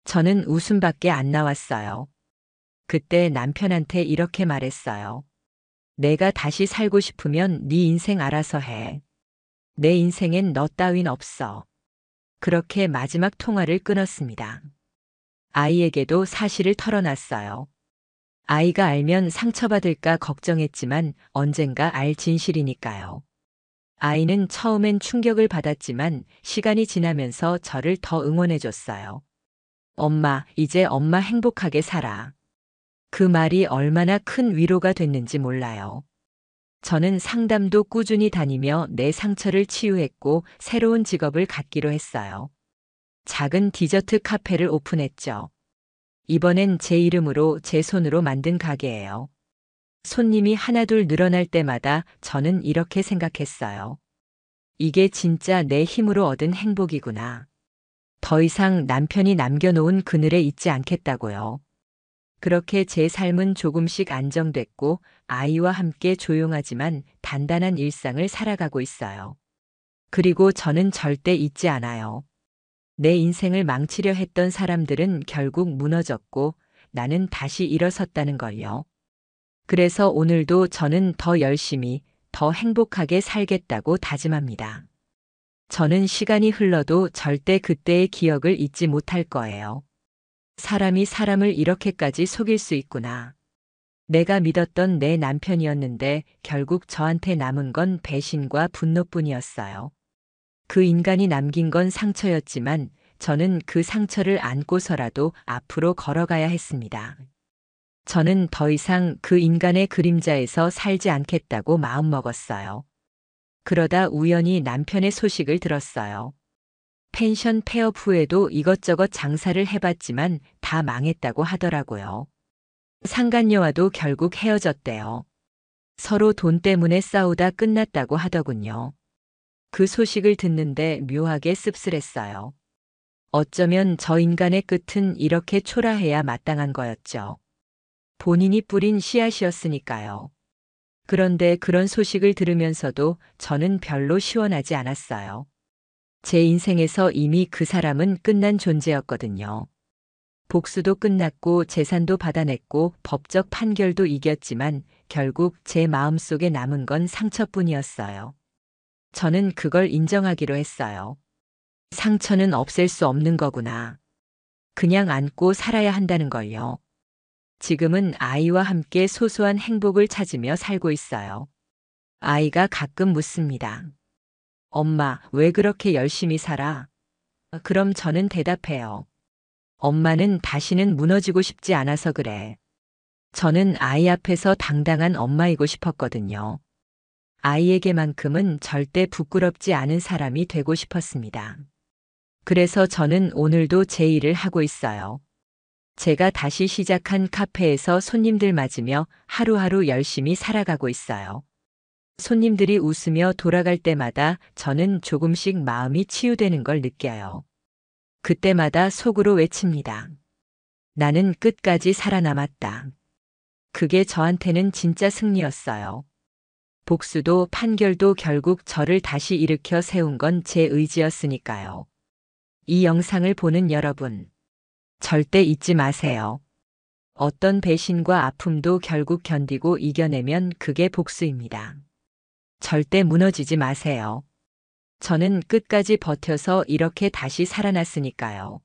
저는 웃음밖에 안 나왔어요. 그때 남편한테 이렇게 말했어요. 내가 다시 살고 싶으면 네 인생 알아서 해. 내 인생엔 너 따윈 없어. 그렇게 마지막 통화를 끊었습니다. 아이에게도 사실을 털어놨어요. 아이가 알면 상처받을까 걱정했지만 언젠가 알 진실이니까요. 아이는 처음엔 충격을 받았지만 시간이 지나면서 저를 더 응원해줬어요. 엄마, 이제 엄마 행복하게 살아. 그 말이 얼마나 큰 위로가 됐는지 몰라요. 저는 상담도 꾸준히 다니며 내 상처를 치유했고 새로운 직업을 갖기로 했어요. 작은 디저트 카페를 오픈했죠. 이번엔 제 이름으로 제 손으로 만든 가게예요. 손님이 하나둘 늘어날 때마다 저는 이렇게 생각했어요. 이게 진짜 내 힘으로 얻은 행복이구나. 더 이상 남편이 남겨놓은 그늘에 있지 않겠다고요. 그렇게 제 삶은 조금씩 안정됐고 아이와 함께 조용하지만 단단한 일상을 살아가고 있어요. 그리고 저는 절대 잊지 않아요. 내 인생을 망치려 했던 사람들은 결국 무너졌고 나는 다시 일어섰다는 걸요. 그래서 오늘도 저는 더 열심히, 더 행복하게 살겠다고 다짐합니다. 저는 시간이 흘러도 절대 그때의 기억을 잊지 못할 거예요. 사람이 사람을 이렇게까지 속일 수 있구나. 내가 믿었던 내 남편이었는데 결국 저한테 남은 건 배신과 분노뿐이었어요. 그 인간이 남긴 건 상처였지만 저는 그 상처를 안고서라도 앞으로 걸어가야 했습니다. 저는 더 이상 그 인간의 그림자에서 살지 않겠다고 마음먹었어요. 그러다 우연히 남편의 소식을 들었어요. 펜션 폐업 후에도 이것저것 장사를 해봤지만 다 망했다고 하더라고요. 상간녀와도 결국 헤어졌대요. 서로 돈 때문에 싸우다 끝났다고 하더군요. 그 소식을 듣는데 묘하게 씁쓸했어요. 어쩌면 저 인간의 끝은 이렇게 초라해야 마땅한 거였죠. 본인이 뿌린 씨앗이었으니까요. 그런데 그런 소식을 들으면서도 저는 별로 시원하지 않았어요. 제 인생에서 이미 그 사람은 끝난 존재였거든요. 복수도 끝났고 재산도 받아냈고 법적 판결도 이겼지만 결국 제 마음속에 남은 건 상처뿐이었어요. 저는 그걸 인정하기로 했어요. 상처는 없앨 수 없는 거구나. 그냥 안고 살아야 한다는 걸요. 지금은 아이와 함께 소소한 행복을 찾으며 살고 있어요. 아이가 가끔 묻습니다. 엄마, 왜 그렇게 열심히 살아? 그럼 저는 대답해요. 엄마는 다시는 무너지고 싶지 않아서 그래. 저는 아이 앞에서 당당한 엄마이고 싶었거든요. 아이에게만큼은 절대 부끄럽지 않은 사람이 되고 싶었습니다. 그래서 저는 오늘도 제 일을 하고 있어요. 제가 다시 시작한 카페에서 손님들 맞으며 하루하루 열심히 살아가고 있어요. 손님들이 웃으며 돌아갈 때마다 저는 조금씩 마음이 치유되는 걸 느껴요. 그때마다 속으로 외칩니다. 나는 끝까지 살아남았다. 그게 저한테는 진짜 승리였어요. 복수도 판결도 결국 저를 다시 일으켜 세운 건 제 의지였으니까요. 이 영상을 보는 여러분, 절대 잊지 마세요. 어떤 배신과 아픔도 결국 견디고 이겨내면 그게 복수입니다. 절대 무너지지 마세요. 저는 끝까지 버텨서 이렇게 다시 살아났으니까요.